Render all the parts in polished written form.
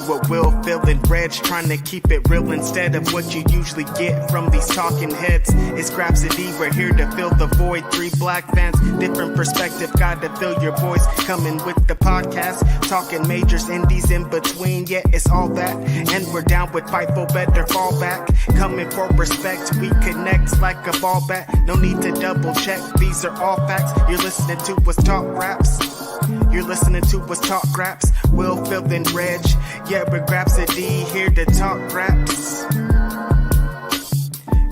what Will, Phil, and Reg, trying to keep it real instead of what you usually get from these talking heads. It's Grapsody, we're here to fill the void. 3 black fans, different perspective, got to fill your voice. Coming with the podcast, talking majors, indies in between. Yeah, it's all that, and we're down with Fightful, better fall back. Coming for respect, we connect like a ball bat. No need to double check, these are all facts. You're listening to what's Talk Raps. You're listening to what's Talk Raps. Will, Phil, and Reg. Yeah, we're Grapsody, here to talk raps.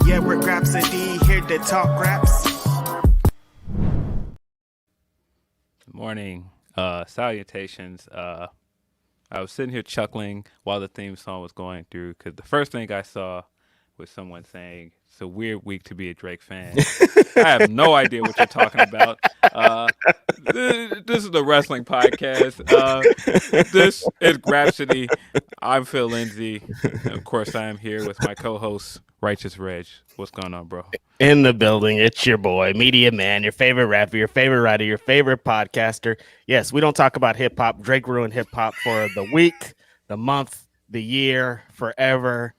Yeah, we're Grapsody, here to talk raps. Good morning. Salutations. I was sitting here chuckling while the theme song was going through because the first thing I saw was someone saying, "It's a weird week to be a Drake fan." I have no idea what you're talking about. This is the wrestling podcast. This is Grapsody. I'm Phil Lindsey. Of course, I am here with my co-host, Righteous Reg. What's going on, bro? In the building, it's your boy, Media Man, your favorite rapper, your favorite writer, your favorite podcaster. Yes, we don't talk about hip-hop. Drake ruined hip-hop for the week, the month, the year, forever.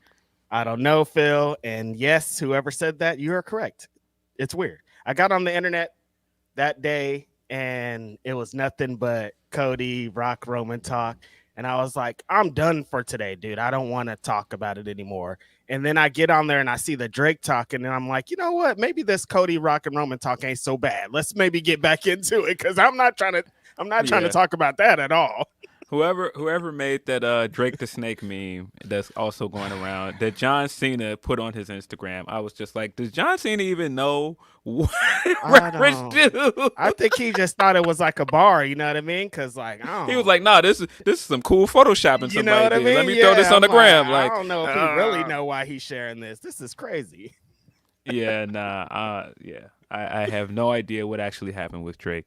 I don't know, Phil. And yes, whoever said that, you are correct. It's weird. I got on the internet that day, and it was nothing but Cody, Rock, Roman talk. And I was like, I'm done for today, dude. I don't want to talk about it anymore. And then I get on there and I see the Drake talking, and I'm like, you know what? Maybe this Cody, Rock, and Roman talk ain't so bad. Let's maybe get back into it because I'm not trying to talk about that at all. Whoever made that Drake the Snake meme that's also going around that John Cena put on his Instagram, I was just like, does John Cena even know what rappers do? I think he just thought it was like a bar, you know what I mean? Because he was like, nah, this is some cool photoshopping. You know what I mean? Let me throw this on the gram. Like, I don't know if he really know why he's sharing this. This is crazy. Yeah, nah, I have no idea what actually happened with Drake.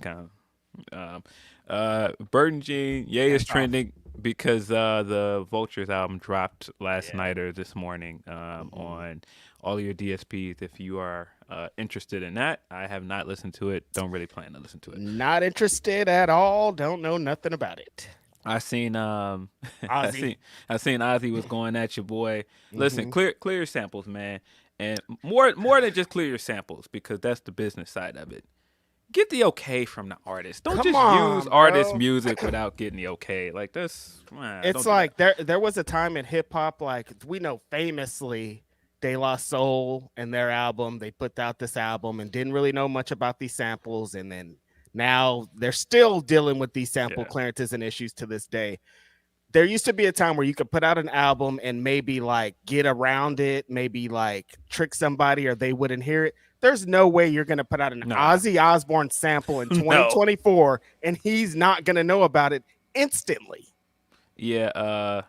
Burton Jean, Ye is trending because the Vultures album dropped last night or this morning on all your DSPs. If you are interested in that, I have not listened to it. Don't really plan to listen to it. Not interested at all. Don't know nothing about it. I seen Ozzy. I seen Ozzy was going at your boy. Listen, clear your samples, man, and more than just clear your samples because that's the business side of it. Get the okay from the artist. Don't use artist music without getting the okay. Like this, it's like there was a time in hip hop, like we know famously, De La Soul and their album. They put out this album and didn't really know much about these samples, and then now they're still dealing with these sample clearances and issues to this day. There used to be a time where you could put out an album and maybe like get around it, maybe like trick somebody or they wouldn't hear it. There's no way you're going to put out an Ozzy Osbourne sample in 2024 and he's not going to know about it instantly. Yeah.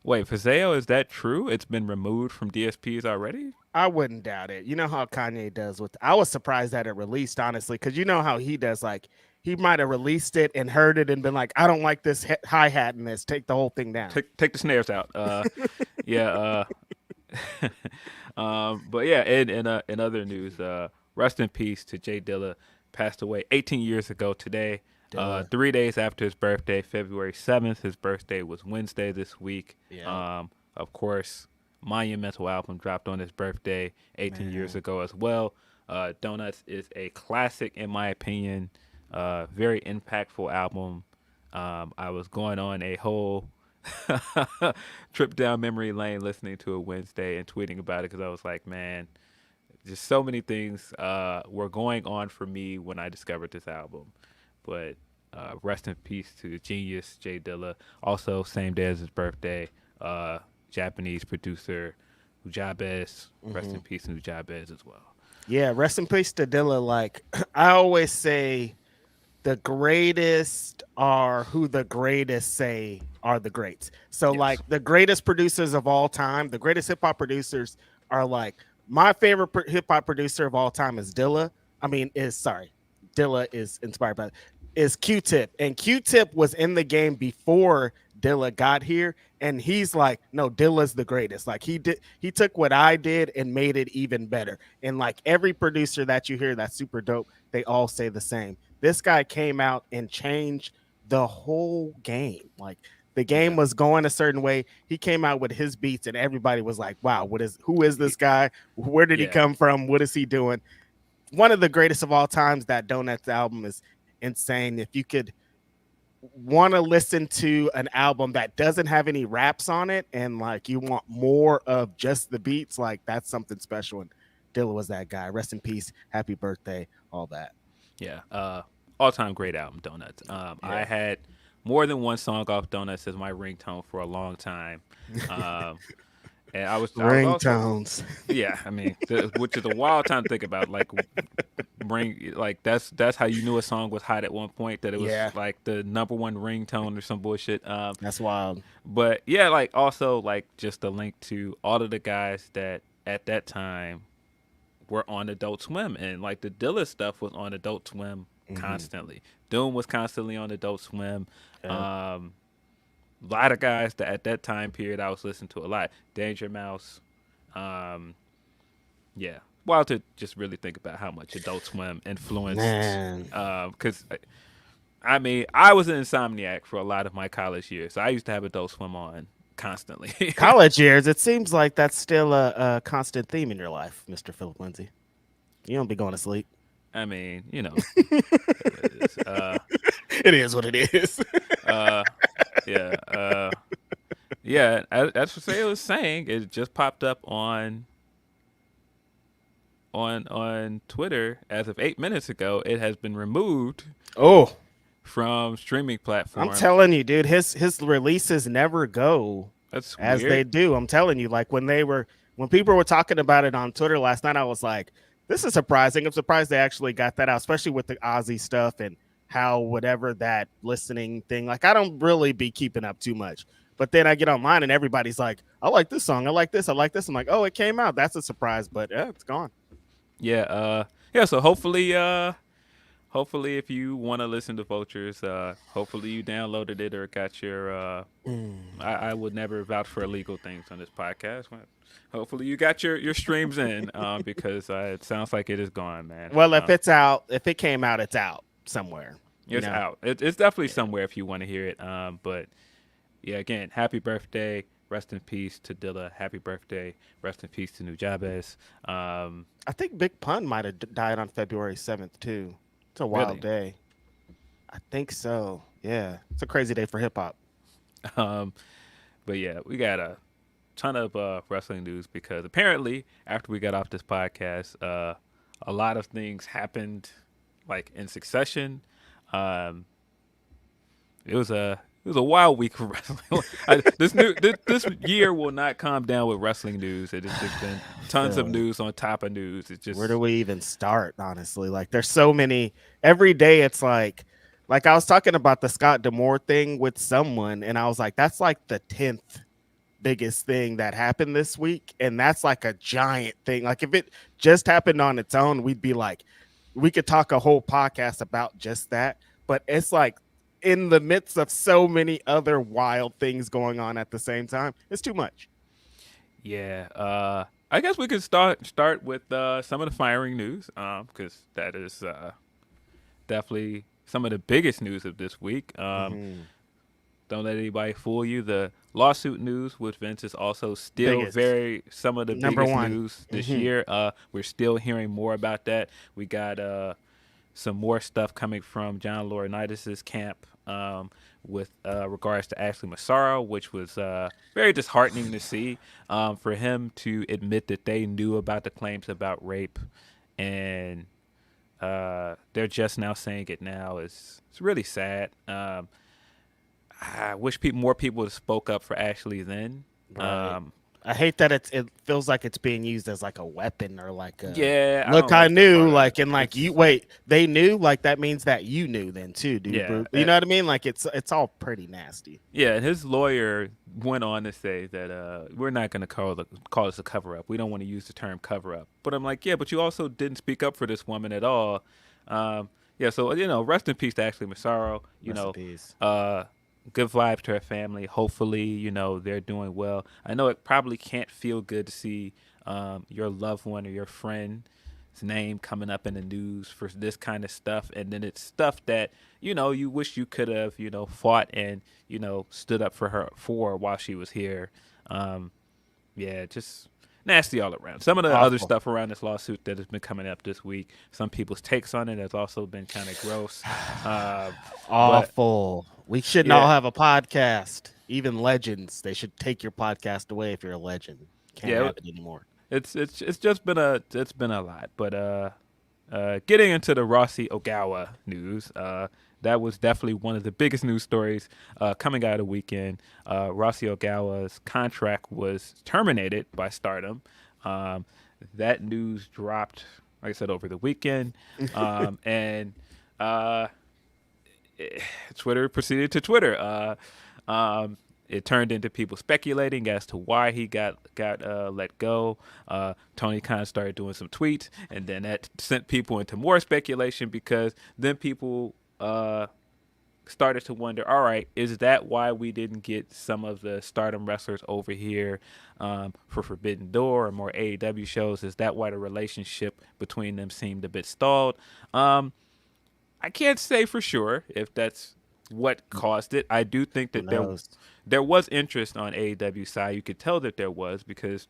Wait, Fazeo, is that true? It's been removed from DSPs already? I wouldn't doubt it. You know how Kanye does I was surprised that it released, honestly, because you know how he does. Like, he might have released it and heard it and been like, I don't like this hi-hat in this. Take the whole thing down. Take the snares out. Yeah. But yeah, in other news, rest in peace to J Dilla, passed away 18 years ago today. 3 days after his birthday, February 7th. His birthday was Wednesday this week. Yeah. Of course, monumental album dropped on his birthday 18 years ago as well. Donuts is a classic in my opinion. Very impactful album. I was going on a whole trip down memory lane listening to it Wednesday and tweeting about it because I was like, man, just so many things were going on for me when I discovered this album. But rest in peace to the genius J Dilla. Also, same day as his birthday, Japanese producer Ujabez. Rest in peace to Ujabez as well. Yeah, rest in peace to Dilla. Like, I always say, the greatest are who the greatest say are the greats. So, like, the greatest producers of all time, the greatest hip-hop producers are, like, my favorite hip-hop producer of all time is Dilla. Dilla is inspired by is Q-Tip. And Q-Tip was in the game before Dilla got here. And he's like, no, Dilla's the greatest. Like, he took what I did and made it even better. And, like, every producer that you hear that's super dope, they all say the same. This guy came out and changed the whole game. Like, The game was going a certain way. He came out with his beats, and everybody was like, "Wow, who is this guy? Where did he come from? What is he doing?" One of the greatest of all times. That Donuts album is insane. If you could want to listen to an album that doesn't have any raps on it, and like you want more of just the beats, like that's something special. And Dilla was that guy. Rest in peace. Happy birthday. All that. Yeah. All-time great album, Donuts. I had more than one song off Donuts as my ringtone for a long time. And I was ringtones. Yeah, I mean, which is a wild time to think about. Like, that's how you knew a song was hot at one point. That it was like the number one ringtone or some bullshit. That's wild. But yeah, like also like just a link to all of the guys that at that time were on Adult Swim, and like the Dilla stuff was on Adult Swim constantly. Doom was constantly on Adult Swim. A lot of guys that at that time period I was listening to a lot. Danger Mouse. Yeah. Wild to just really think about how much Adult Swim influenced. Because, I mean, I was an insomniac for a lot of my college years. So I used to have Adult Swim on constantly. College years, it seems like that's still a constant theme in your life, Mr. Philip Lindsey. You don't be going to sleep. I mean, you know. It is what it is. Yeah, as Rossy was saying, it just popped up on Twitter as of 8 minutes ago. It has been removed from streaming platforms. I'm telling you, dude, his releases never go as they do. I'm telling you, like when people were talking about it on Twitter last night, I was like, this is surprising. I'm surprised they actually got that out, especially with the Ozzy stuff and how whatever that listening thing. Like, I don't really be keeping up too much. But then I get online and everybody's like, I like this song. I like this. I like this. I'm like, oh, it came out. That's a surprise. But yeah, it's gone. Yeah. So hopefully if you want to listen to Vultures, hopefully you downloaded it or got your. I would never vouch for illegal things on this podcast. Hopefully you got your streams in because it sounds like it is gone, man. Well, if it's out, if it came out, it's out somewhere. It's out. It's definitely somewhere if you want to hear it. But yeah, again, happy birthday. Rest in peace to Dilla. Happy birthday. Rest in peace to Nujabes. I think Big Pun might have died on February 7th, too. It's a wild day. I think so. Yeah. It's a crazy day for hip hop. But yeah, we got a ton of wrestling news because apparently after we got off this podcast, a lot of things happened like in succession. It was a wild week for wrestling. This year will not calm down with wrestling news. It has just been tons of news on top of news. It's just, where do we even start? Honestly, like there's so many. Every day it's like I was talking about the Scott D'Amore thing with someone, and I was like, that's like the 10th biggest thing that happened this week, and that's like a giant thing. Like if it just happened on its own, we'd be like, we could talk a whole podcast about just that. But it's like, in the midst of so many other wild things going on at the same time, it's too much. Yeah, I guess we could start with some of the firing news, because that is definitely some of the biggest news of this week. Don't let anybody fool you. The lawsuit news with Vince is also still some of the biggest news this year. We're still hearing more about that. We got some more stuff coming from John Laurinaitis' camp with regards to Ashley Massaro, which was very disheartening to see for him to admit that they knew about the claims about rape, and they're just now saying it now. It's really sad. I wish more people spoke up for Ashley then. Right. I hate that it feels like it's being used as like a weapon or like a look, I knew, like, and like you wait, they knew, like that means that you knew then too, dude. Yeah, you know what I mean? Like it's all pretty nasty. Yeah, and his lawyer went on to say that we're not going to call this a cover up. We don't want to use the term cover up. But I'm like, yeah, but you also didn't speak up for this woman at all. So rest in peace to Ashley Massaro. Rest in peace. Good vibes to her family. Hopefully, they're doing well. I know it probably can't feel good to see your loved one or your friend name coming up in the news for this kind of stuff, and then it's stuff that you wish you could have fought and stood up for her while she was here. Yeah, just nasty all around. Some of the other Awful. stuff around this lawsuit that has been coming up this week, some people's takes on it has also been kind of gross. Awful. We shouldn't yeah. all have a podcast. Even legends, they should take your podcast away if you're a legend. Can't have it anymore. It's just been a lot. But getting into the Rossy Ogawa news, that was definitely one of the biggest news stories coming out of the weekend. Rossy Ogawa's contract was terminated by Stardom. That news dropped, like I said, over the weekend. And Twitter proceeded to Twitter. It turned into people speculating as to why he got let go. Tony Khan started doing some tweets, and then that sent people into more speculation because then people started to wonder, all right, is that why we didn't get some of the Stardom wrestlers over here for Forbidden Door or more AEW shows? Is that why the relationship between them seemed a bit stalled? I can't say for sure if that's what caused it. I do think that there was interest on AEW side. You could tell that there was because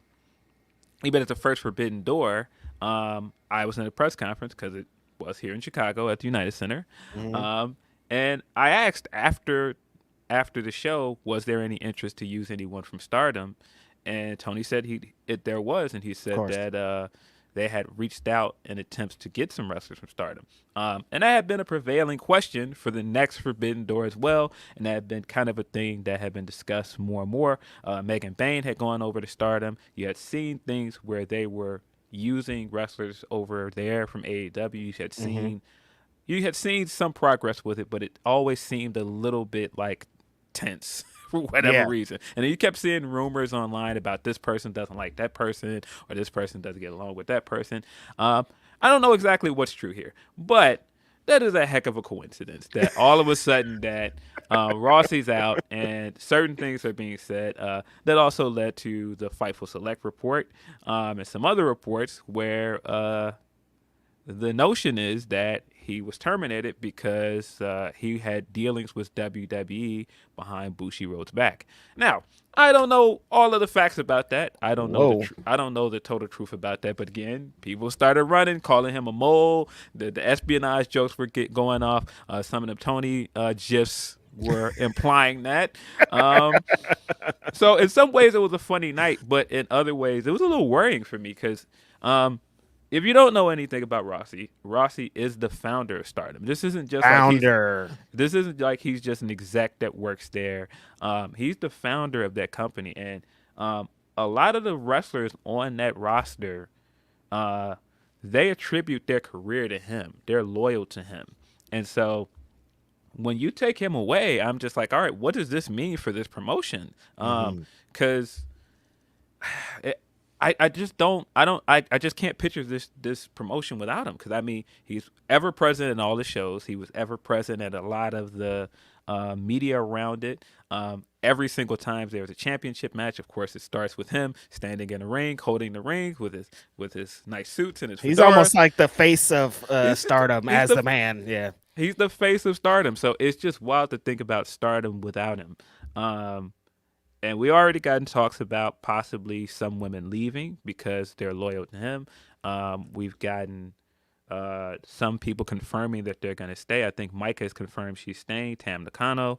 even at the first Forbidden Door, I was in a press conference because it was here in Chicago at the United Center. Mm-hmm. And I asked after the show, was there any interest to use anyone from Stardom? And Tony said there was, and he said that they had reached out in attempts to get some wrestlers from Stardom. And that had been a prevailing question for the next Forbidden Door as well, and that had been kind of a thing that had been discussed more and more. Megan Bayne had gone over to Stardom. You had seen things where they were using wrestlers over there from AEW. You had seen some progress with it, but it always seemed a little bit like tense for whatever reason. And then you kept seeing rumors online about this person doesn't like that person or this person doesn't get along with that person. I don't know exactly what's true here, but that is a heck of a coincidence that all of a sudden that Rossy's out and certain things are being said. That also led to the Fightful Select report and some other reports where the notion is that he was terminated because he had dealings with WWE behind Bushiroad's back. Now, I don't know all of the facts about that. I don't know. I don't know the total truth about that. But again, people started running, calling him a mole. The espionage jokes were going off. Some of the Tony gifs were implying that. So in some ways, it was a funny night, but in other ways, it was a little worrying for me because. If you don't know anything about Rossy is the founder of Stardom. This isn't just this isn't like he's just an exec that works there. He's the founder of that company, and a lot of the wrestlers on that roster, they attribute their career to him. They're loyal to him, and so when you take him away, I'm just like, all right, what does this mean for this promotion? Because I just can't picture this promotion without him. Because I mean, he's ever present in all the shows. He was ever present at a lot of the media around it. Every single time there's a championship match, of course, it starts with him standing in the ring, holding the ring with his nice suits and his. He's fedora. almost like the face of Stardom as the man. Yeah, he's the face of Stardom. So it's just wild to think about Stardom without him. And we already gotten talks about possibly some women leaving because they're loyal to him. We've gotten some people confirming that they're going to stay. I think Micah has confirmed she's staying, Tam Nakano.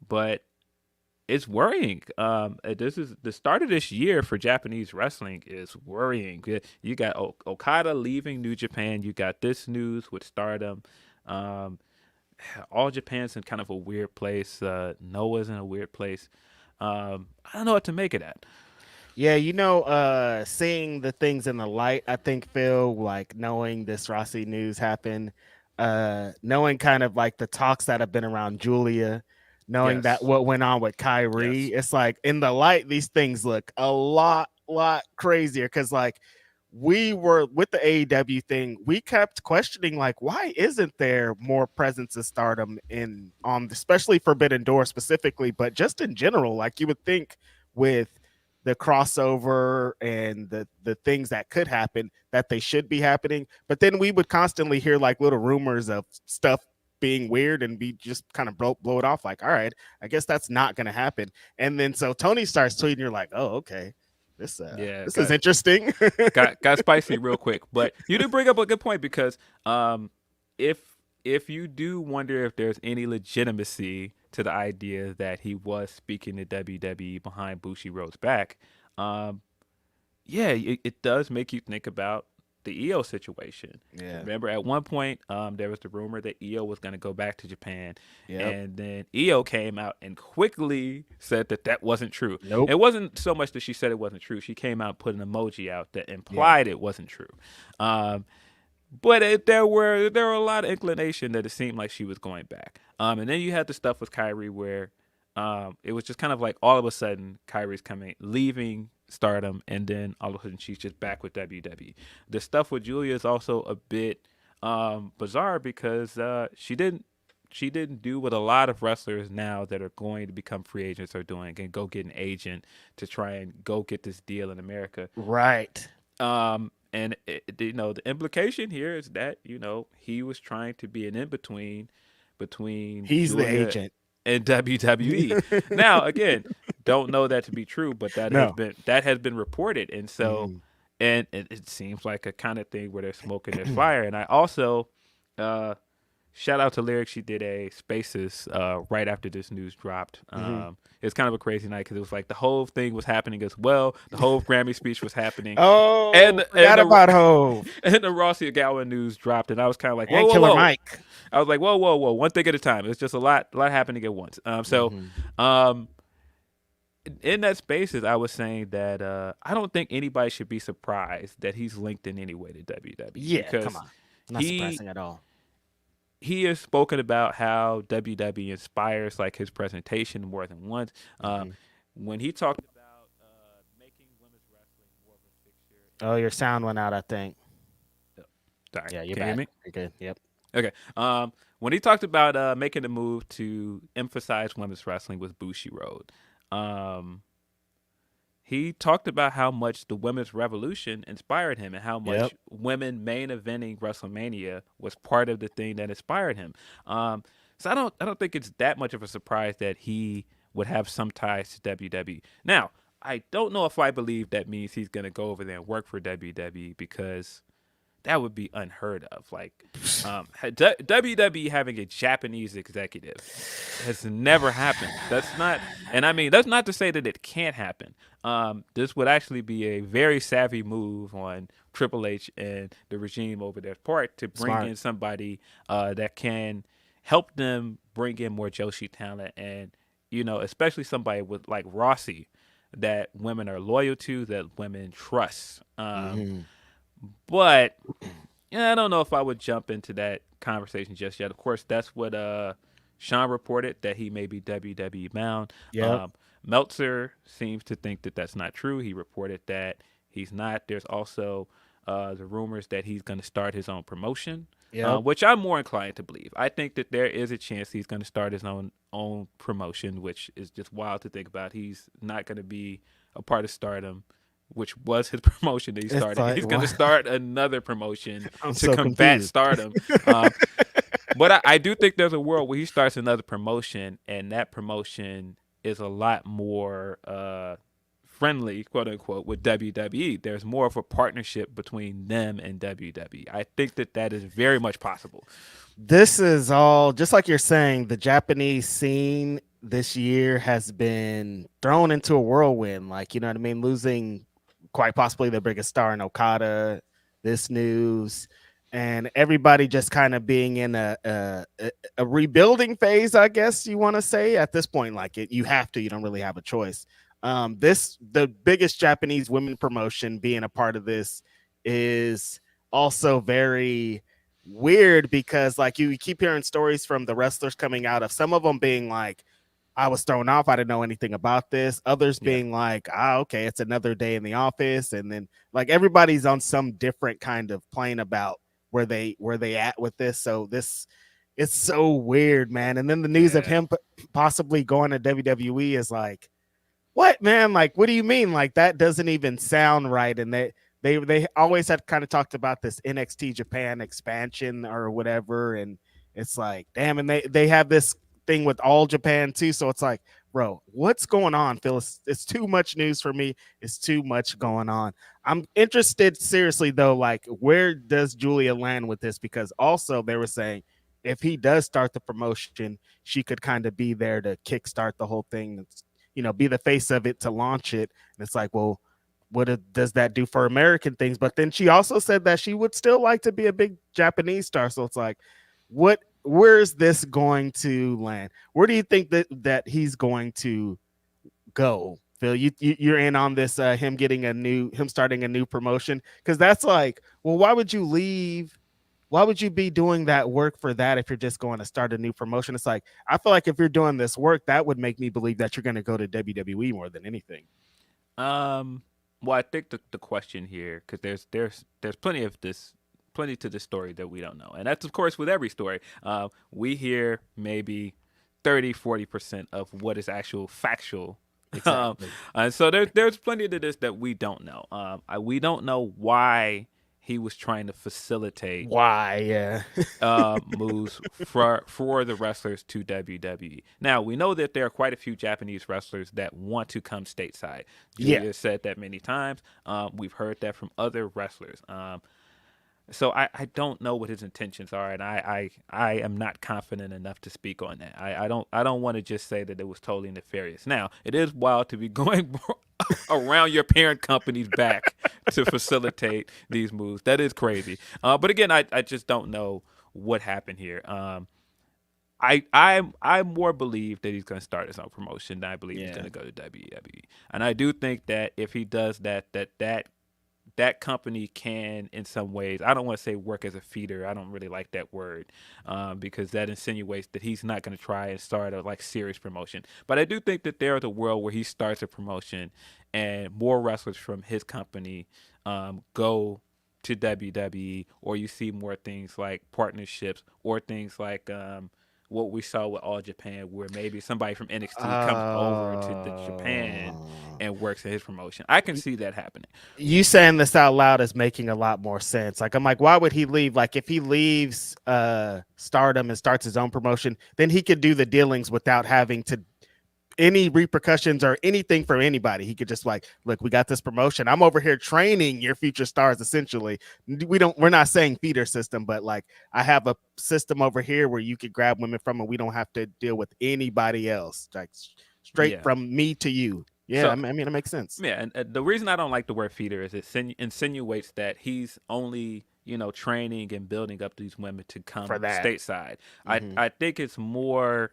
But it's worrying. This is the start of this year for Japanese wrestling is worrying. You got Okada leaving New Japan. You got this news with Stardom. All Japan's in kind of a weird place. Noah's in a weird place. I don't know what to make of that. Yeah, seeing the things in the light, I think, Phil, like knowing this Rossy news happened, knowing kind of like the talks that have been around Julia, knowing that what went on with Kyrie, it's like in the light, these things look a lot crazier because like we were with the AEW thing, we kept questioning like, why isn't there more presence of Stardom on especially Forbidden Door specifically, but just in general, like you would think with the crossover and the things that could happen, that they should be happening. But then we would constantly hear like little rumors of stuff being weird, and we just kind of blow it off like, all right, I guess that's not going to happen. And then so Tony starts tweeting, you're like, oh, okay, this is interesting. got spicy real quick. But you did bring up a good point, because if you do wonder if there's any legitimacy to the idea that he was speaking to WWE behind Bushiroad's back, it does make you think about the EO situation. Yeah. Remember, at one point, there was the rumor that EO was going to go back to Japan, and then EO came out and quickly said that wasn't true. Nope. It wasn't so much that she said it wasn't true. She came out and put an emoji out that implied it wasn't true. But there were a lot of inclination that it seemed like she was going back. And then you had the stuff with Kyrie where it was just kind of like all of a sudden Kyrie's leaving Stardom, and then all of a sudden she's just back with WWE. The stuff with Julia is also a bit bizarre, because she didn't do what a lot of wrestlers now that are going to become free agents are doing, and go get an agent to try and go get this deal in America. Right. And the implication here is that he was trying to be an in-between between he's Julia the agent and WWE. Now, again, don't know that to be true, but that has been reported, and so and it seems like a kind of thing where there's smoke and there's fire. And I also shout out to Lyric. She did a Spaces right after this news dropped. It's kind of a crazy night, because it was like the whole thing was happening as well. The whole Grammy speech was happening. Oh, and about Hove. And the Rossy Ogawa news dropped, and I was kind of like, whoa, Killer Mike. I was like, whoa, one thing at a time. It's just a lot happening at once. In that Spaces, I was saying that I don't think anybody should be surprised that he's linked in any way to WWE. Yeah, because come on. Not surprising at all. He has spoken about how WWE inspires like his presentation more than once. When he talked about making women's wrestling more of a fixture. Oh, your sound went out, I think. Sorry. Yeah, you're Can you hear back. me? You're good. Yep. Okay. When he talked about making the move to emphasize women's wrestling with Bushiroad, he talked about how much the women's revolution inspired him, and how much women main eventing WrestleMania was part of the thing that inspired him. So I don't think it's that much of a surprise that he would have some ties to WWE. Now, I don't know if I believe that means he's going to go over there and work for WWE, because that would be unheard of. Like, WWE having a Japanese executive has never happened. That's not to say that it can't happen. This would actually be a very savvy move on Triple H and the regime over their part to bring in somebody that can help them bring in more Joshi talent, and especially somebody with like Rossy that women are loyal to, that women trust. But I don't know if I would jump into that conversation just yet. Of course, that's what Sean reported, that he may be WWE bound. Meltzer seems to think that that's not true. He reported that he's not. There's also the rumors that he's going to start his own promotion, which I'm more inclined to believe. I think that there is a chance he's going to start his own promotion, which is just wild to think about. He's not going to be a part of Stardom, which was his promotion that he started. Like, he's going to start another promotion to so combat confused. Stardom. But I do think there's a world where he starts another promotion, and that promotion is a lot more friendly, quote unquote, with WWE. There's more of a partnership between them and WWE. I think that is very much possible. This is all, just like you're saying, the Japanese scene this year has been thrown into a whirlwind. Like, you know what I mean? Losing quite possibly the biggest star in Okada, this news, and everybody just kind of being in a rebuilding phase, I guess you want to say at this point. Like, you don't really have a choice. The biggest Japanese women promotion being a part of this is also very weird, because like you keep hearing stories from the wrestlers coming out of, some of them being like, I was thrown off, I didn't know anything about this. Others being like, okay, it's another day in the office. And then like everybody's on some different kind of plane about where they at with this. So it's so weird, man. And then the news of him possibly going to WWE is like, what, man? Like, what do you mean? Like, that doesn't even sound right. And they always had kind of talked about this NXT Japan expansion or whatever. And it's like, damn, and they have this thing with All Japan too. So it's like, bro, what's going on, Phil? It's too much news for me. It's too much going on. I'm interested, seriously, though, like, where does Julia land with this? Because also they were saying if he does start the promotion, she could kind of be there to kickstart the whole thing. It's, be the face of it to launch it. And it's like, well, does that do for American things? But then she also said that she would still like to be a big Japanese star. So it's like, where is this going to land? Where do you think that he's going to go? Phil, you're in on this, him starting a new promotion, because that's like, well, why would you leave? Why would you be doing that work for that if you're just going to start a new promotion? It's like, I feel like if you're doing this work, that would make me believe that you're going to go to WWE more than anything. Well, I think the question here, because there's plenty to this story that we don't know, and that's of course with every story. We hear maybe 30-40% of what is actual factual. Exactly. So there's plenty to this that we don't know. We don't know why he was trying to facilitate moves for the wrestlers to WWE. Now, we know that there are quite a few Japanese wrestlers that want to come stateside. Julia said that many times. We've heard that from other wrestlers. So I don't know what his intentions are, and I am not confident enough to speak on that. I don't want to just say that it was totally nefarious. Now, it is wild to be going around your parent company's back to facilitate these moves. That is crazy. But again, I just don't know what happened here. I more believe that he's going to start his own promotion than I believe he's going to go to WWE. And I do think that if he does that company can, in some ways, I don't want to say work as a feeder. I don't really like that word because that insinuates that he's not going to try and start a serious promotion. But I do think that there is a world where he starts a promotion and more wrestlers from his company go to WWE, or you see more things like partnerships or things like what we saw with All Japan, where maybe somebody from NXT comes over to the Japan and works at his promotion. I can see that happening. You saying this out loud is making a lot more sense. Like, I'm like, why would he leave? Like, if he leaves Stardom and starts his own promotion, then he could do the dealings without having to any repercussions or anything from anybody. He could just like, look, we got this promotion. I'm over here training your future stars. Essentially, we're not saying feeder system, but like, I have a system over here where you could grab women from, and we don't have to deal with anybody else. Like, straight from me to you. Yeah, so, I mean, it makes sense. Yeah, and the reason I don't like the word feeder is it insinuates that he's only training and building up these women to come stateside. Mm-hmm. I think it's more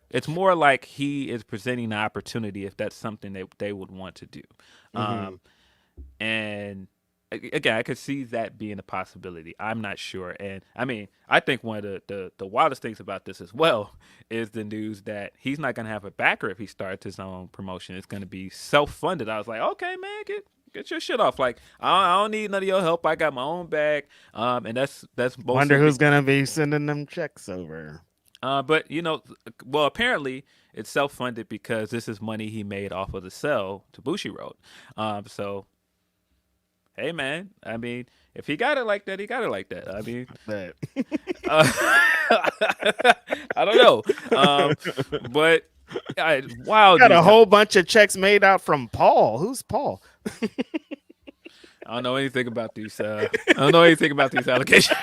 like he is presenting the opportunity if that's something that they would want to do. Mm-hmm. And again, I could see that being a possibility. I'm not sure. And I mean, I think one of the wildest things about this as well is the news that he's not going to have a backer if he starts his own promotion. It's going to be self-funded. I was like, okay, man, get your shit off. Like, I don't need none of your help. I got my own bag. And that's wonder who's going to be sending them checks over. But well, apparently it's self-funded because this is money he made off of the sell to Bushiroad. So, hey, man, I mean, if he got it like that, he got it like that. I mean, I don't know. But wow, got a whole bunch of checks made out from Paul. Who's Paul? I don't know anything about these. I don't know anything about these allegations.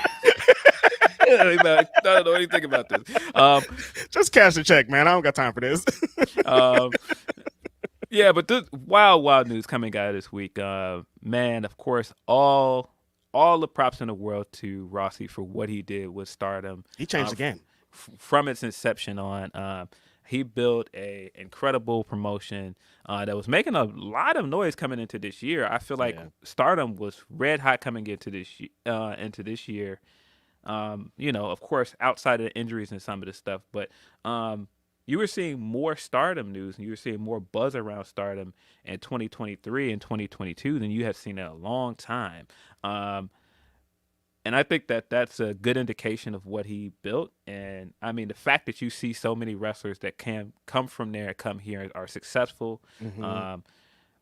I don't know anything about this. Just cash the check, man. I don't got time for this. Yeah, but this wild news coming out this week. Man, of course, all the props in the world to Rossy for what he did with Stardom. He changed the game. From its inception on. He built a incredible promotion that was making a lot of noise coming into this year. I feel like Stardom was red hot coming into this year. Of course, outside of the injuries and some of the stuff, but you were seeing more Stardom news and you were seeing more buzz around Stardom in 2023 and 2022 than you have seen in a long time. And I think that that's a good indication of what he built. And I mean, the fact that you see so many wrestlers that can come from there, come here, are successful. Mm-hmm.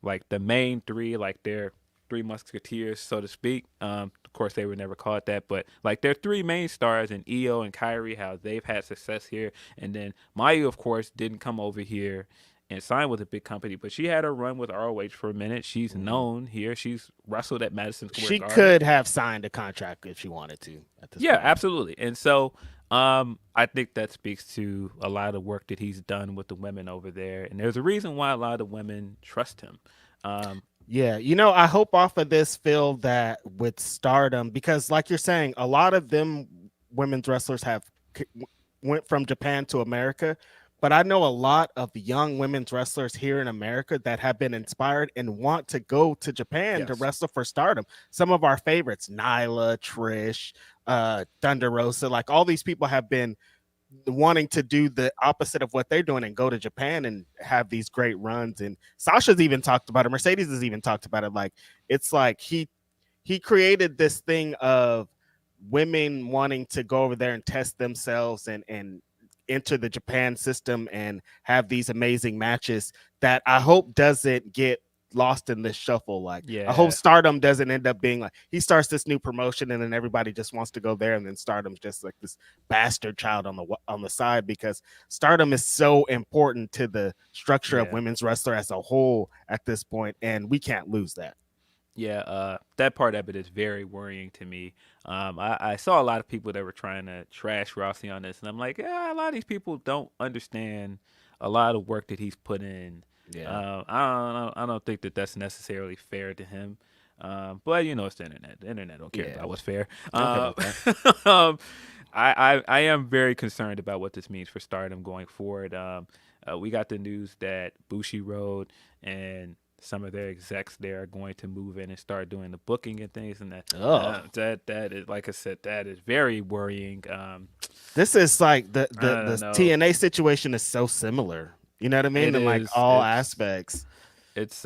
like the main three, like their three musketeers, so to speak. Of course, they were never called that, but like their three main stars in Io and Kyrie, how they've had success here, and then Mayu, of course, didn't come over here and sign with a big company, but she had a run with ROH for a minute. She's known here. She's wrestled at Madison Square She Garden. could have signed a contract if she wanted to at this point. Absolutely. And so I think that speaks to a lot of work that he's done with the women over there. And there's a reason why a lot of women trust him. Yeah, I hope off of this, Phil, that with Stardom, because like you're saying, a lot of them women's wrestlers went from Japan to America, but I know a lot of young women's wrestlers here in America that have been inspired and want to go to Japan to wrestle for Stardom. Some of our favorites, Nyla, Trish, Thunder Rosa, like all these people have been wanting to do the opposite of what they're doing and go to Japan and have these great runs. And Sasha's even talked about it. Mercedes has even talked about it. Like, it's like he created this thing of women wanting to go over there and test themselves and enter the Japan system and have these amazing matches that I hope doesn't get lost in this shuffle. Like, I hope Stardom doesn't end up being like he starts this new promotion and then everybody just wants to go there, and then Stardom's just like this bastard child on the side, because Stardom is so important to the structure of women's wrestler as a whole at this point, and we can't lose that. That part of it is very worrying to me. I saw a lot of people that were trying to trash Rossy on this, and I'm like, a lot of these people don't understand a lot of work that he's put in. I don't think that that's necessarily fair to him. But it's the internet. The internet don't care about what's fair. I am very concerned about what this means for Stardom going forward. We got the news that Bushiroad and some of their execs there are going to move in and start doing the booking and things, and that is, like I said, that is very worrying. This is like the TNA situation is so similar. You know what I mean? In like all aspects. It's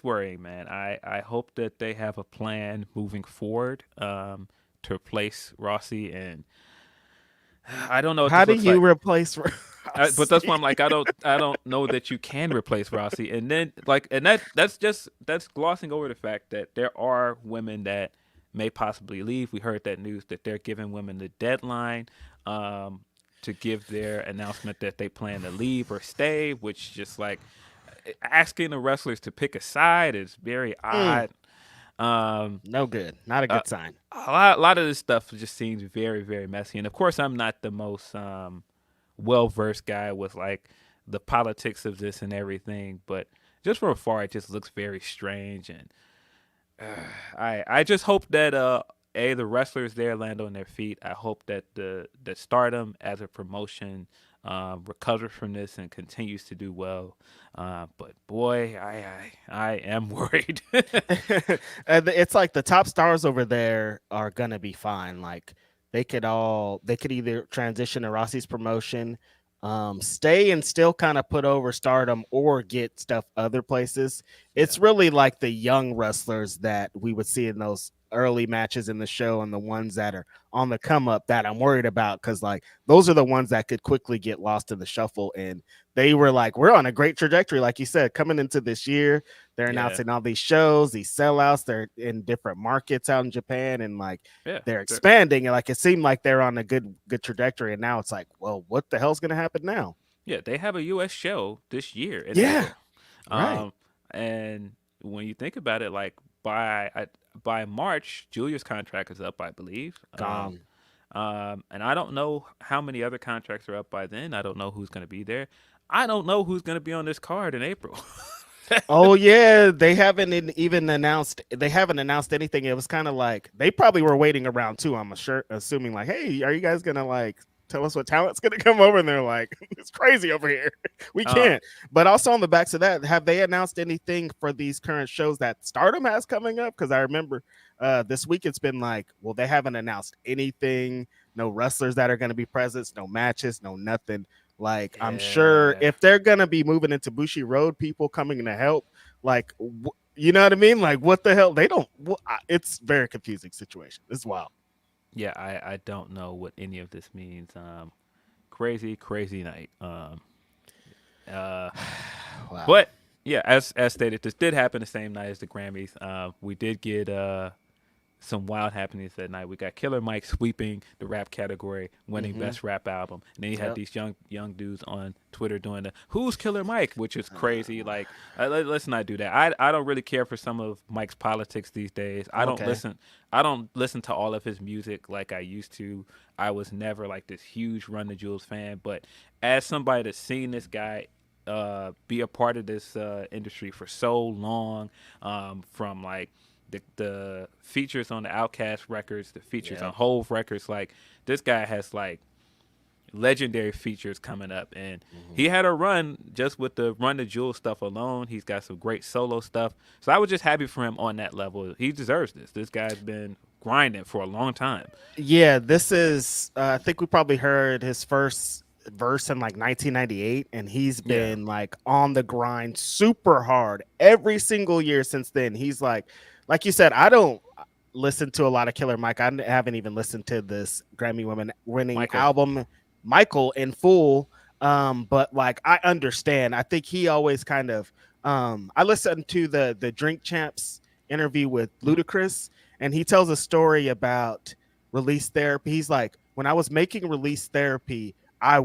worrying, man. I hope that they have a plan moving forward to replace Rossy, and I don't know. How do you replace? But that's why I'm like, I don't know that you can replace Rossy. And then that's glossing over the fact that there are women that may possibly leave. We heard that news that they're giving women the deadline to give their announcement that they plan to leave or stay, which just like asking the wrestlers to pick a side is very odd. No good. Not a good sign. A lot of this stuff just seems very, very messy. And of course, I'm not the most well-versed guy with like the politics of this and everything, but just from afar, it just looks very strange. And I just hope that the wrestlers there land on their feet. I hope that the Stardom as a promotion recovers from this and continues to do well. But boy, I am worried. It's like the top stars over there are gonna be fine. Like they could either transition to Rossy's promotion, stay and still kind of put over Stardom, or get stuff other places. It's really like the young wrestlers that we would see in those early matches in the show and the ones that are on the come up that I'm worried about, because like those are the ones that could quickly get lost in the shuffle. And they were like, we're on a great trajectory, like you said, coming into this year. They're announcing all these shows, these sellouts. They're in different markets out in Japan, and like they're expanding. And like it seemed like they're on a good trajectory. And now it's like, well, what the hell's gonna happen now? Yeah, they have a US show this year. Right. And when you think about it, like by March, Julia's contract is up, I believe. Gone. And I don't know how many other contracts are up by then. I don't know who's going to be there. I don't know who's going to be on this card in April. Oh yeah, they haven't even announced. They haven't announced anything. It was kind of like they probably were waiting around too. I'm assuming like, hey, are you guys gonna like tell us what talent's gonna come over? And they're like, it's crazy over here. We can't. But also on the backs of that, have they announced anything for these current shows that Stardom has coming up? Because I remember this week it's been like, well, they haven't announced anything. No wrestlers that are going to be present. No matches. No nothing. Like, I'm sure if they're going to be moving into Bushiroad, people coming to help, like, you know what I mean? Like, what the hell? They don't. It's a very confusing situation. It's wild. Yeah, I don't know what any of this means. Crazy night. Wow. But yeah, as stated, this did happen the same night as the Grammys. We did get some wild happenings that night. We got Killer Mike sweeping the rap category, winning Best Rap Album, and then you had these young dudes on Twitter doing the "Who's Killer Mike," which is crazy. Like, let's not do that. I don't really care for some of Mike's politics these days. I don't listen to all of his music like I used to. I was never like this huge Run the Jewels fan, but as somebody that's seen this guy be a part of this industry for so long, from like the features on the Outkast records, the features on Hove records, like this guy has like legendary features coming up, and he had a run just with the Run the Jewel stuff alone. He's got some great solo stuff, so I was just happy for him on that level. He deserves this. This guy's been grinding for a long time. Yeah, this is I think we probably heard his first verse in like 1998, and he's been like on the grind super hard every single year since then. He's like you said, I don't listen to a lot of Killer Mike. I haven't even listened to this Grammy winning album Michael in full, but like I understand. I think he always kind of I listened to the Drink Champs interview with Ludacris, and he tells a story about Release Therapy. He's like, when I was making Release Therapy, I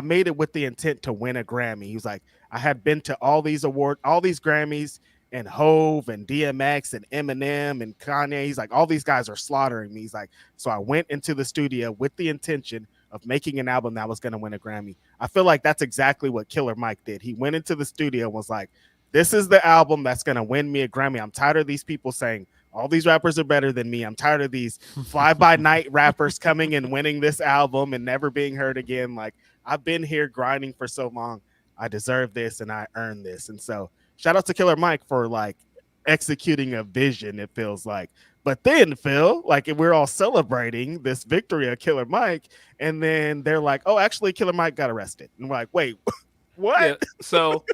made it with the intent to win a Grammy. He was like, I had been to all these Grammys, and Hove and DMX and Eminem and Kanye. He's like, all these guys are slaughtering me. He's like, so I went into the studio with the intention of making an album that was going to win a Grammy. I feel like that's exactly what Killer Mike did. He went into the studio and was like, this is the album that's going to win me a Grammy. I'm tired of these people saying all these rappers are better than me. I'm tired of these fly-by-night rappers coming and winning this album and never being heard again. Like, I've been here grinding for so long. I deserve this and I earned this. And so shout out to Killer Mike for like executing a vision, it feels like. But then, Phil, like we're all celebrating this victory of Killer Mike, and then they're like, oh, actually, Killer Mike got arrested. And we're like, wait, what? Yeah, so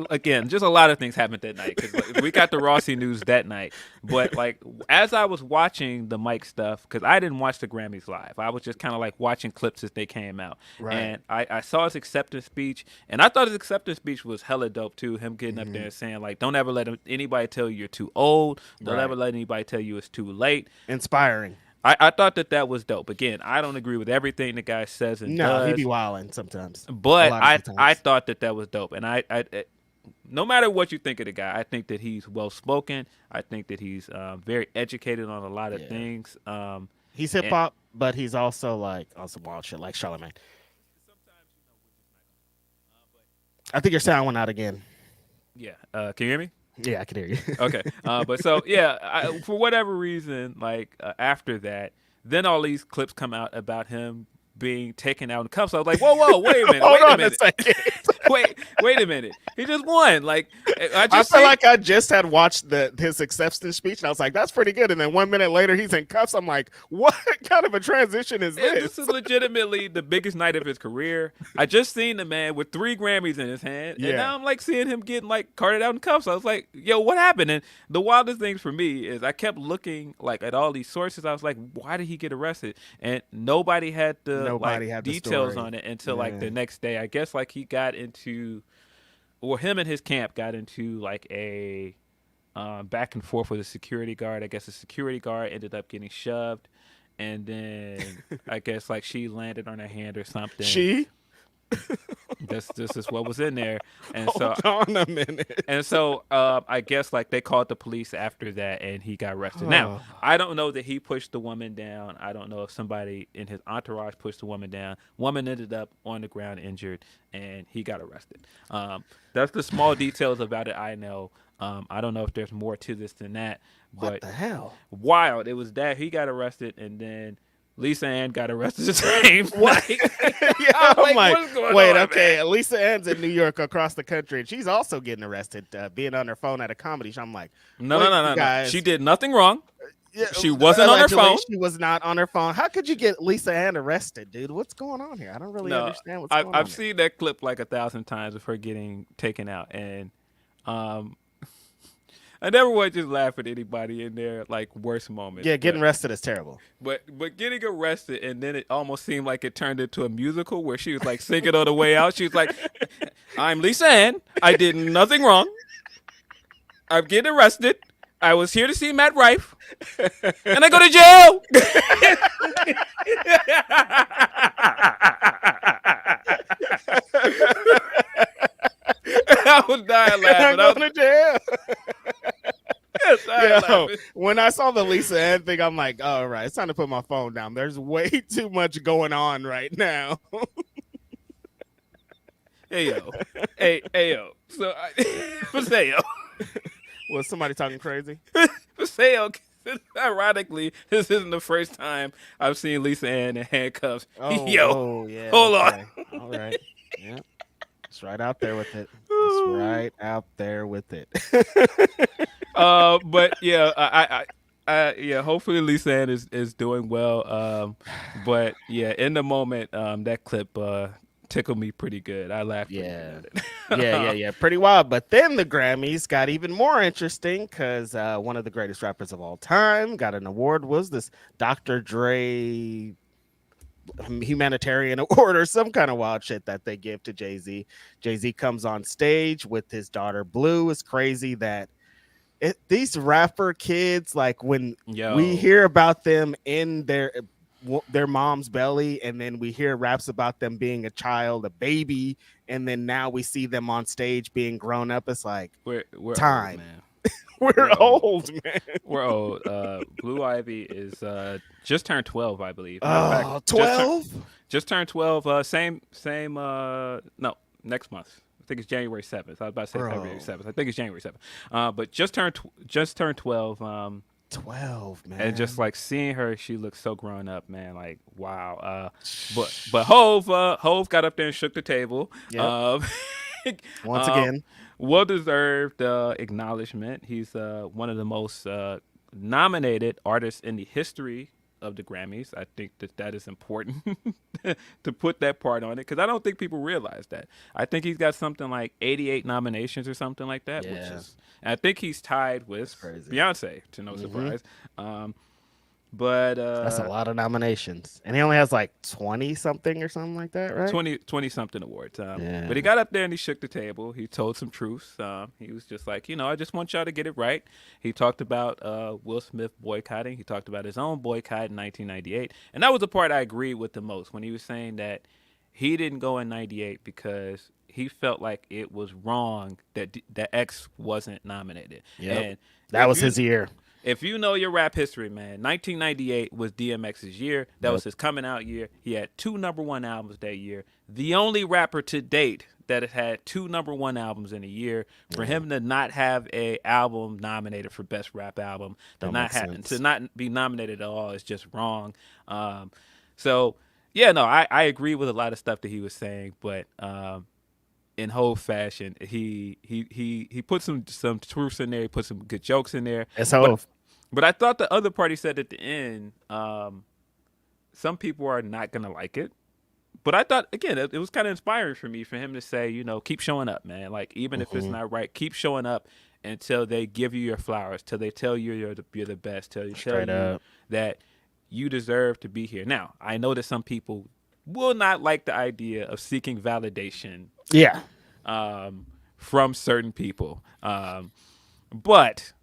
again, just a lot of things happened that night, because like, we got the Rossy news that night. But like as I was watching the Mike stuff, because I didn't watch the Grammys live, I was just kind of like watching clips as they came out. Right. And I saw his acceptance speech, and I thought his acceptance speech was hella dope too. Him getting up there and saying like, don't ever let anybody tell you you're too old. Don't ever let anybody tell you it's too late. Inspiring. I thought that was dope. Again, I don't agree with everything the guy says and does. No, he be wilding sometimes. But I thought that was dope. And I no matter what you think of the guy, I think that he's well-spoken. I think that he's very educated on a lot of things. He's hip-hop, but he's also like on some wild shit like Charlamagne. I think your sound went out again. Yeah. Can you hear me? Yeah, I can hear you. Okay. But so, yeah, for whatever reason, like after that, then all these clips come out about him being taken out in cuffs. I was like, whoa, wait a minute. Hold on a second. wait a minute. He just won. Like, I feel like I just had watched his acceptance speech, and I was like, that's pretty good. And then 1 minute later, he's in cuffs. I'm like, what kind of a transition is this? This is legitimately the biggest night of his career. I just seen the man with 3 Grammys in his hand, and now I'm like seeing him getting like carted out in cuffs. I was like, yo, what happened? And the wildest things for me is I kept looking like at all these sources. I was like, why did he get arrested? And nobody had the details on it until like the next day. I guess like he got into, or him and his camp got into like a back and forth with a security guard. I guess the security guard ended up getting shoved, and then I guess like she landed on her hand or something. She? This is what was in there. And Hold on a minute. And so I guess like they called the police after that, and he got arrested. Now, I don't know that he pushed the woman down. I don't know if somebody in his entourage pushed the woman down. Woman ended up on the ground injured, and he got arrested. That's the small details about it I know. I don't know if there's more to this than that. But what the hell? Wild. It was that he got arrested, and then Lisa Ann got arrested the same night. Yeah, I'm like, what's going wait, on, okay. man? Lisa Ann's in New York across the country, and she's also getting arrested being on her phone at a comedy show. I'm like, no. She did nothing wrong. Yeah, she wasn't on her phone. She was not on her phone. How could you get Lisa Ann arrested, dude? What's going on here? I don't really understand what's going on. I've seen that clip like 1,000 times of her getting taken out, and I never want to just laugh at anybody in their like worst moments. Yeah, getting arrested is terrible. But getting arrested, and then it almost seemed like it turned into a musical where she was like singing on the way out. She was like, "I'm Lisa Ann. I did nothing wrong. I'm getting arrested. I was here to see Matt Rife, and I go to jail." I was dying laughing. I'm going to jail. Yo, when I saw the Lisa Ann thing, I'm like, oh, all right, it's time to put my phone down. There's way too much going on right now. Hey yo. So Paseo. Was somebody talking crazy? Paseo. Ironically, this isn't the first time I've seen Lisa Ann in handcuffs. Yeah. Hold on. All right. Yeah. It's right out there with it. It's right out there with it. But yeah, I hopefully Lisa Ann is doing well. But yeah, in the moment, that clip tickled me pretty good. I laughed. Yeah. Yeah. Pretty wild. But then the Grammys got even more interesting because one of the greatest rappers of all time got an award. Was this Dr. Dre humanitarian award or some kind of wild shit that they give to Jay-Z. Jay-Z comes on stage with his daughter Blue. It's crazy that these rapper kids, like when we hear about them in their mom's belly, and then we hear raps about them being a child, a baby, and then now we see them on stage being grown up. It's like we're time, old, man. We're old, man. We're old. Blue Ivy is just turned 12, I believe. Oh, 12? Just turned 12. Same. No, next month. I think it's January 7th. I was about to say February 7th. I think it's January 7th. But just turned 12. 12, man. And just like seeing her, she looks so grown up, man. Like, wow. But Hove got up there and shook the table. Yep. Once again. Well-deserved acknowledgement. He's one of the most nominated artists in the history of the Grammys. I think that is important to put that part on it, because I don't think people realize that. I think he's got something like 88 nominations or something like that, which is, and I think he's tied with Beyonce, to no surprise. But that's a lot of nominations, and he only has like 20 something or something like that, right? 20 something awards. But he got up there and he shook the table. He told some truths. He was just like, I just want y'all to get it right. He talked about Will Smith boycotting. He talked about his own boycott in 1998, and that was the part I agreed with the most, when he was saying that he didn't go in 98 because he felt like it was wrong that X wasn't nominated. Yeah, and that was his year. If you know your rap history, man, 1998 was DMX's year. That was his coming out year. He had 2 #1 albums that year. The only rapper to date that has had 2 #1 albums in a year. For him to not have a album nominated for Best Rap Album, to not be nominated at all is just wrong. So, yeah, no, I agree with a lot of stuff that he was saying, but in whole fashion, he put some truths in there. He put some good jokes in there. It's Hove. But I thought the other part he said at the end, some people are not going to like it. But I thought, again, it was kind of inspiring for me, for him to say, keep showing up, man. Like, even if it's not right, keep showing up until they give you your flowers, till they tell you you're the best, till they tell you that you deserve to be here. Now, I know that some people will not like the idea of seeking validation from certain people. But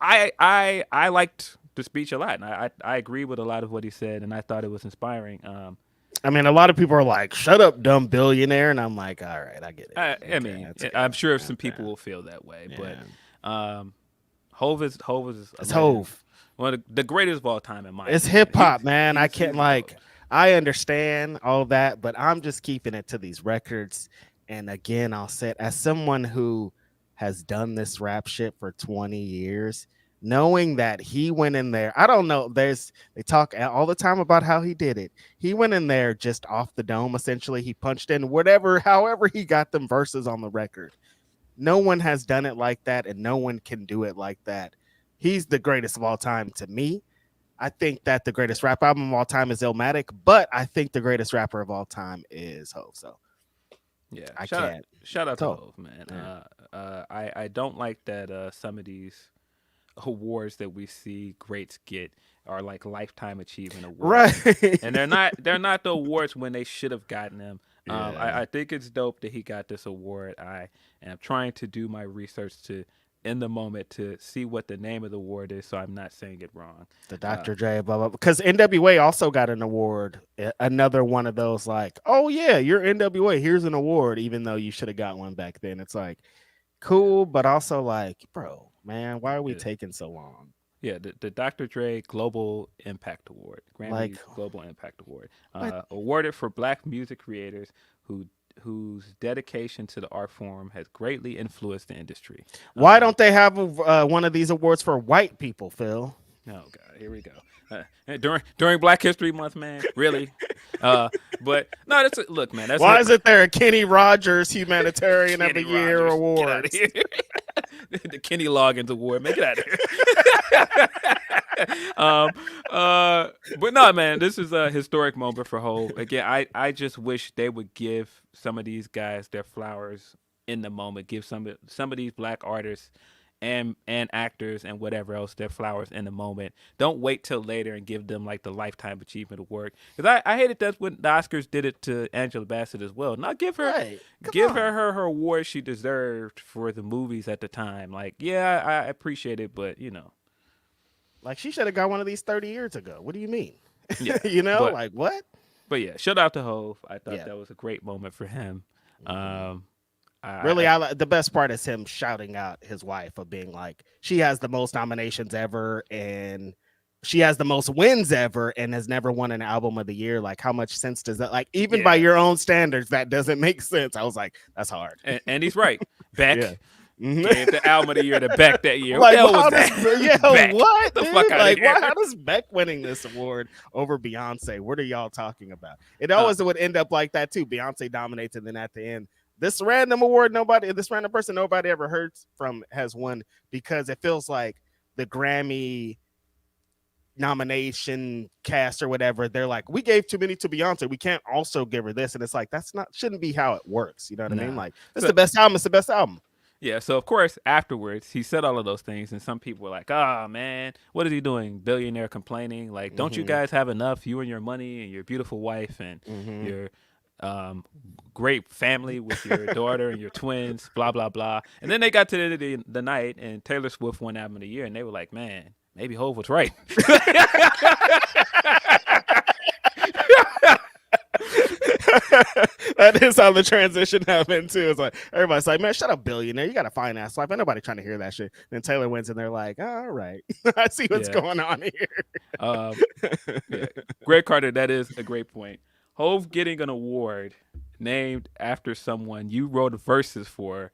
I liked the speech a lot, and I agree with a lot of what he said, and I thought it was inspiring. I mean, a lot of people are like, "Shut up, dumb billionaire," and I'm like, "All right, I get it." I mean, I'm sure some people will feel that way, but Hove is Hove, one of the greatest of all time in my It's opinion. hip hop, man. I can't I understand all that, but I'm just keeping it to these records. And again, I'll say it as someone who has done this rap shit for 20 years, knowing that he went in there. I don't know. They talk all the time about how he did it. He went in there just off the dome. Essentially, he punched in however he got them verses on the record. No one has done it like that, and no one can do it like that. He's the greatest of all time to me. I think that the greatest rap album of all time is Illmatic, but I think the greatest rapper of all time is Hove. So yeah, shout out to Hove, man. Yeah. I don't like that some of these awards that we see greats get are like lifetime achievement awards, Right. and they're not the awards when they should have gotten them. Yeah. I think it's dope that he got this award. I am trying to do my research to in the moment to see what the name of the award is, so I'm not saying it wrong. The Dr. Dre, blah, blah, because NWA also got an award. Another one of those, like, oh, yeah, you're NWA. Here's an award, even though you should have got one back then. It's like, cool, but also like, bro, man, why are we taking so long? Yeah, the Dr. Dre Global Impact Award, Grammy's Like- Global Impact Award, awarded for Black music creators whose dedication to the art form has greatly influenced the industry. Why don't they have one of these awards for white people, Phil? Oh God, here we go. During Black History Month, man, really? But no, look, man. Why isn't there a Kenny Rogers Humanitarian of the Year award? The Kenny Loggins Award, make it out of here. But no, man, this is a historic moment for Hov. Again, I just wish they would give some of these guys their flowers in the moment. Give some of these Black artists and actors and whatever else their flowers in the moment. Don't wait till later and give them like the Lifetime Achievement Award. Because I hated that when the Oscars did it to Angela Bassett as well. Not give her her award she deserved for the movies at the time. Like, yeah, I appreciate it, but you know. Like, she should have got one of these 30 years ago. What do you mean? Yeah, like what? But yeah, shout out to Hov. I thought that was a great moment for him. The best part is him shouting out his wife of being like, she has the most nominations ever and she has the most wins ever and has never won an album of the year. Like, how much sense does that, like, even by your own standards, that doesn't make sense. I was like, that's hard. And he's right. Beck gave the album of the year to Beck that year. Like, what what? The fuck like, here. how does Beck winning this award over Beyonce? What are y'all talking about? It always would end up like that too. Beyonce dominates, and then at the end, this random person nobody ever heard from has won, because it feels like the Grammy nomination cast or whatever, they're like, we gave too many to Beyonce, we can't also give her this. And it's like, shouldn't be how it works. You know what I mean? Like, it's the best album. It's the best album. Yeah, so of course afterwards he said all of those things, and some people were like, "Ah, man, what is he doing? Billionaire complaining? Like, don't you guys have enough? You and your money and your beautiful wife and your great family with your daughter and your twins, blah blah blah." And then they got to the end of the night, and Taylor Swift won Album of the Year, and they were like, "Man, maybe Hov was right." That is how the transition happened too. It's like everybody's like, "Man, shut up, billionaire. You got a fine ass life." Ain't nobody trying to hear that shit. Then Taylor wins, and they're like, "All right, I see what's going on here." Greg Carter, that is a great point. Hov getting an award named after someone you wrote verses for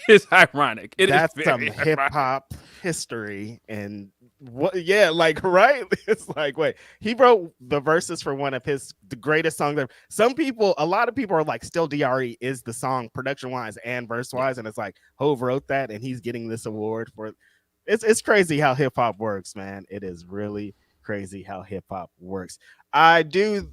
is ironic. That's some hip hop history, and what? Yeah, like, right? It's like, wait, he wrote the verses for one of the greatest songs ever. A lot of people are like, still DRE is the song production wise and verse wise, and it's like Hov wrote that, and he's getting this award for. It's crazy how hip hop works, man. It is really crazy how hip hop works. I thought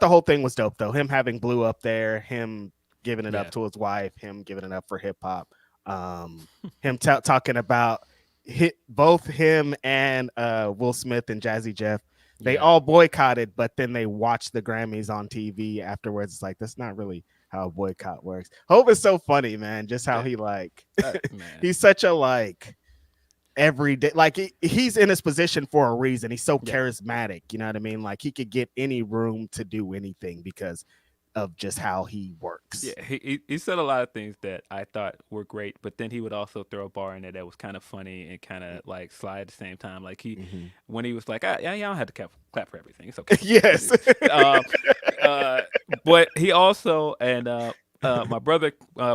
the whole thing was dope though. Him having Blue up there, him giving it up to his wife, him giving it up for hip hop, him talking about both him and Will Smith and Jazzy Jeff. They all boycotted, but then they watched the Grammys on TV afterwards. It's like, that's not really how a boycott works. Hov is so funny, man. Just how he like, he's such a like everyday, like he's in his position for a reason. He's so charismatic, you know what I mean? Like, he could get any room to do anything because of just how he works. Yeah, he said a lot of things that I thought were great, but then he would also throw a bar in there that was kind of funny and kind of like slide at the same time. Like when he was like, yeah, I don't have to clap for everything. It's okay. Yes. But he also, and my brother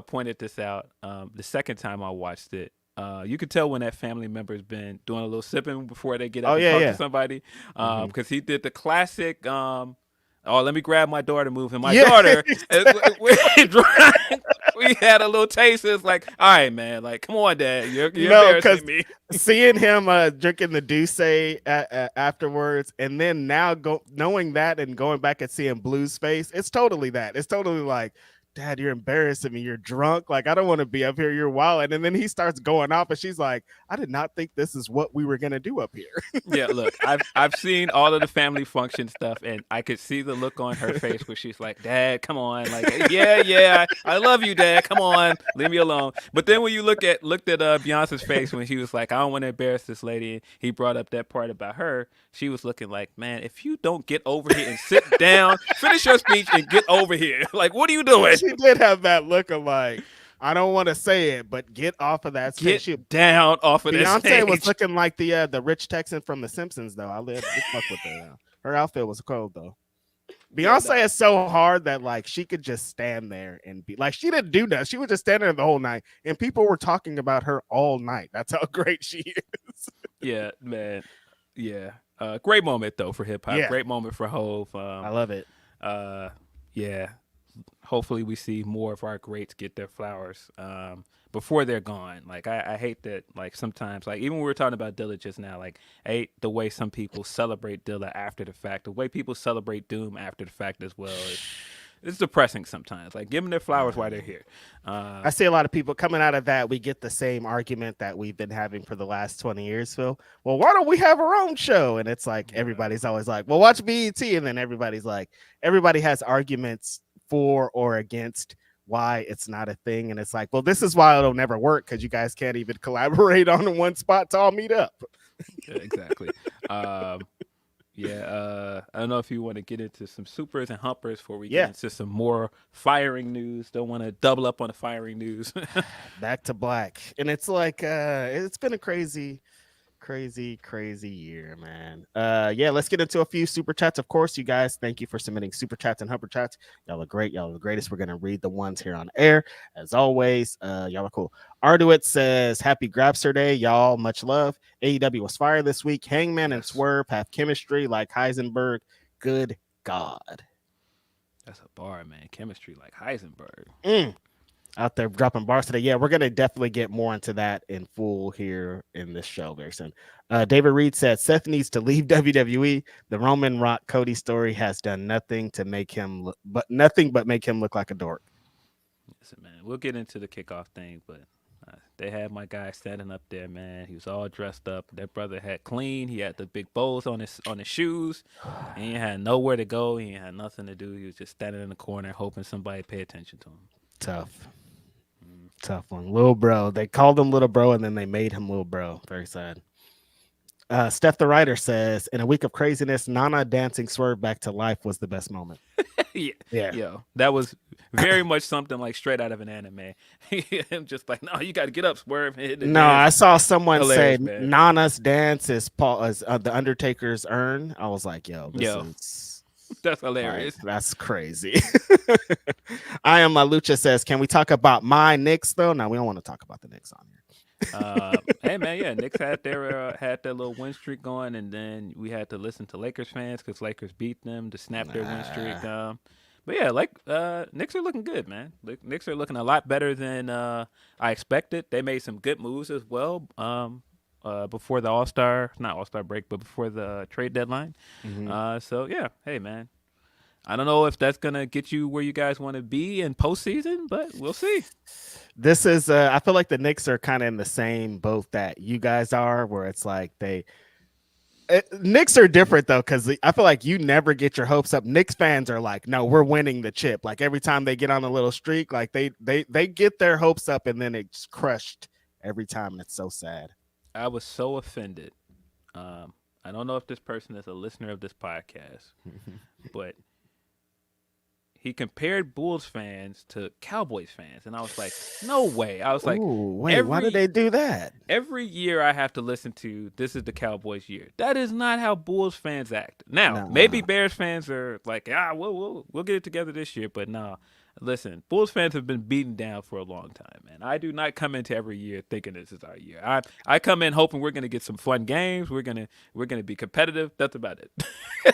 pointed this out the second time I watched it. You could tell when that family member's been doing a little sipping before they get up and talk to somebody. Because he did the classic, let me grab my daughter move. And my daughter, we had a little taste. It's like, all right, man, like, come on, Dad. You're embarrassing me. Seeing him drinking the Douce afterwards, and then now knowing that and going back and seeing Blue's face, it's totally that. It's totally like, Dad, you're embarrassing me. You're drunk. Like, I don't want to be up here. You're wild. And then he starts going off, and she's like, I did not think this is what we were going to do up here. Yeah, look, I've seen all of the family function stuff, and I could see the look on her face where she's like, Dad, come on. Like, yeah, I love you, Dad. Come on, leave me alone. But then when you looked at Beyonce's face when she was like, I don't want to embarrass this lady, and he brought up that part about her, she was looking like, man, if you don't get over here and sit down, finish your speech and get over here. Like, what are you doing? She did have that look of like, I don't want to say it, but get off of that stage. Get down off of that stage. Beyonce was looking like the rich Texan from The Simpsons, though. I live fuck with her. Her outfit was cold, though. Beyonce is so hard that like she could just stand there and be like, she didn't do that. She was just standing there the whole night, and people were talking about her all night. That's how great she is. Yeah, man. Yeah. Great moment though for hip hop. Yeah. Great moment for Hove. I love it. Yeah. Hopefully we see more of our greats get their flowers before they're gone. Like I hate that. Like sometimes, like even when we were talking about Dilla just now, like I hate the way some people celebrate Dilla after the fact. The way people celebrate Doom after the fact as well. It's depressing sometimes. Like give them their flowers while they're here. I see a lot of people coming out of that. We get the same argument that we've been having for the last 20 years, Phil. Well, why don't we have our own show? And it's like everybody's always like, well, watch BET. And then everybody's like, everybody has arguments for or against why it's not a thing. And it's like, well, this is why it'll never work, because you guys can't even collaborate on one spot to all meet up. Yeah, exactly. I don't know if you want to get into some supers and humpers before we get into some more firing news. Don't want to double up on the firing news. Back to black. And it's like it's been a crazy year, man. Let's get into a few super chats. Of course, you guys, thank you for submitting super chats and humper chats. Y'all are great. Y'all are the greatest. We're gonna read the ones here on air as always. Y'all are cool. Arduit says happy Grapsody Day, y'all. Much love. AEW was fire this week. Hangman and Swerve have chemistry like Heisenberg. Good God. That's a bar, man. Chemistry like Heisenberg. Out there dropping bars today. Yeah, we're going to definitely get more into that in full here in this show very soon. David Reed said Seth needs to leave WWE. The Roman Rock Cody story has done nothing to make him look, nothing but make him look like a dork. Listen, man, we'll get into the kickoff thing, but they had my guy standing up there, man. He was all dressed up. That brother had clean. He had the big bows on his shoes. And he had nowhere to go. He had nothing to do. He was just standing in the corner hoping somebody pay attention to him. Tough one. Little bro. They called him little bro, and then they made him little bro. Very sad. Steph the writer says, in a week of craziness, Nana dancing Swerve back to life was the best moment. Yeah. Yo, that was very much something like straight out of an anime. I'm just like, no, you got to get up, Swerve. And hit the dance. I saw someone say man. Nana's dance is the Undertaker's urn. I was like, yo, this is... That's hilarious. That's crazy. I am Lucha says, can we talk about my Knicks though? No, we don't want to talk about the Knicks on here. Hey man, yeah, Knicks had their little win streak going, and then we had to listen to Lakers fans because Lakers beat them to snap their win streak. But yeah, Knicks are looking good, man. Knicks are looking a lot better than I expected. They made some good moves as well. Before the not All-Star break, but before the trade deadline. So yeah, hey man, I don't know if that's gonna get you where you guys want to be in postseason, but we'll see. This is I feel like the Knicks are kind of in the same boat that you guys are, where it's like Knicks are different though, because I feel like you never get your hopes up. Knicks fans are like, no, we're winning the chip. Like every time they get on a little streak, like they get their hopes up and then it's crushed every time, and it's so sad. I was so offended. I don't know if this person is a listener of this podcast, but he compared Bulls fans to Cowboys fans. And I was like, no way. I was like, wait, why did they do that? Every year I have to listen to, this is the Cowboys year. That is not how Bulls fans act. Now, maybe Bears fans are like, we'll get it together this year. But no, listen, Bulls fans have been beaten down for a long time, man. I do not come into every year thinking this is our year. I come in hoping we're going to get some fun games. We're gonna be competitive. That's about it.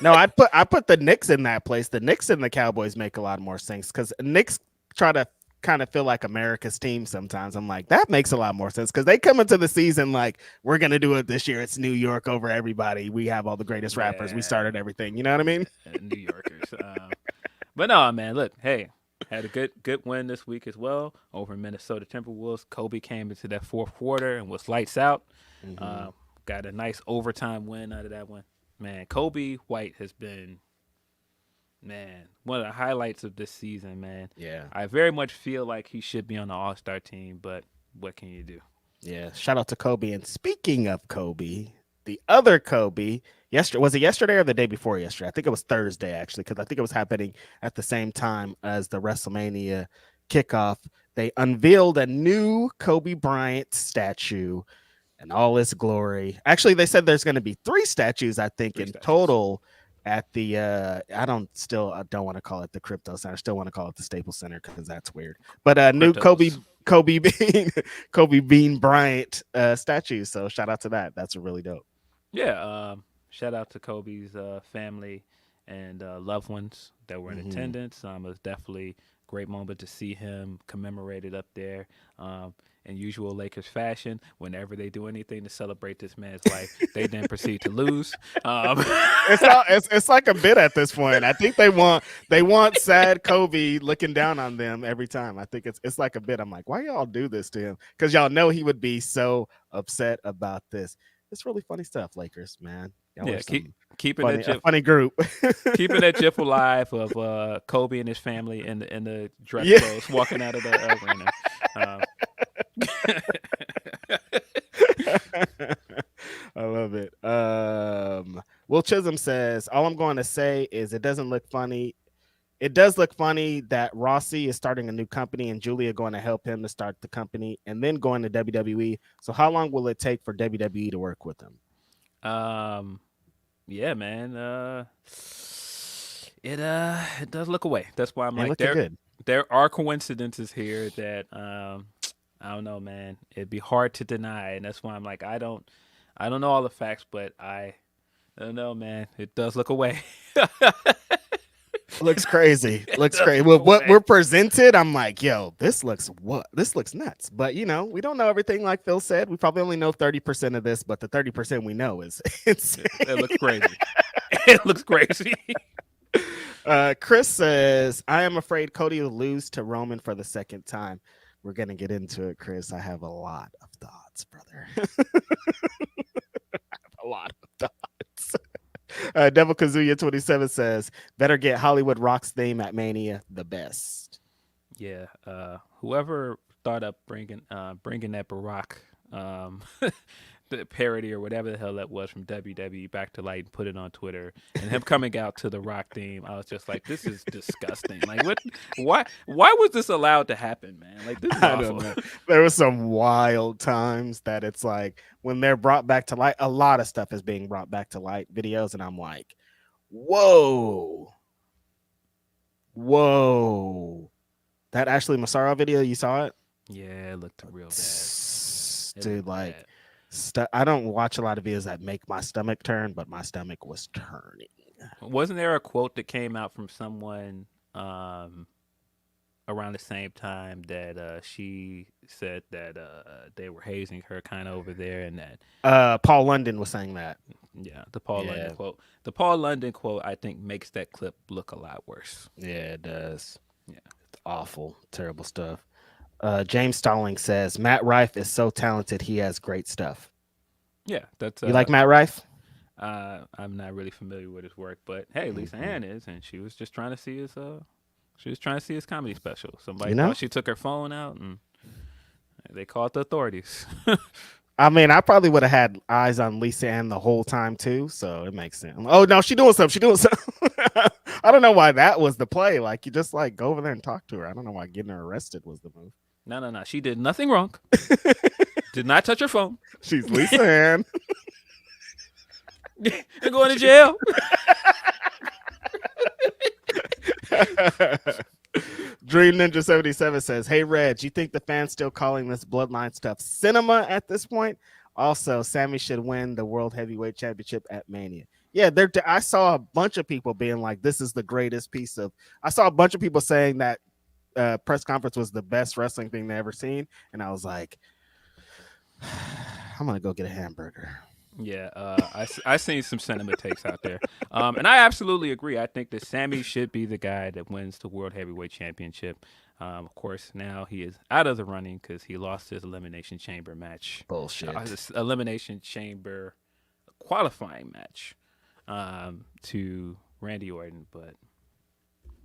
No, I put the Knicks in that place. The Knicks and the Cowboys make a lot more sense because Knicks try to kind of feel like America's team sometimes. I'm like, that makes a lot more sense because they come into the season like, we're going to do it this year. It's New York over everybody. We have all the greatest rappers. We started everything. You know what I mean? New Yorkers. But no, man, look, hey. Had a good win this week as well over Minnesota Timberwolves. Kobe came into that fourth quarter and was lights out. Mm-hmm. Got a nice overtime win out of that one. Man, Kobe White has been, man, one of the highlights of this season, man. Yeah. I very much feel like he should be on the All-Star team, but what can you do? Yeah. Shout out to Kobe. And speaking of Kobe, the other Kobe, was it yesterday or the day before yesterday? I think it was Thursday, actually, because I think it was happening at the same time as the WrestleMania kickoff. They unveiled a new Kobe Bryant statue in all its glory. Actually, they said there's going to be 3 statues, I think, in total at the I don't want to call it the Crypto Center. Still want to call it the Staples Center because that's weird. But new Kobe Bean Bryant statue. So shout out to that. That's really dope. Yeah, shout out to Kobe's family and loved ones that were in attendance. It was definitely a great moment to see him commemorated up there. In usual Lakers fashion, whenever they do anything to celebrate this man's life, they then proceed to lose. It's like a bit at this point. I think they want sad Kobe looking down on them every time. I think it's like a bit. I'm like, why y'all do this to him? Because y'all know he would be so upset about this. It's really funny stuff, Lakers, man. Y'all keeping funny, that GIF, funny group. keeping that GIF alive of Kobe and his family in the dress clothes walking out of the arena. I love it. Will Chisholm says, all I'm going to say is it doesn't look funny. It does look funny that Rossy is starting a new company and Julia going to help him to start the company and then going to WWE. So how long will it take for WWE to work with him? Yeah, man. It does look away. That's why I'm like, there are coincidences here that I don't know, man. It'd be hard to deny, and that's why I'm like, I don't know all the facts, but I don't know, man. It does look away. Looks crazy. Looks crazy. Well, what we're presented, I'm like, yo, this looks nuts. But we don't know everything. Like Phil said, we probably only know 30% of this, but the 30% we know is insane. It looks crazy. It looks crazy. Chris says, I am afraid Cody will lose to Roman for the second time. We're gonna get into it, Chris. I have a lot of thoughts, brother. A lot of thoughts. Devil Kazuya 27 says, better get Hollywood Rock's theme at Mania the best. Yeah, whoever thought up bringing that Barack the parody or whatever the hell that was from WWE back to light and put it on Twitter, and him coming out to the Rock theme, I was just like, this is disgusting. Like, what? Why was this allowed to happen, man? Like, this is awful. I don't know. There was some wild times that it's like when they're brought back to light, a lot of stuff is being brought back to light, videos, and I'm like, whoa. That Ashley Massaro video, you saw it? Yeah, it looked real bad. Dude, like, I don't watch a lot of videos that make my stomach turn, but my stomach was turning. Wasn't there a quote that came out from someone around the same time that she said that they were hazing her kind of over there, and that Paul London was saying that. Yeah, the Paul London quote. The Paul London quote, I think, makes that clip look a lot worse. Yeah, it does. Yeah, it's awful, terrible stuff. James Stalling says Matt Rife is so talented. He has great stuff. Yeah, that's you like Matt Rife? I'm not really familiar with his work, but hey, Lisa Ann is, and she was just trying to see his comedy special. Somebody thought she took her phone out, and they called the authorities. I mean, I probably would have had eyes on Lisa Ann the whole time too, so it makes sense. Oh no, she's doing something. I don't know why that was the play. Like, you just like go over there and talk to her. I don't know why getting her arrested was the move. No. She did nothing wrong. Did not touch her phone. She's Lisa Ann. You're going to jail. Dream Ninja 77 says, hey, Reg, you think the fans still calling this bloodline stuff cinema at this point? Also, Sammy should win the World Heavyweight Championship at Mania. Yeah, I saw a bunch of people being like, this is the greatest piece of... I saw a bunch of people saying that press conference was the best wrestling thing they ever seen. And I was like, I'm going to go get a hamburger. Yeah, I seen some sentiment takes out there, and I absolutely agree. I think that Sammy should be the guy that wins the World Heavyweight Championship. Of course, now he is out of the running because he lost his Elimination Chamber match, Bullshit. his Elimination Chamber qualifying match, to Randy Orton. But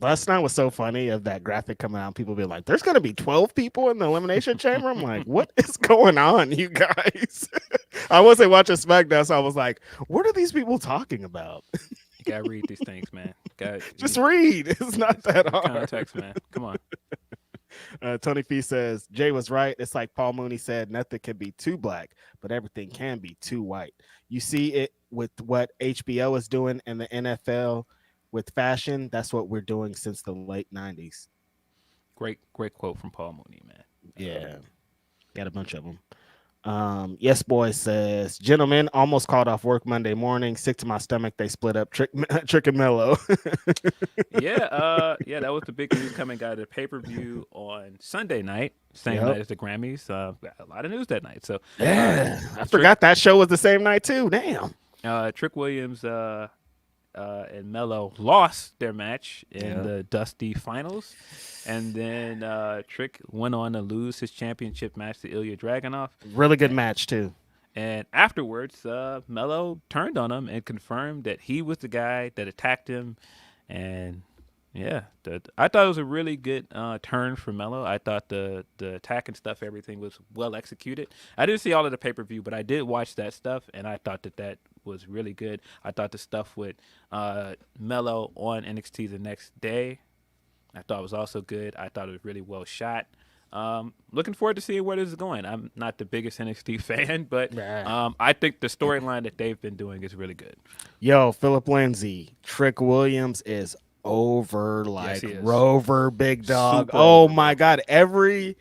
Last night was so funny of that graphic coming out. People be like, "There's gonna be 12 people in the elimination chamber." I'm like, "What is going on, you guys?" I wasn't watching SmackDown, so I was like, "What are these people talking about?" you gotta read these things, man. Just read. It's not that hard. Context, man. Come on. Tony P says Jay was right. It's like Paul Mooney said, nothing can be too black, but everything can be too white. You see it with what HBO is doing and the NFL with fashion. That's what we're doing since the late 90s. Great quote from Paul Mooney, man. Yeah. Got a bunch of them. Yes Boy says, gentlemen, almost called off work Monday morning. Sick to my stomach. They split up Trick and Mello. Yeah, that was the big news coming out of the pay-per-view on Sunday night, same night as the Grammys. Got a lot of news that night. So yeah, I forgot that show was the same night too. Damn. Trick Williams and Mello lost their match in the Dusty finals, and then Trick went on to lose his championship match to Ilya Dragunov. Really good match too. And afterwards, Mello turned on him and confirmed that he was the guy that attacked him. And yeah, I thought it was a really good turn for Mello. I thought the attack and stuff, everything was well executed. I didn't see all of the pay-per-view, but I did watch that stuff, and I thought that was really good. I thought the stuff with Mello on NXT the next day, I thought was also good. I thought it was really well shot. Looking forward to seeing where this is going. I'm not the biggest NXT fan, but I think the storyline that they've been doing is really good. Yo, Philip Lindsey, Trick Williams is over like Rover, big dog. Super oh over, my God. Every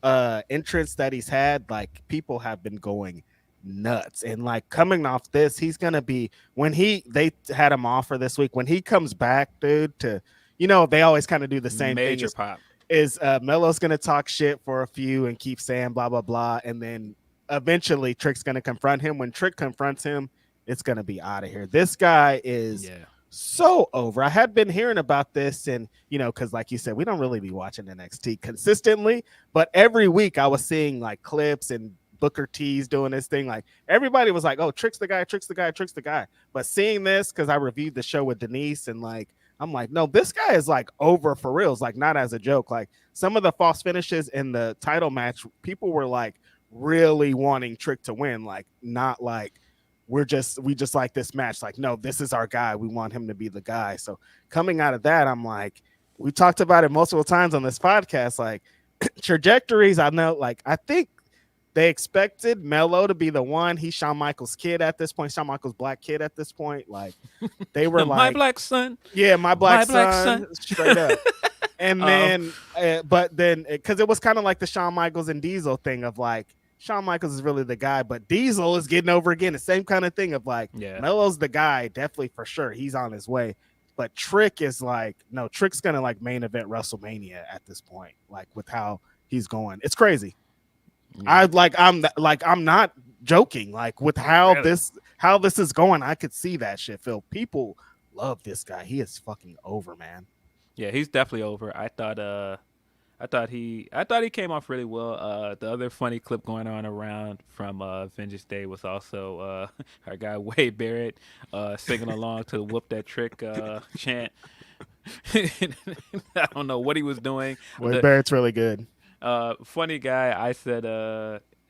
entrance that he's had, like people have been going nuts. And like coming off this, he's gonna be they had him offer this week. When he comes back, dude, to they always kind of do the same Major thing. Pop. Is Melo's gonna talk shit for a few and keep saying blah blah blah, and then eventually Trick's gonna confront him. When Trick confronts him, it's gonna be out of here. This guy is so over. I had been hearing about this, and because like you said, we don't really be watching NXT consistently, but every week I was seeing like clips and Booker T's doing this thing. Like everybody was like, "Oh, Trick's the guy, Trick's the guy, Trick's the guy." But seeing this, because I reviewed the show with Denise, and like I'm like, no, this guy is like over for reals, like not as a joke. Like some of the false finishes in the title match, people were like really wanting Trick to win, like not like we just like this match. Like, no, this is our guy. We want him to be the guy. So coming out of that, I'm like, we talked about it multiple times on this podcast, like trajectories. I know, like I think they expected Mello to be the one. He's Shawn Michaels' kid at this point. Shawn Michaels' black kid at this point. Like they were my black son. Yeah, my black son. Straight up. And then, but then, because it was kind of like the Shawn Michaels and Diesel thing of like, Shawn Michaels is really the guy, but Diesel is getting over again. The same kind of thing of like, Mello's the guy, definitely for sure. He's on his way. But Trick is like, no, Trick's going to like main event WrestleMania at this point, like with how he's going. It's crazy. I'm not joking. Like with how this is going, I could see that shit. Phil, people love this guy. He is fucking over, man. Yeah, he's definitely over. I thought he came off really well. The other funny clip going on around from Vengeance Day was also our guy Wade Barrett singing along to the "Whoop That Trick" chant. I don't know what he was doing. Wade Barrett's really good. Funny guy. I said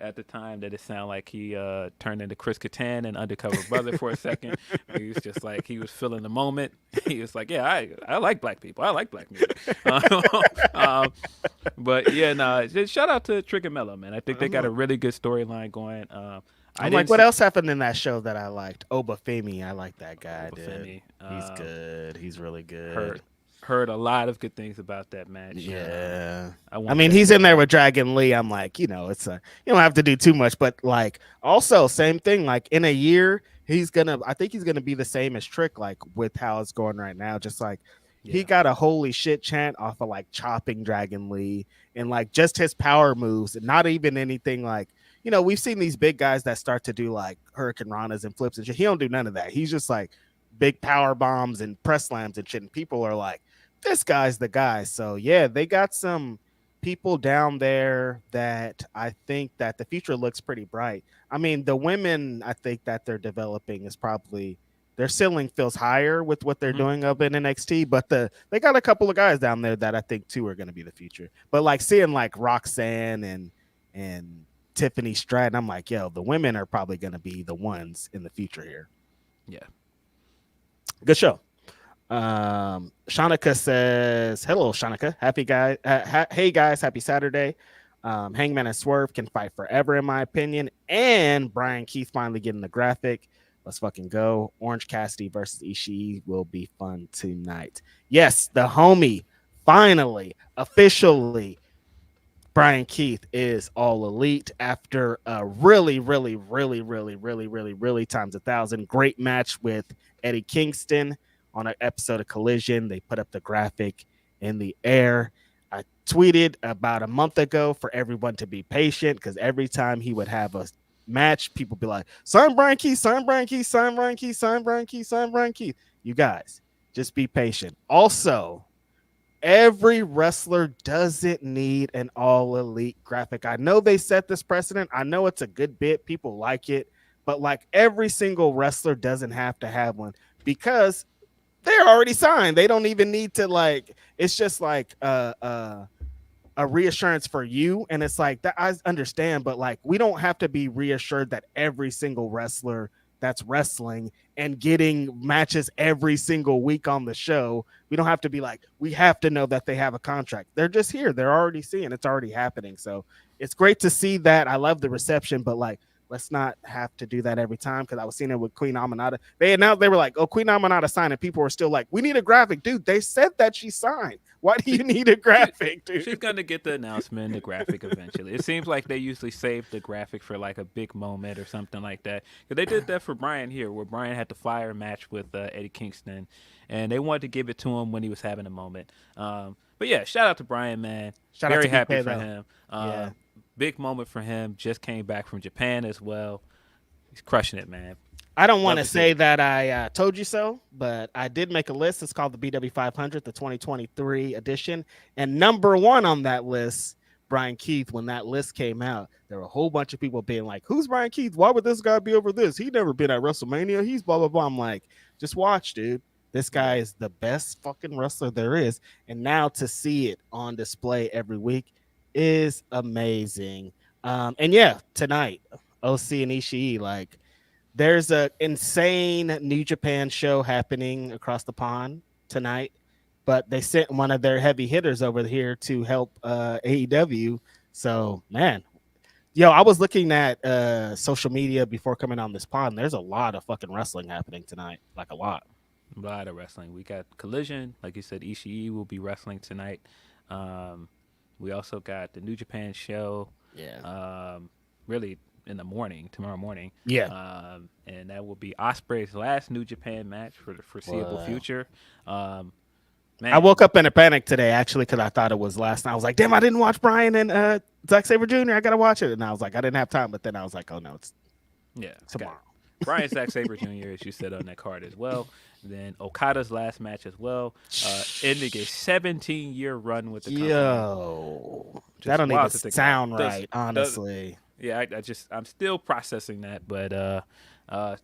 at the time that it sounded like he turned into Chris Kattan and Undercover Brother for a second. He was just like, he was feeling the moment. He was like, yeah, I like black people. I like black music. But yeah, no, just shout out to Trick and Mello, man. I think they got a really good storyline going. I'm like, what else happened in that show that I liked? Obafemi. I like that guy, dude. He's good. He's really good. Heard a lot of good things about that match. Yeah. I mean, he's in there with Dragon Lee. I'm like, it's you don't have to do too much, but like also same thing, like in a year, I think he's gonna be the same as Trick, like with how it's going right now. Just like he got a holy shit chant off of like chopping Dragon Lee and like just his power moves and not even anything like, we've seen these big guys that start to do like Hurricane Ranas and flips and shit. He don't do none of that. He's just like big power bombs and press slams and shit. And people are like, this guy's the guy. So yeah, they got some people down there that I think that the future looks pretty bright. I mean, the women I think that they're developing is probably their ceiling feels higher with what they're doing up in NXT, but they got a couple of guys down there that I think too are going to be the future. But like seeing like Roxanne and Tiffany Stratton, I'm like, yo, the women are probably going to be the ones in the future here. Yeah. Good show. Shanika says, hello, Shanika. Hey guys, happy Saturday. Hangman and Swerve can fight forever, in my opinion. And Brian Keith finally getting the graphic. Let's fucking go. Orange Cassidy versus Ishii will be fun tonight. Yes, the homie finally, officially, Brian Keith is all elite after a really times 1,000 great match with Eddie Kingston on an episode of Collision. They put up the graphic in the air. I tweeted about a month ago for everyone to be patient because every time he would have a match, people be like, sign Brian Keith, sign Brian Keith, sign Brian Keith, sign Brian Keith, sign Brian Keith. You guys, just be patient. Also, every wrestler doesn't need an all elite graphic. I know they set this precedent. I know it's a good bit. People like it. But like every single wrestler doesn't have to have one because they're already signed. They don't even need to like, it's just like a reassurance for you. And it's like that I understand, but like we don't have to be reassured that every single wrestler that's wrestling and getting matches every single week on the show, we don't have to be like, we have to know that they have a contract. They're just here. They're already seeing it's already happening. So it's great to see that. I love the reception, but like, let's not have to do that every time because I was seeing it with Queen Aminata. They announced they were like, oh, Queen Aminata signed, and people were still like, we need a graphic. Dude, they said that she signed. Why do you need a graphic, dude? She's going to get the announcement, the graphic eventually. It seems like they usually save the graphic for like a big moment or something like that. Because they did that for Brian here, where Brian had the flyer match with Eddie Kingston, and they wanted to give it to him when he was having a moment. But yeah, shout out to Brian, man. Very happy for him. Yeah. Big moment for him. Just came back from Japan as well. He's crushing it, man. I don't want to say that I told you so, but I did make a list. It's called the BW 500, the 2023 edition. And number one on that list, Brian Keith, when that list came out, there were a whole bunch of people being like, who's Brian Keith? Why would this guy be over this? He never been at WrestleMania. He's blah, blah, blah. I'm like, just watch, dude. This guy is the best fucking wrestler there is. And now to see it on display every week is amazing. And yeah, tonight, OC and Ishii, like, there's a insane New Japan show happening across the pond tonight, but they sent one of their heavy hitters over here to help AEW. So, man, yo, I was looking at social media before coming on this pond. There's a lot of fucking wrestling happening tonight, like a lot. A lot of wrestling. We got Collision, like you said. Ishii will be wrestling tonight. We also got the New Japan show. Yeah. Really. In the morning, tomorrow morning. Yeah. And that will be Ospreay's last New Japan match for the foreseeable future. Man. I woke up in a panic today, actually, because I thought it was last night. I was like, damn, I didn't watch Brian and Zack Sabre Jr. I got to watch it. And I was like, I didn't have time. But then I was like, oh, no, it's tomorrow. Brian Zack Sabre Jr., as you said on that card as well. Then Okada's last match as well. Ending a 17-year run with the company. Yo. That don't even sound right, honestly. Yeah, I'm still processing that, but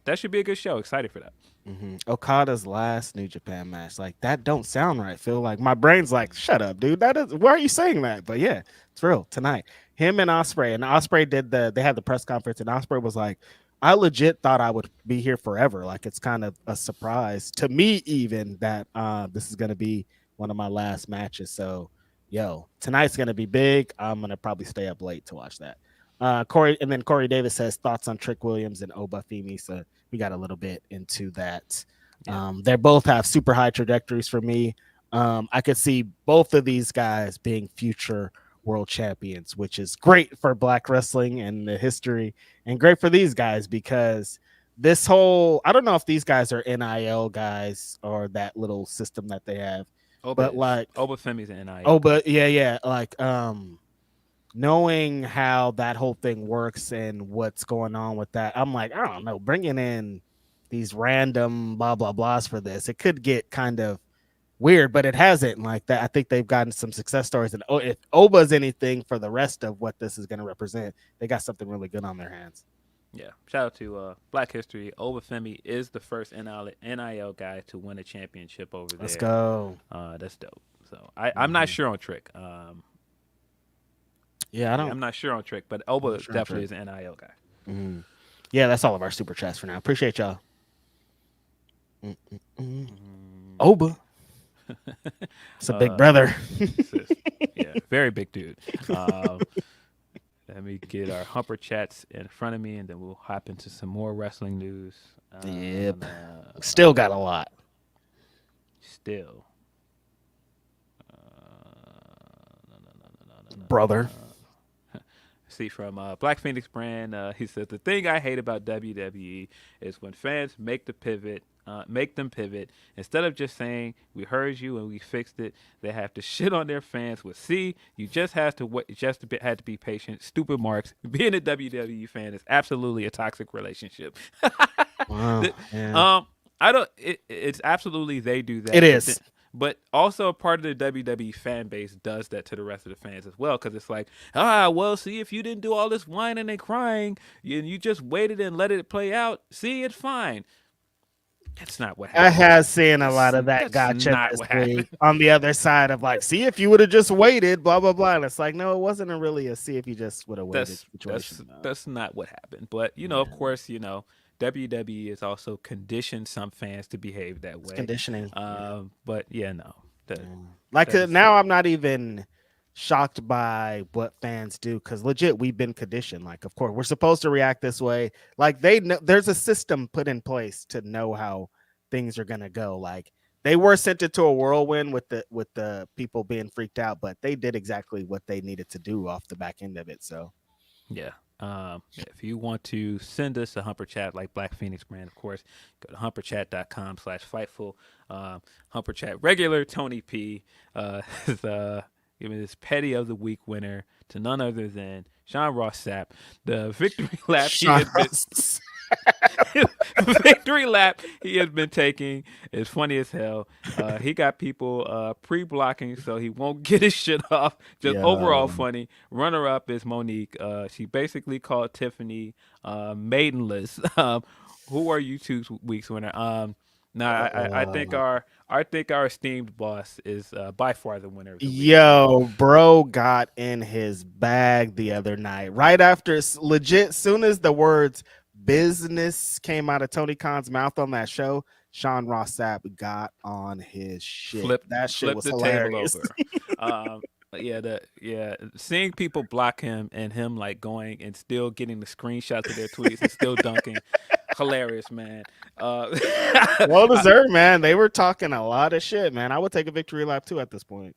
that should be a good show. Excited for that. Mm-hmm. Okada's last New Japan match, like that don't sound right. Feel like my brain's like, shut up, dude. That is why are you saying that? But yeah, it's real tonight. Him and Ospreay they had the press conference, and Ospreay was like, I legit thought I would be here forever. Like it's kind of a surprise to me, even that this is gonna be one of my last matches. So, yo, tonight's gonna be big. I'm gonna probably stay up late to watch that. Corey Davis says thoughts on Trick Williams and Oba Femi. So we got a little bit into that. Yeah. They both have super high trajectories for me. I could see both of these guys being future world champions, which is great for Black wrestling and the history, and great for these guys because this whole, I don't know if these guys are NIL guys or that little system that they have, but like Oba Femi's an NIL. Oh, but yeah, like knowing how that whole thing works and what's going on with that, I'm like, I don't know, bringing in these random blah blah blahs for this, it could get kind of weird, but it hasn't like that. I think they've gotten some success stories, and if Oba's anything for the rest of what this is going to represent, they got something really good on their hands. Yeah, shout out to Black History. Obafemi is the first NIL guy to win a championship over there. Let's go. That's dope. So I'm not sure on Trick. Yeah, I'm not sure on Trick, but Oba definitely is an NIL guy. Mm-hmm. Yeah, that's all of our super chats for now. Appreciate y'all. Oba. It's a big brother. Yeah, very big dude. Let me get our Humper chats in front of me, and then we'll hop into some more wrestling news. Yep. Still got a lot. Still. Brother. See, from Black Phoenix brand, he says, the thing I hate about WWE is when fans make them pivot. Instead of just saying, we heard you and we fixed it, they have to shit on their fans with, see, you just have to wait, had to be patient. Stupid marks. Being a WWE fan is absolutely a toxic relationship. Wow. Yeah. It's absolutely, they do that. It is. But also a part of the WWE fan base does that to the rest of the fans as well, because it's like, well, see, if you didn't do all this whining and crying, and you just waited and let it play out, see, it's fine. That's not what happened. I have seen a lot of that gotcha this week on the other side of like, see, if you would have just waited, blah, blah, blah. And it's like, no, it wasn't really a see if you just would have waited situation. That's not what happened. But, of course, WWE has also conditioned some fans to behave that way. It's conditioning. But yeah, no. Now I'm not even shocked by what fans do, because legit we've been conditioned. Like, of course, we're supposed to react this way. Like, they know there's a system put in place to know how things are gonna go. Like, they were sent into a whirlwind with the people being freaked out, but they did exactly what they needed to do off the back end of it. So yeah. If you want to send us a Humper Chat like Black Phoenix brand, of course, go to humperchat.com/fightful. Humper Chat regular Tony P is giving this Petty of the Week winner to none other than Sean Ross Sapp. The victory lap victory lap he has been taking is funny as hell. He got people pre-blocking so he won't get his shit off. Just overall funny. Runner up is Monique. She basically called Tiffany maidenless. Who are you 2 weeks winner? I think our esteemed boss is by far the winner. Bro got in his bag the other night. Right after, legit, soon as the words business came out of Tony Khan's mouth on that show, Sean Ross Sapp got on his shit. That shit was hilarious. Seeing people block him and him like going and still getting the screenshots of their tweets and still dunking, hilarious, man. Well deserved, man. They were talking a lot of shit, man. I would take a victory lap too at this point.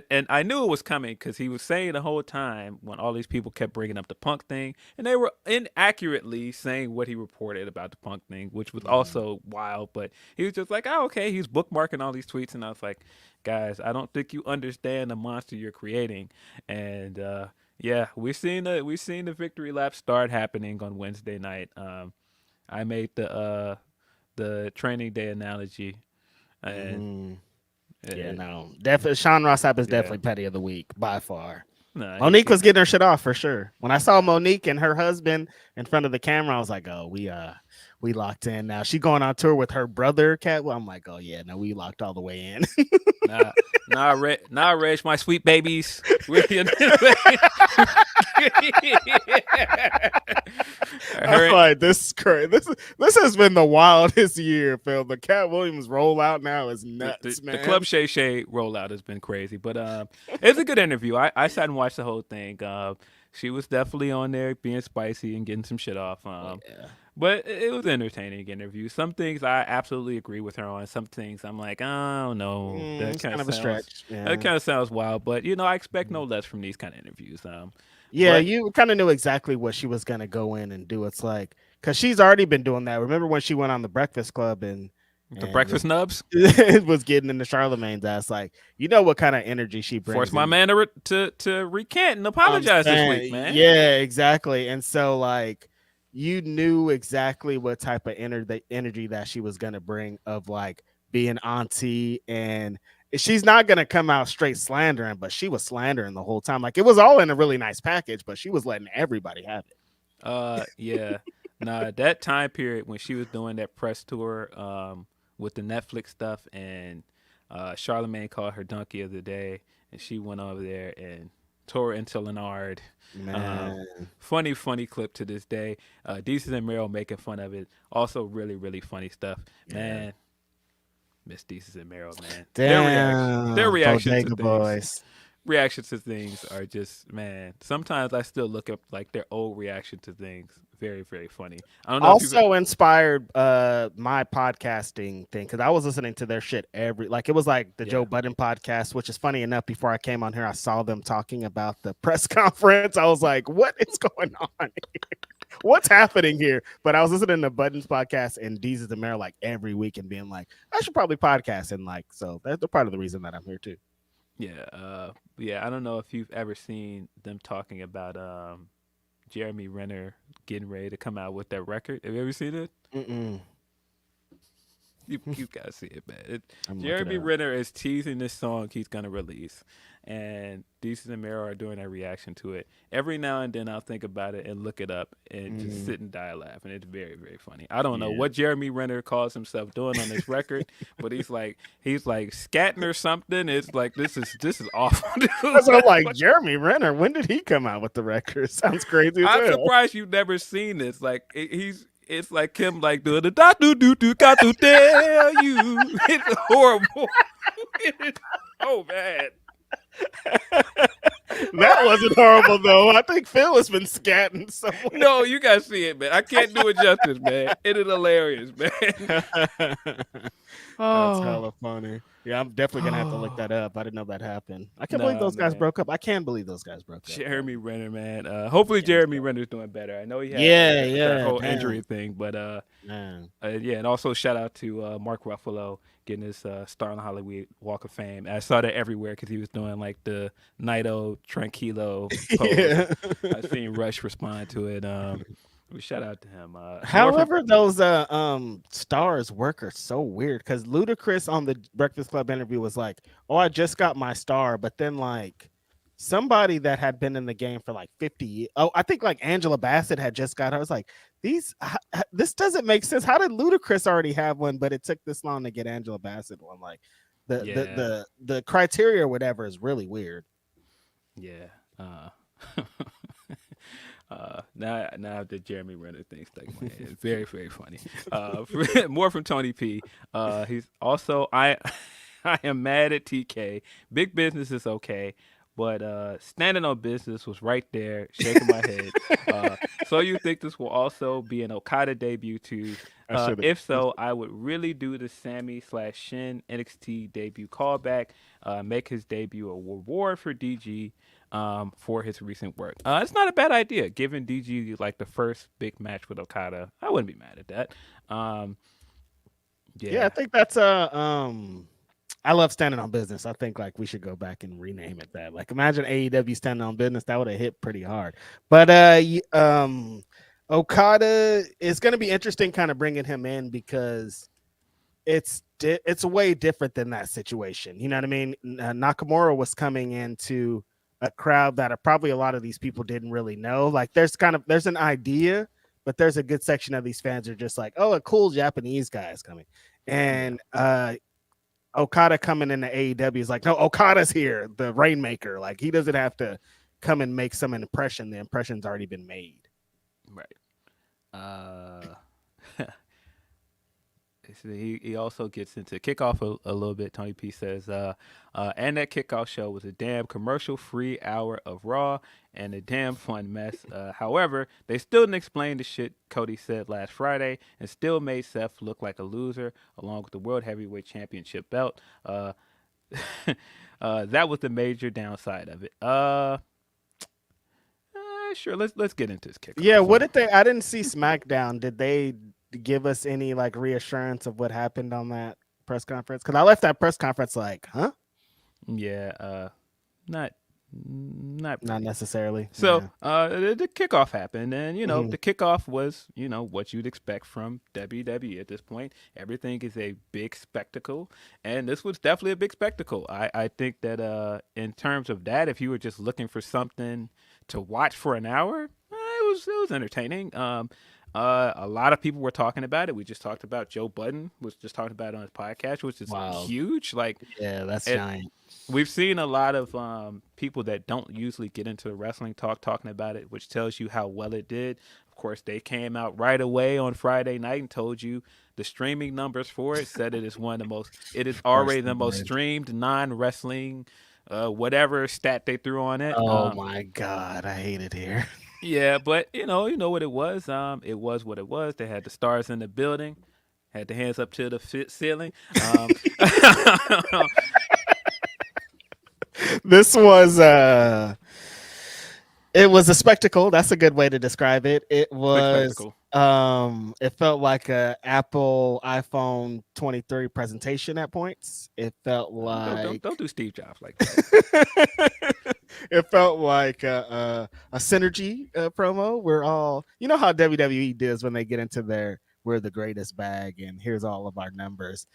And I knew it was coming because he was saying the whole time when all these people kept bringing up the Punk thing, and they were inaccurately saying what he reported about the Punk thing, which was also wild. But he was just like, oh, okay, he's bookmarking all these tweets. And I was like, guys, I don't think you understand the monster you're creating. And we've seen the victory lap start happening on Wednesday night. I made the training day analogy. And definitely Sean Ross Sapp is definitely Petty of the Week by far. Monique was getting her shit off for sure. When I saw Monique and her husband in front of the camera, I was like, oh, we locked in now. She going on tour with her brother, Cat. Well, I'm like, oh yeah, no, we locked all the way in. Reg, my sweet babies. I'm like, this is crazy. This has been the wildest year, Phil. The Cat Williams rollout now is nuts, man. The Club Shay Shay rollout has been crazy, but it's a good interview. I sat and watched the whole thing. She was definitely on there being spicy and getting some shit off. But it was an entertaining interview. Some things I absolutely agree with her on. Some things I'm like, I don't know. That kind of a stretch. Yeah. That kind of sounds wild, but I expect no less from these kind of interviews. You kind of knew exactly what she was gonna go in and do. It's like, because she's already been doing that. Remember when she went on the Breakfast Club and The breakfast nubs was getting into Charlemagne's ass. Like, you know what kind of energy she brings. Forced my man to recant and apologize this week, man. Yeah, exactly. And so, like, you knew exactly what type of energy that she was gonna bring of like being auntie, and she's not gonna come out straight slandering, but she was slandering the whole time. Like, it was all in a really nice package, but she was letting everybody have it. Yeah. Nah, that time period when she was doing that press tour with the Netflix stuff, and Charlemagne called her donkey of the day, and she went over there and tore into Leonard. Funny clip to this day. Desus and Mero making fun of it. Also really, really funny stuff. Man, miss Desus and Mero, man. Damn. Their reactions to boys. things. Reactions to things are just, man. Sometimes I still look up like their old reaction to things. Very, very funny. I don't know. Also inspired my podcasting thing, because I was listening to their shit it was like the Joe Budden podcast, which is funny enough. Before I came on here, I saw them talking about the press conference. I was like, what is going on here? What's happening here? But I was listening to Budden's podcast and Desus and Mero like every week and being like, I should probably podcast, and like, so that's part of the reason that I'm here too. Yeah. I don't know if you've ever seen them talking about Jeremy Renner getting ready to come out with that record. Have you ever seen it? Mm-mm. You gotta see it, man. Jeremy Renner is teasing this song he's gonna release, and Desus and Mero are doing a reaction to it. Every now and then I'll think about it and look it up and just sit and die laughing. It's very, very funny. I don't know what Jeremy Renner calls himself doing on this record, but he's like scatting or something. It's like this is awful. So I'm like, Jeremy Renner, when did he come out with the record? Sounds crazy. I'm surprised you've never seen this. Like it's like him like doing the got to tell you. It's horrible. It's so bad. That wasn't horrible though. I think Phil has been scatting somewhere. No, you gotta see it, man. I can't do it justice, man. It is hilarious, man. That's hella funny. Yeah, I'm definitely gonna have to look that up. I didn't know that happened. I can't believe those guys broke up. I can't believe those guys broke up. Jeremy Renner, man. Hopefully Jeremy Renner's doing better. I know he had that whole injury thing, but and also shout out to Mark Ruffalo getting his Star on the Hollywood Walk of Fame. I saw that everywhere because he was doing like the Naito Tranquilo pose. I've seen Rush respond to it. Shout out to him. However, those stars work are so weird, because Ludacris on the Breakfast Club interview was like, "Oh, I just got my star," but then like somebody that had been in the game for like 50 years. Oh, I think like Angela Bassett had just got her. I was like, this doesn't make sense. How did Ludacris already have one, but it took this long to get Angela Bassett one? Like the criteria or whatever is really weird. Yeah. Now the Jeremy Renner thing stuck in my head. It's very, very funny. More from Tony P. He's also I am mad at TK. Big business is okay, but standing on business was right there, shaking my head. So you think this will also be an Okada debut too? If so, I would really do the Sammy/Shin NXT debut callback. Make his debut a reward for DG. For his recent work. It's not a bad idea, given DG like the first big match with Okada. I wouldn't be mad at that. I think that's I love standing on business. I think like we should go back and rename it that. Like, imagine AEW standing on business. That would have hit pretty hard. But Okada is going to be interesting, kind of bringing him in, because it's way different than that situation. You know what I mean? Nakamura was coming into a crowd that probably a lot of these people didn't really know. Like, there's an idea, but there's a good section of these fans are just like, oh, a cool Japanese guy is coming. And Okada coming into AEW is like, no, Okada's here, the Rainmaker. Like, he doesn't have to come and make some impression. The impression's already been made. Right. He also gets into kickoff a little bit. Tony P says, and that kickoff show was a damn commercial-free hour of Raw and a damn fun mess. However, they still didn't explain the shit Cody said last Friday and still made Seth look like a loser along with the World Heavyweight Championship belt. That was the major downside of it. Sure, let's get into this kickoff. Yeah, what did they? I didn't see SmackDown. Did they give us any like reassurance of what happened on that press conference? Because I left that press conference like, huh? Yeah, not not Not pretty. necessarily. So Yeah. the kickoff happened, and Mhm. the kickoff was what you'd expect from WWE at this point. Everything is a big spectacle, and this was definitely a big spectacle. I think that in terms of that, if you were just looking for something to watch for an hour, it was entertaining. A lot of people were talking about it. We just talked about Joe Budden was just talking about it on his podcast, which is Wow. huge. Like Yeah, that's it, giant. we've seen a lot of people that don't usually get into the wrestling talk talking about it, which tells you how well it did. Of course, they came out right away on Friday night and told you the streaming numbers for it. Said it is one of the most. It is Of course already they the most did. streamed non-wrestling, whatever stat they threw on it. Oh my God, I hate it here. Yeah, but you know what it was. It was what it was. They had the stars in the building, had the hands up to the ceiling. This was it was a spectacle. That's a good way to describe it. It Big was spectacle. it felt like a Apple iPhone 23 presentation at points. It felt Don't, don't like don't do Steve Jobs like that. it felt like a synergy promo. We're all, you know how WWE does when they get into their we're the greatest bag and here's all of our numbers.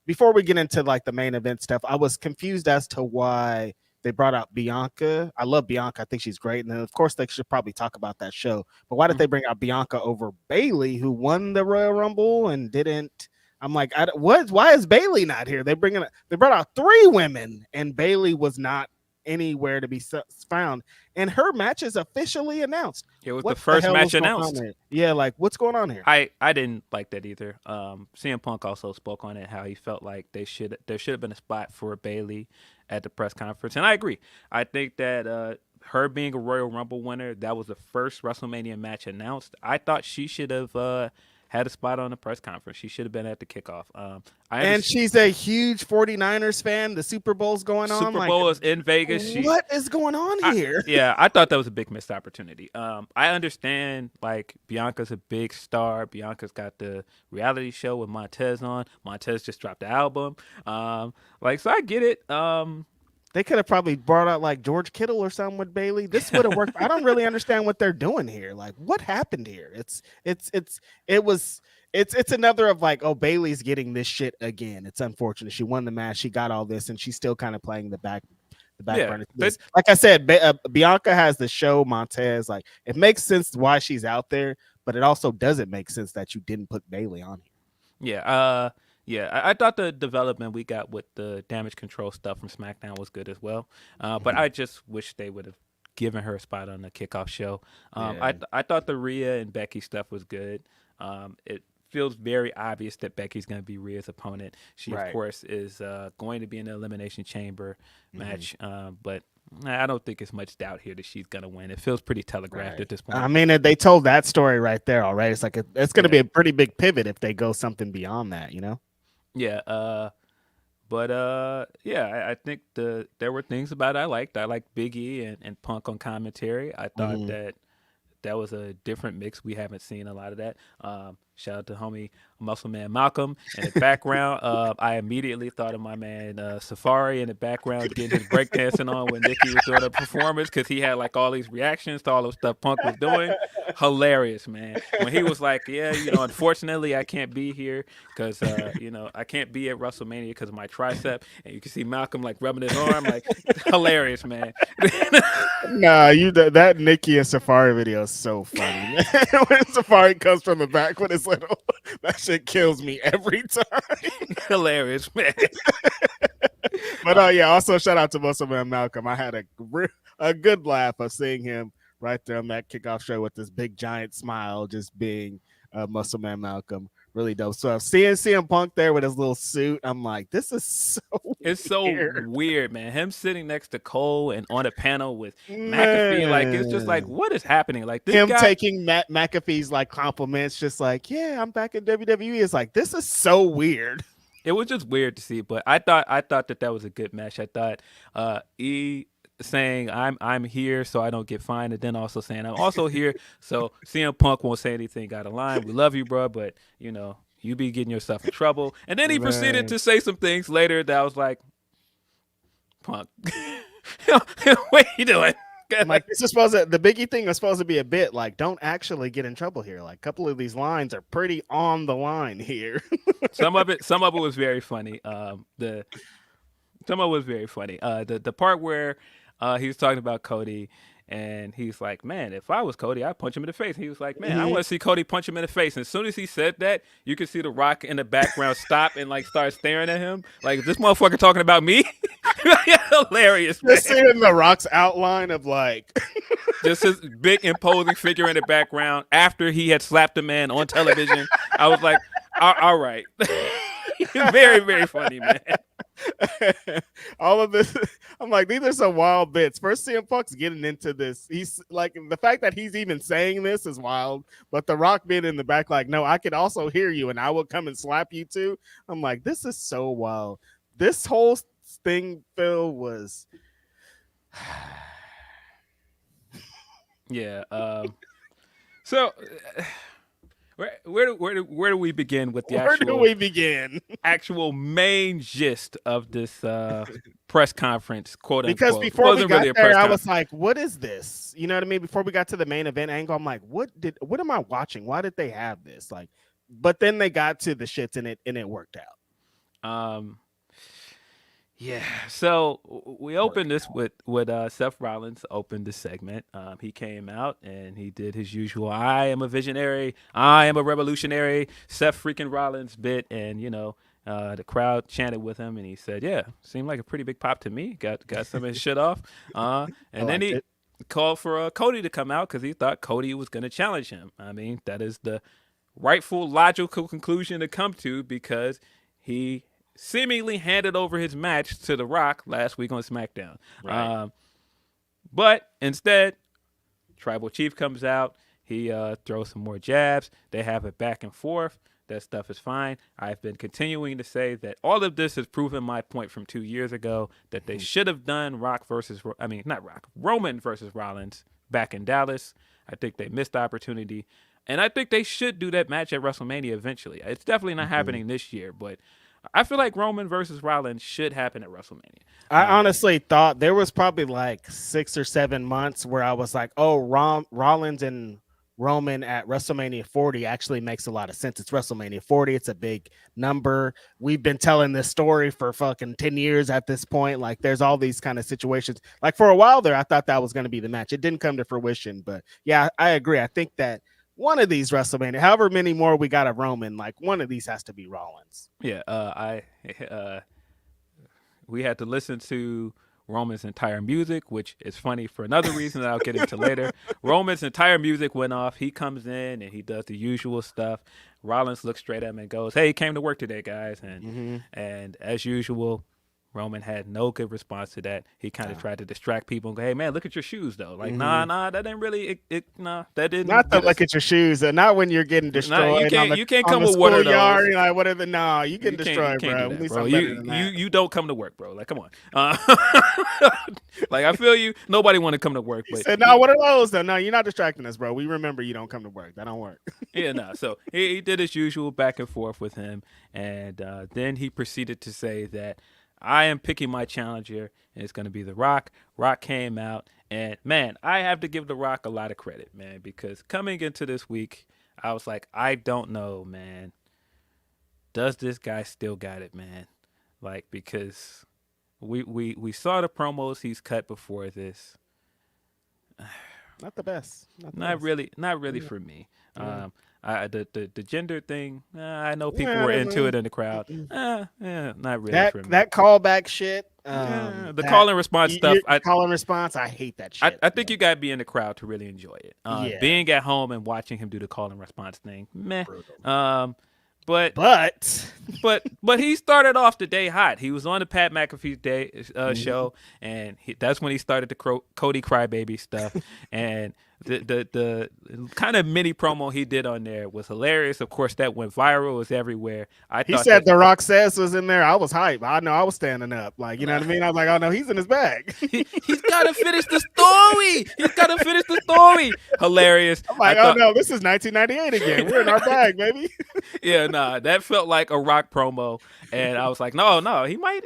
Before we get into like the main event stuff, I was confused as to why they brought out Bianca. I love Bianca. I think she's great. And then, of course, they should probably talk about that show. But why did they bring out Bianca over Bailey, who won the Royal Rumble and didn't? I'm like, what? Why is Bailey not here? They brought out 3 women, and Bailey was not anywhere to be found. And her match is officially announced. It was What the the first hell match was going on announced. there? Yeah, like what's going on here? I didn't like that either. CM Punk also spoke on it, how he felt like there should have been a spot for Bailey at the press conference, and I agree. I think that her being a Royal Rumble winner, that was the first WrestleMania match announced. I thought she should have had a spot on the press conference. She should have been at the kickoff. And she's a huge 49ers fan. The Super Bowl's going on. Super Like, Bowl is in Vegas. what is going on here? I thought that was a big missed opportunity. I understand like Bianca's a big star. Bianca's got the reality show with Montez on. Montez just dropped the album. So I get it. They could have probably brought out like George Kittle or something with Bailey. This would have worked. I don't really understand what they're doing here. Like, what happened here? It's another of like, oh, Bailey's getting this shit again. It's unfortunate. She won the match. She got all this, and she's still kind of playing the back Yeah, burner. Like I said, Bianca has the show Montez. Like, it makes sense why she's out there, but it also doesn't make sense that you didn't put Bailey on here. Yeah. I thought the development we got with the damage control stuff from SmackDown was good as well. But I just wish they would have given her a spot on the kickoff show. I thought the Rhea and Becky stuff was good. It feels very obvious that Becky's going to be Rhea's opponent. She, of course, is going to be in the Elimination Chamber match. But I don't think it's much doubt here that she's going to win. It feels pretty telegraphed at this point. I mean, they told that story right there already. It's like it's going to be a pretty big pivot if they go something beyond that, you know? Yeah. I think there were things about it I liked. I liked Big E and Punk on commentary. I thought that was a different mix. We haven't seen a lot of that. Shout out to homie Muscle Man Malcolm in the background. I immediately thought of my man Safari in the background getting his breakdancing on when Nikki was doing a performance because he had like all these reactions to all the stuff Punk was doing. Hilarious, man. When he was like, yeah, unfortunately I can't be here because, I can't be at WrestleMania because of my tricep. And you can see Malcolm like rubbing his arm. Like, hilarious, man. Nah, that Nikki and Safari video is so funny. When Safari comes from the back with his little, that shit kills me every time. Hilarious, man. But also shout out to Muscle Man Malcolm. I had a good laugh of seeing him right there on that kickoff show with this big giant smile, just being Muscle Man Malcolm. Really dope. So seeing CM Punk there with his little suit, I'm like, this is so It's so weird, man. Him sitting next to Cole and on a panel with Man. McAfee, like it's just like, what is happening? Like this him guy taking Matt McAfee's like compliments, just like, yeah, I'm back in WWE. It's like, this is so weird. It was just weird to see, but I thought that was a good match. I thought saying I'm here so I don't get fined, and then also saying I'm also here so CM Punk won't say anything out of line. We love you, bro, but you be getting yourself in trouble. And then he proceeded to say some things later that I was like, Punk, what are you doing? Like, this is the Biggie thing was supposed to be a bit like, don't actually get in trouble here. Like, a couple of these lines are pretty on the line here. Some of it was very funny. Some of it was very funny. The part where he was talking about Cody, and he's like, man, if I was Cody, I'd punch him in the face. He was like, man, I want to see Cody punch him in the face. And as soon as he said that, you could see The Rock in the background stop and like start staring at him. Like, is this motherfucker talking about me? Hilarious, man. Just seeing The Rock's outline of like just his big imposing figure in the background after he had slapped a man on television. I was like, all right. Very, very funny, man. All of this, I'm like, these are some wild bits. First, CM Punk's getting into this. He's like, the fact that he's even saying this is wild, but The Rock being in the back, like, no, I could also hear you and I will come and slap you too. I'm like, this is so wild. This whole thing, Phil, was yeah. So where do we begin with the actual main gist of this press conference, quote unquote? Because before we got there, I was like, what is this? You know what I mean? Before we got to the main event angle, I'm like, what am I watching? Why did they have this? Like, but then they got to the shits and it worked out. Yeah, so we opened this with Seth Rollins opened the segment. He came out and he did his usual "I am a visionary, I am a revolutionary" Seth freaking Rollins bit, and the crowd chanted with him, and he said, "Yeah, seemed like a pretty big pop to me. Got some of his shit off." And then he called for Cody to come out because he thought Cody was going to challenge him. I mean, that is the rightful logical conclusion to come to because he seemingly handed over his match to The Rock last week on SmackDown. Right. But instead, Tribal Chief comes out. He throws some more jabs. They have it back and forth. That stuff is fine. I've been continuing to say that all of this has proven my point from 2 years ago that they should have done Roman versus Rollins back in Dallas. I think they missed the opportunity. And I think they should do that match at WrestleMania eventually. It's definitely not happening this year, but I feel like Roman versus Rollins should happen at WrestleMania. I honestly thought there was probably like 6 or 7 months where I was like, oh, Rollins and Roman at WrestleMania 40 actually makes a lot of sense. It's WrestleMania 40. It's a big number. We've been telling this story for fucking 10 years at this point. Like, there's all these kind of situations. Like, for a while there, I thought that was going to be the match. It didn't come to fruition, but yeah, I agree. I think that one of these WrestleMania, however many more we got of Roman, like one of these has to be Rollins. Yeah, we had to listen to Roman's entire music, which is funny for another reason that I'll get into later. Roman's entire music went off. He comes in and he does the usual stuff. Rollins looks straight at him and goes, "Hey, came to work today, guys." And as usual, Roman had no good response to that. He kind of tried to distract people and go, "Hey, man, look at your shoes, though." Like, nah, that didn't really, that didn't. Not to look at your shoes, not when you're getting destroyed. You can't come with one of those. Like, what are the? No, you get destroyed, bro. You don't come to work, bro. Like, come on. Like, I feel you. Nobody want to come to work, but said, no, what are those though? No, you're not distracting us, bro. We remember you don't come to work. That don't work. Yeah, no. So he did his usual back and forth with him, and then he proceeded to say that I am picking my challenger, and it's going to be The Rock. Rock came out, and, man, I have to give The Rock a lot of credit, man, because coming into this week, I was like, I don't know, man. Does this guy still got it, man? Like, because we saw the promos he's cut before this. Not the best. Not really for me. Yeah. The gender thing, I know people were into it in the crowd. Not really for me. That callback shit. The call and response stuff. Call and response, I hate that shit. I think you got to be in the crowd to really enjoy it. Being at home and watching him do the call and response thing, meh. But he started off the day hot. He was on the Pat McAfee day show, and that's when he started the Cody Crybaby stuff. And the kind of mini promo he did on there was hilarious. Of course, that went viral. It was everywhere. He said The Rock says was in there. I was hyped. I know I was standing up. Like, you know what I mean? I was like, oh no, he's in his bag. He's got to finish the story. He's got to finish the story. Hilarious. I'm like, oh no, this is 1998 again. We're in our bag, baby. Yeah, nah, that felt like a Rock promo, and I was like, no, he might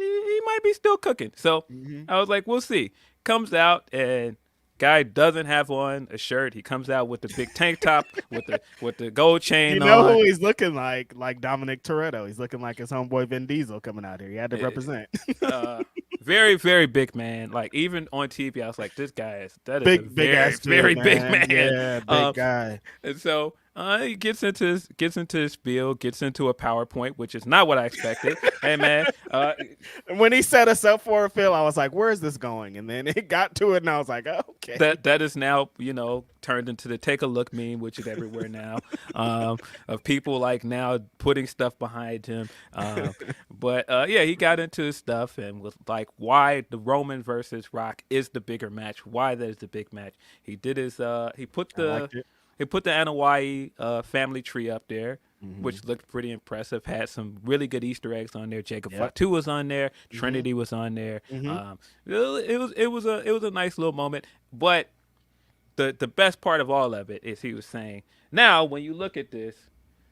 be still cooking. So I was like, we'll see. Comes out and guy doesn't have on a shirt. He comes out with the big tank top with the gold chain. You know who he's looking like Dominic Toretto. He's looking like his homeboy Vin Diesel coming out here. He had to represent. Very, very big man. Like even on TV, I was like, this guy is a big very big man. Yeah, big guy. And so he gets into his spiel, gets into a PowerPoint, which is not what I expected. Hey man, when he set us up for a Phil, I was like, where is this going? And then it got to it, and I was like, oh, okay. That is now turned into the take a look meme, which is everywhere now, of people like now putting stuff behind him. But he got into his stuff and was like, why the Roman versus Rock is the bigger match, why that is the big match. He did his he put the Anoa'i family tree up there, which looked pretty impressive. Had some really good Easter eggs on there. Jacob Fatu was on there. Trinity was on there. It was a nice little moment. But the best part of all of it is he was saying, now when you look at this,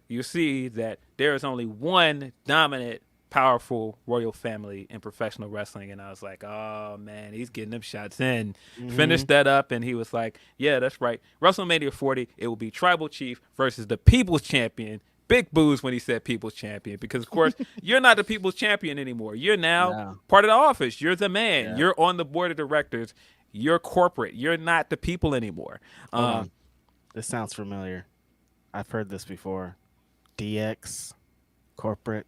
you see that there is only one dominant, powerful royal family in professional wrestling. And I was like, oh man, he's getting them shots in. Finished that up, and he was like, yeah, that's right. WrestleMania 40, it will be Tribal Chief versus the People's Champion. Big boos when he said People's Champion, because of course you're not the People's Champion anymore. You're now part of the office. You're the man. Yeah. You're on the board of directors. You're corporate. You're not the people anymore. This sounds familiar. I've heard this before. DX, corporate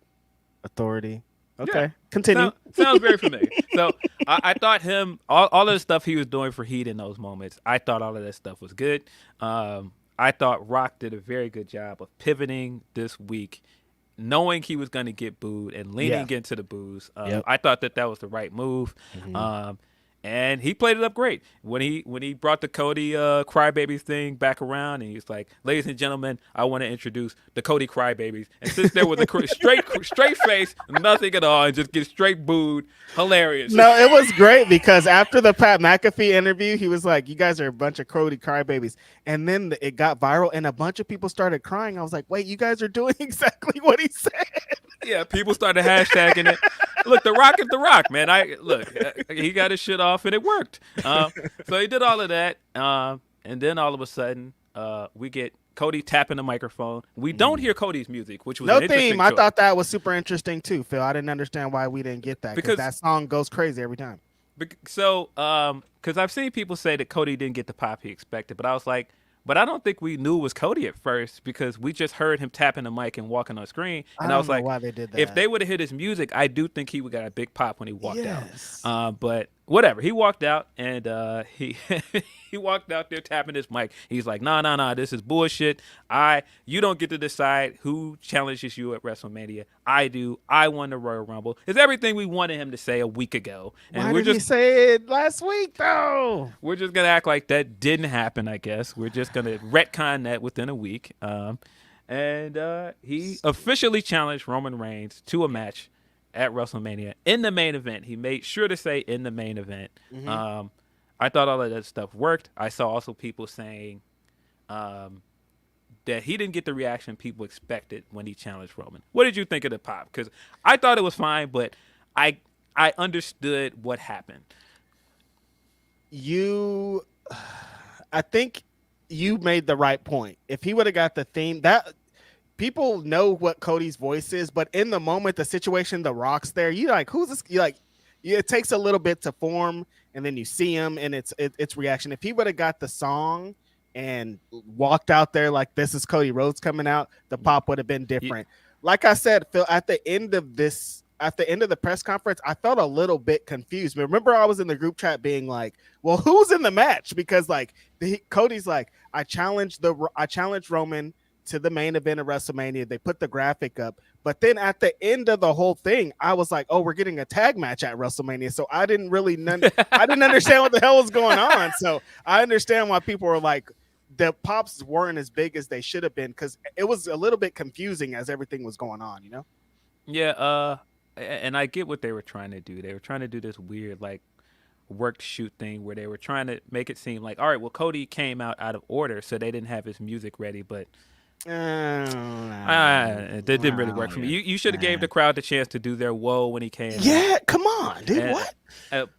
authority. Okay, yeah. Continue. Sounds very familiar. So I thought all of the stuff he was doing for Heat in those moments, I thought all of that stuff was good. I thought Rock did a very good job of pivoting this week, knowing he was going to get booed and leaning into the boos. I thought that was the right move. And he played it up great when he brought the Cody Crybabies thing back around, and he's like, "Ladies and gentlemen, I want to introduce the Cody Crybabies." And since there was a straight face, nothing at all, and just get straight booed, hilarious. No, it was great because after the Pat McAfee interview, he was like, "You guys are a bunch of Cody Crybabies," and then it got viral, and a bunch of people started crying. I was like, "Wait, you guys are doing exactly what he said." Yeah, people started hashtagging it. Look, The Rock is The Rock, man. He got his shit off, and it worked. So he did all of that, and then all of a sudden, we get Cody tapping the microphone. We don't hear Cody's music, which was no an interesting theme. I thought that was super interesting too, Phil. I didn't understand why we didn't get that because that song goes crazy every time. So, because I've seen people say that Cody didn't get the pop he expected, but I was like, but I don't think we knew it was Cody at first because we just heard him tapping the mic and walking on screen. And I was like, why they did that. If they would have hit his music, I do think he would got a big pop when he walked out. But whatever, he walked out and he he walked out there tapping his mic. He's like, nah, this is bullshit. You don't get to decide who challenges you at WrestleMania. I do. I won the Royal Rumble. It's everything we wanted him to say a week ago. And why did he say it last week though? We're just gonna act like that didn't happen. I guess we're just gonna retcon that within a week. And he officially challenged Roman Reigns to a match at WrestleMania in the main event. He made sure to say in the main event. I thought all of that stuff worked. I saw also people saying that he didn't get the reaction people expected when he challenged Roman. What did you think of the pop? Because I thought it was fine, but I understood what happened. I think you made the right point. If he would have got the theme, that people know what Cody's voice is, but in the moment, the situation, The Rock's there. You like, who's this? You like, it takes a little bit to form, and then you see him, and it's reaction. If he would have got the song and walked out there like this is Cody Rhodes coming out, the pop would have been different. Like I said, Phil, at the end of the press conference, I felt a little bit confused. But remember, I was in the group chat being like, "Well, who's in the match?" Because like Cody's like, I challenged Roman to the main event of WrestleMania. They put the graphic up, but then at the end of the whole thing, I was like, "Oh, we're getting a tag match at WrestleMania." So I didn't I didn't understand what the hell was going on. So I understand why people were like, the pops weren't as big as they should have been, because it was a little bit confusing as everything was going on. Yeah. And I get what they were trying to do. They were trying to do this weird like worked shoot thing where they were trying to make it seem like, all right, well, Cody came out of order, so they didn't have his music ready, but it didn't really work for me. You should have gave the crowd the chance to do their whoa when he came. Yeah, come on, dude. What?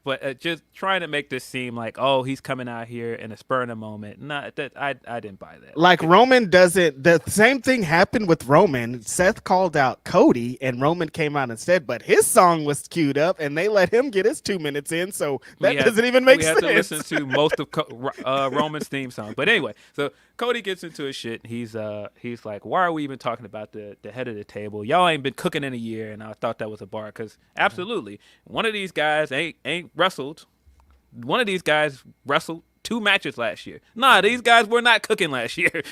But just trying to make this seem like, oh, he's coming out here in a spur of the moment. I didn't buy that. Like Roman doesn't. The same thing happened with Roman. Seth called out Cody, and Roman came out instead. But his song was queued up, and they let him get his 2 minutes in. So that doesn't even make sense. We had to listen to most of Roman's theme song. But anyway, so Cody gets into his shit. He's like, why are we even talking about the head of the table? Y'all ain't been cooking in a year. And I thought that was a bar, because absolutely, one of these guys ain't wrestled. One of these guys wrestled 2 matches last year. Nah, these guys were not cooking last year.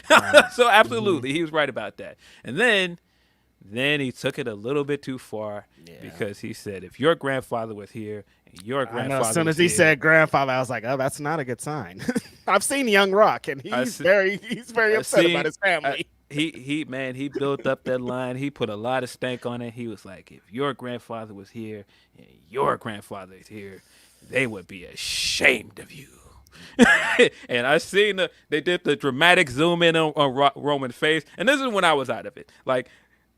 So absolutely, he was right about that. And then he took it a little bit too far, because he said, if your grandfather was here and your grandfather as soon as he said grandfather, I was like, oh, that's not a good sign. I've seen Young Rock, and he's very upset about his family. He built up that line. He put a lot of stank on it. He was like, if your grandfather was here and your grandfather is here, they would be ashamed of you. And I seen they did the dramatic zoom in on Roman's face, and this is when I was out of it. Like,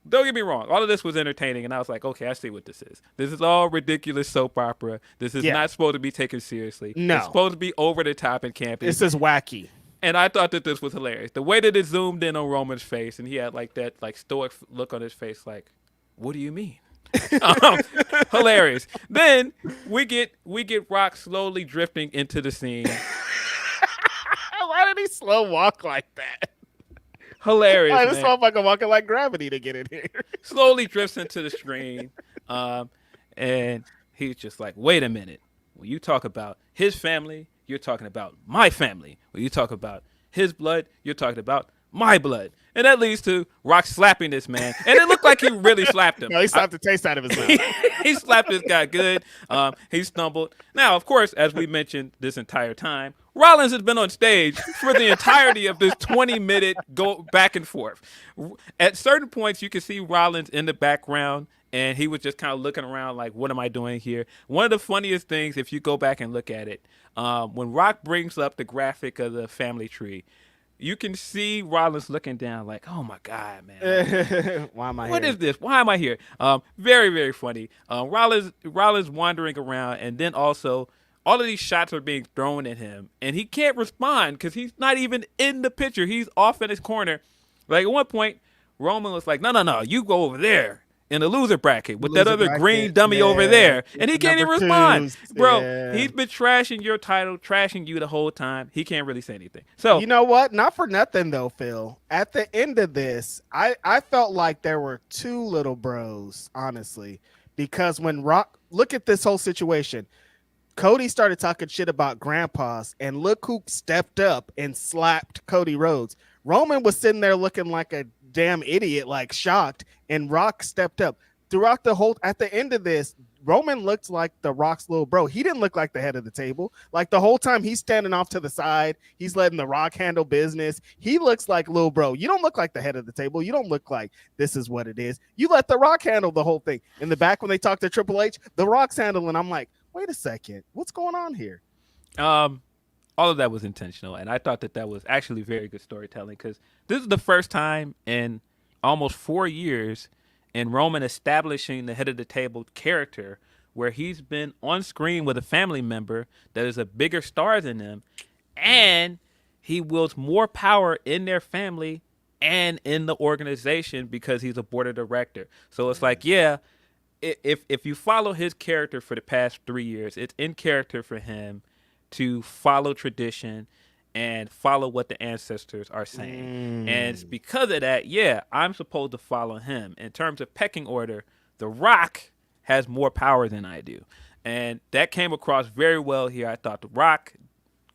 don't get me wrong, all of this was entertaining, and I was like, okay, I see what this is. This is all ridiculous soap opera. This is not supposed to be taken seriously. No. It's supposed to be over the top and campy. This is wacky. And I thought that this was hilarious. The way that it zoomed in on Roman's face, and he had like that like stoic look on his face, like, what do you mean? Hilarious. Then we get Rock slowly drifting into the scene. Why did he slow walk like that? Hilarious. I just saw fucking walking like gravity to get in here. Slowly drifts into the screen, and he's just like, wait a minute. When you talk about his family, you're talking about my family. When you talk about his blood, you're talking about my blood. And that leads to Rock slapping this man. And it looked like he really slapped him. No, he slapped the taste out of his mouth. He slapped this guy good. He stumbled. Now, of course, as we mentioned this entire time, Rollins has been on stage for the entirety of this 20-minute go back and forth. At certain points, you can see Rollins in the background, and he was just kind of looking around like, what am I doing here? One of the funniest things, if you go back and look at it, when Rock brings up the graphic of the family tree, you can see Rollins looking down like, oh, my God, man. Why am I here? What is this? Why am I here? Very, very funny. Rollins wandering around, and then also all of these shots are being thrown at him, and he can't respond because he's not even in the picture. He's off in his corner. Like, at one point, Roman was like, no, you go over there in the loser bracket with that other green dummy over there. And he can't even respond. Bro, he's been trashing your title, trashing you the whole time. He can't really say anything. So, you know what? Not for nothing, though, Phil. At the end of this, I felt like there were 2 little bros, honestly, because when Rock, look at this whole situation. Cody started talking shit about grandpas, and look who stepped up and slapped Cody Rhodes. Roman was sitting there looking like a damn idiot, like shocked, and Rock stepped up. Throughout the whole, at the end of this, Roman looked like the Rock's little bro. He didn't look like the head of the table. Like the whole time he's standing off to the side, he's letting the Rock handle business. He looks like little bro. You don't look like the head of the table. You don't look like this is what it is. You let the Rock handle the whole thing. In the back when they talk to Triple H, the Rock's handling. I'm like, wait a second, what's going on here? All of that was intentional, and I thought that was actually very good storytelling, because this is the first time in almost 4 years in Roman establishing the head of the table character where he's been on screen with a family member that is a bigger star than them, and he wields more power in their family and in the organization because he's a board of director. So it's like, yeah, if you follow his character for the past 3 years, it's in character for him to follow tradition and follow what the ancestors are saying. And it's because of that, yeah, I'm supposed to follow him. In terms of pecking order, The Rock has more power than I do. And that came across very well here. I thought The Rock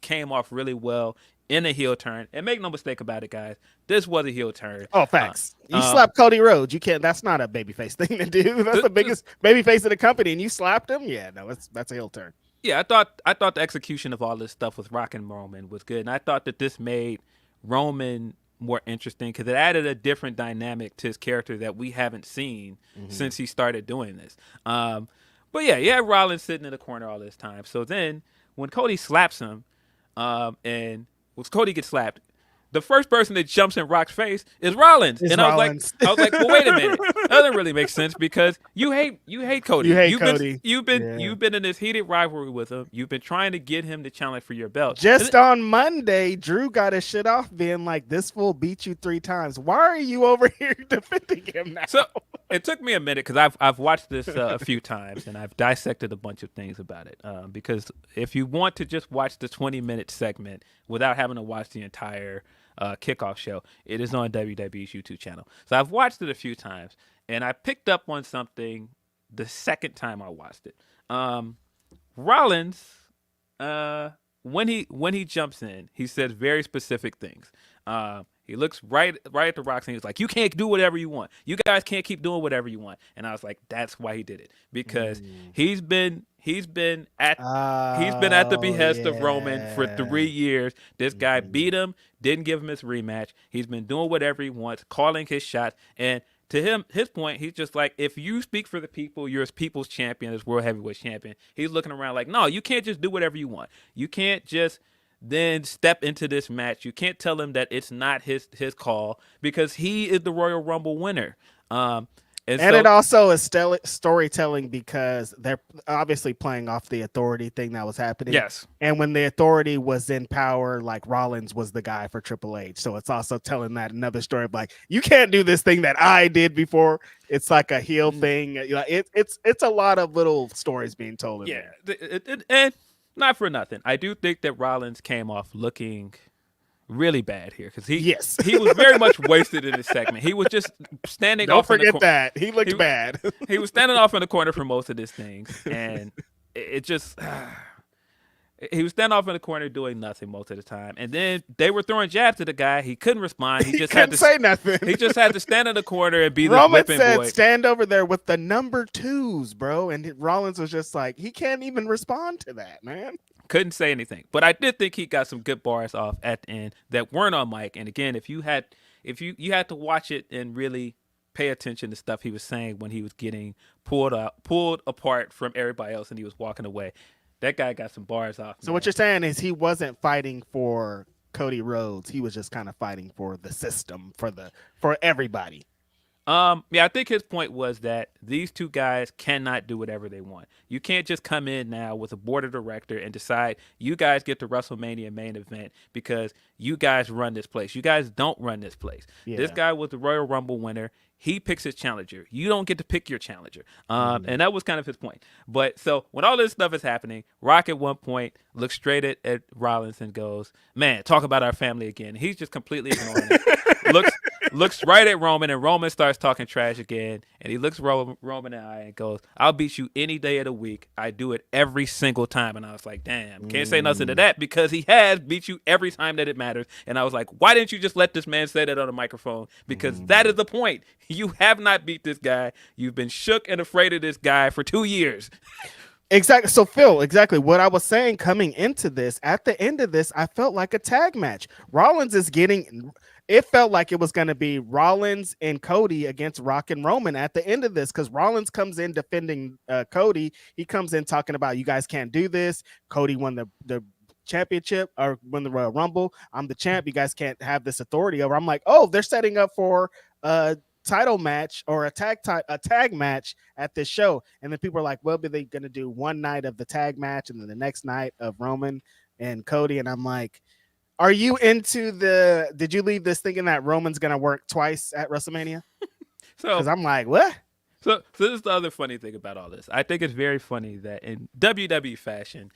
came off really well in a heel turn. And make no mistake about it, guys. This was a heel turn. Oh, facts. You slapped Cody Rhodes. You can't. That's not a babyface thing to do. That's the biggest babyface of the company, and you slapped him. Yeah, no, that's a heel turn. Yeah, I thought the execution of all this stuff with Rock and Roman was good, and I thought that this made Roman more interesting because it added a different dynamic to his character that we haven't seen since he started doing this. But yeah, Rollins sitting in the corner all this time. So then when Cody slaps him, and when Cody gets slapped, the first person that jumps in Rock's face is Rollins. It's and Rollins. I was like, well, wait a minute. That doesn't really make sense because you hate Cody. You hate Cody. You've been in this heated rivalry with him. You've been trying to get him to challenge for your belt. Just on Monday, Drew got his shit off being like, this fool beat you 3 times. Why are you over here defending him now? So it took me a minute because I've watched this a few times and I've dissected a bunch of things about it. Because if you want to just watch the 20-minute segment without having to watch the entire kickoff show, it is on WWE's YouTube channel. So I've watched it a few times, and I picked up on something the second time I watched it. Rollins, when he jumps in, he says very specific things. He looks right at the Rock and he's like, "You can't do whatever you want. You guys can't keep doing whatever you want." And I was like, "That's why he did it because he's been at the behest of Roman for 3 years. This guy beat him, didn't give him his rematch. He's been doing whatever he wants, calling his shots. And to him, his point, he's just like, if you speak for the people, you're a people's champion, as world heavyweight champion. He's looking around like, no, you can't just do whatever you want. You can't just then step into this match. You can't tell him that it's not his call because he is the Royal Rumble winner. And so, it also is storytelling because they're obviously playing off the authority thing that was happening. Yes. And when the authority was in power, like Rollins was the guy for Triple H. So it's also telling that another story of like, you can't do this thing that I did before. It's like a heel thing. It's a lot of little stories being told. Yeah. And not for nothing, I do think that Rollins came off looking really bad here because he was very much wasted in this segment. He was just standing off. Don't forget that. He looked bad. He was standing off in the corner for most of this thing, and it just he was standing off in the corner doing nothing most of the time. And then they were throwing jabs at the guy. He couldn't respond. He just had to say nothing. He just had to stand in the corner and be the Roman whipping said, boy. "Stand over there with the number 2s, bro." And Rollins was just like, he can't even respond to that, man. Couldn't say anything, but I did think he got some good bars off at the end that weren't on mic. And again, if you had to watch it and really pay attention to stuff he was saying when he was getting pulled apart from everybody else and he was walking away, that guy got some bars off. So what you're saying is he wasn't fighting for Cody Rhodes; he was just kind of fighting for the system, for everybody. Yeah, I think his point was that these two guys cannot do whatever they want. You can't just come in now with a board of director and decide you guys get the WrestleMania main event because you guys run this place. You guys don't run this place. Yeah. This guy was the Royal Rumble winner. He picks his challenger. You don't get to pick your challenger. And that was kind of his point. But so when all this stuff is happening, Rock at one point looks straight at Rollins and goes, "Man, talk about our family again." He's just completely ignoring it. Looks right at Roman, and Roman starts talking trash again. And he looks Roman in the eye and goes, "I'll beat you any day of the week. I do it every single time." And I was like, damn, can't say nothing to that because he has beat you every time that it matters. And I was like, why didn't you just let this man say that on the microphone? Because that is the point. You have not beat this guy. You've been shook and afraid of this guy for 2 years. Exactly. So Phil, exactly what I was saying coming into this, at the end of this, I felt like a tag match. Rollins is getting, it felt like it was going to be Rollins and Cody against Rock and Roman at the end of this, because Rollins comes in defending Cody. He comes in talking about, you guys can't do this. Cody won the championship or won the Royal Rumble. I'm the champ. You guys can't have this authority over. I'm like, oh, they're setting up for title match or a tag match at this show. And then people are like, well, are they going to do one night of the tag match and then the next night of Roman and Cody? And I'm like, are you into did you leave this thinking that Roman's going to work twice at WrestleMania? Because I'm like, what? So this is the other funny thing about all this. I think it's very funny that in WWE fashion,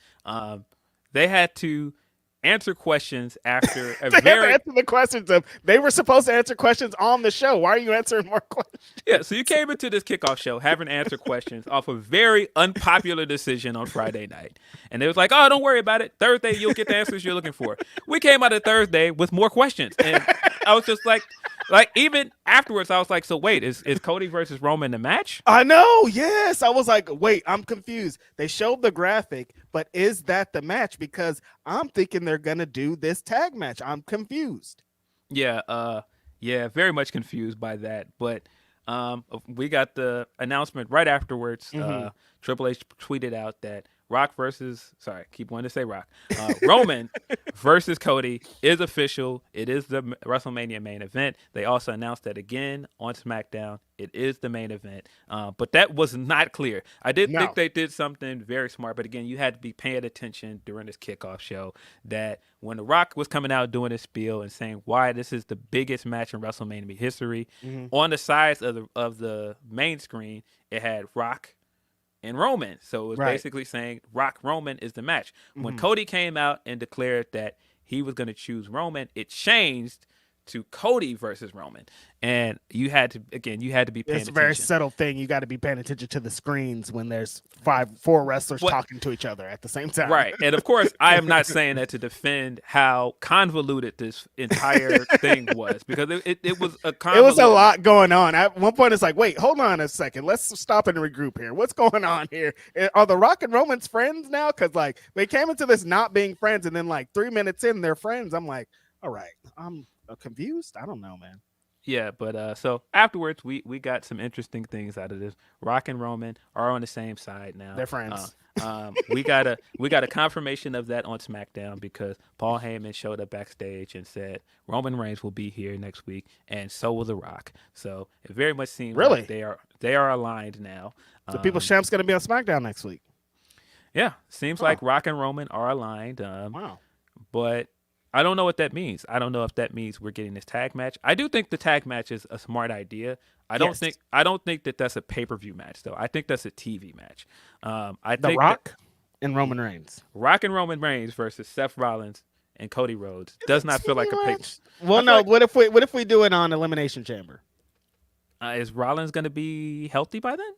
they had to answer questions after a They have to very answer the questions of they were supposed to answer questions on the show. Why are you answering more questions? yeah. So you came into this kickoff show having to answer questions off a very unpopular decision on Friday night, and they was like, "Oh, don't worry about it. Thursday you'll get the answers you're looking for." We came out of Thursday with more questions, and I was just like even afterwards, I was like, "So wait, is Cody versus Roman the match?" I know. Yes, I was like, wait, I'm confused. They showed the graphic, but is that the match? Because I'm thinking they're gonna do this tag match. I'm confused. Yeah, very much confused by that. But we got the announcement right afterwards. Triple H tweeted out that keep wanting to say Rock. Roman versus Cody is official. It is the WrestleMania main event. They also announced that again on SmackDown. It is the main event. But that was not clear. I did think they did something very smart. But again, you had to be paying attention during this kickoff show that when The Rock was coming out doing his spiel and saying why this is the biggest match in WrestleMania history, on the sides of the main screen, it had Rock and Roman. So it was basically saying Rock Roman is the match. When Cody came out and declared that he was going to choose Roman, it changed to Cody versus Roman. And you had to be paying attention. It's a very subtle thing. You got to be paying attention to the screens when there's four wrestlers talking to each other at the same time. Right. And of course, I am not saying that to defend how convoluted this entire thing was, because it was a convoluted. It was a lot going on. At one point, it's like, wait, hold on a second. Let's stop and regroup here. What's going on here? Are the Rock and Roman's friends now? Because like they came into this not being friends, and then like 3 minutes in, they're friends. I'm like, all right, I'm confused. I don't know, man. Yeah, but so afterwards, we got some interesting things out of this. Rock and Roman are on the same side now. They're friends. We got a confirmation of that on SmackDown because Paul Heyman showed up backstage and said Roman Reigns will be here next week, and so will The Rock. So it very much seems like they are aligned now. So People's Champ's going to be on SmackDown next week. Yeah, seems like Rock and Roman are aligned. Wow, but I don't know what that means. I don't know if that means we're getting this tag match. I do think the tag match is a smart idea. I don't think that that's a pay-per-view match though. I think that's a TV match. I think Rock and Roman Reigns. Rock and Roman Reigns versus Seth Rollins and Cody Rhodes does not feel like a pay. Well, no. What if we do it on Elimination Chamber? Is Rollins going to be healthy by then?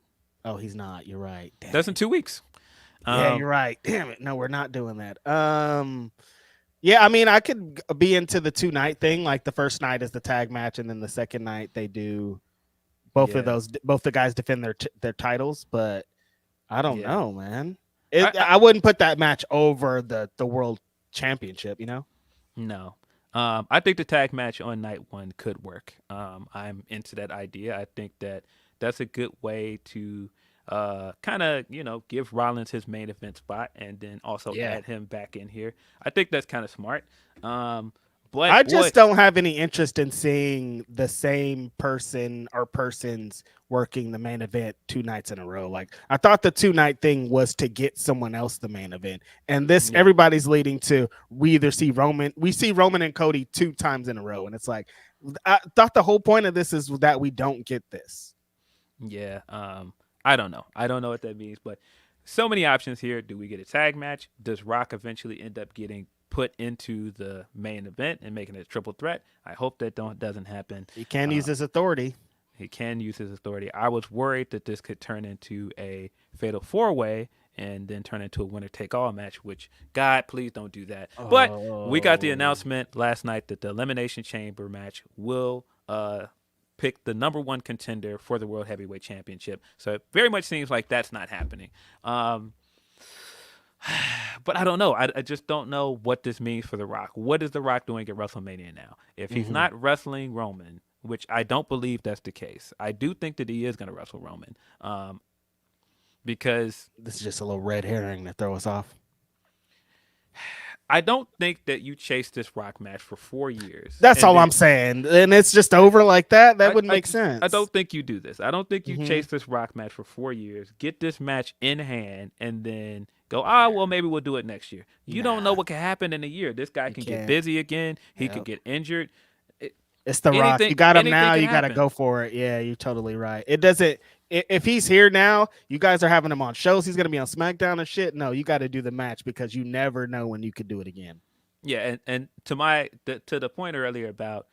Oh, he's not. You're right. That's in 2 weeks. Yeah, you're right. Damn it. No, we're not doing that. Yeah, I mean, I could be into the 2-night thing. Like the first night is the tag match, and then the second night they do both of those. Both the guys defend their titles, but I don't know, man. I wouldn't put that match over the world championship. You know? No. I think the tag match on night one could work. I'm into that idea. I think that's a good way to kind of, give Rollins his main event spot and then also add him back in here. I think that's kind of smart. But I just don't have any interest in seeing the same person or persons working the main event 2 nights in a row. Like I thought the 2-night thing was to get someone else the main event. And this everybody's leading to we see Roman and Cody 2 times in a row. And it's like, I thought the whole point of this is that we don't get this. Yeah. I don't know. I don't know what that means, but so many options here. Do we get a tag match? Does Rock eventually end up getting put into the main event and making it a triple threat? I hope that doesn't happen. He can use his authority. He can use his authority. I was worried that this could turn into a fatal 4-way and then turn into a winner-take-all match, which, God, please don't do that. But we got the announcement last night that the Elimination Chamber match will pick the number 1 contender for the World Heavyweight Championship. So it very much seems like that's not happening. But I don't know. I just don't know what this means for The Rock. What is The Rock doing at WrestleMania now? If he's not wrestling Roman, which I don't believe that's the case, I do think that he is going to wrestle Roman. Because this is just a little red herring to throw us off. I don't think that you chase this Rock match for 4 years. That's all I'm saying. And it's just over like that? That wouldn't make sense. I don't think you do this. I don't think you chase this Rock match for 4 years, get this match in hand, and then go, well, maybe we'll do it next year. You don't know what can happen in a year. This guy can get busy again. He could get injured. It's The Rock. You got him now. You got to go for it. Yeah, you're totally right. It doesn't. If he's here now, you guys are having him on shows. He's going to be on SmackDown and shit. No, you got to do the match because you never know when you could do it again. Yeah, and to the point earlier about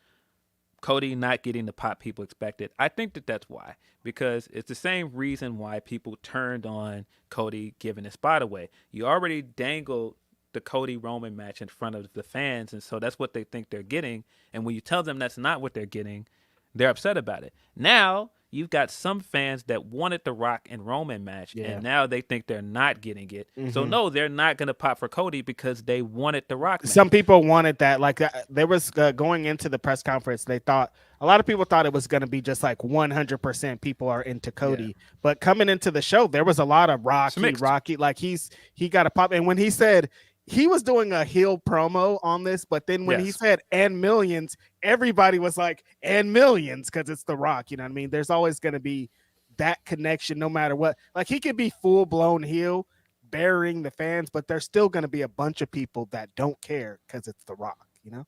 Cody not getting the pop people expected, I think that that's why. Because it's the same reason why people turned on Cody giving his spot away. You already dangled the Cody Roman match in front of the fans, and so that's what they think they're getting. And when you tell them that's not what they're getting, they're upset about it. Now you've got some fans that wanted the Rock and Roman match, Yeah. and now they think they're not getting it. So no, they're not going to pop for Cody because they wanted the Rock match. Some people wanted that. Like there was going into the press conference, they thought a lot of people thought it was going to be just like 100% people are into Cody. But coming into the show, there was a lot of Rocky. Like he got a pop. And when he said he was doing a heel promo on this, but then when he said and millions, everybody was like and millions because it's The Rock. You know what I mean? There's always going to be that connection no matter what. Like he could be full blown heel, burying the fans, but there's still going to be a bunch of people that don't care because it's The Rock, you know?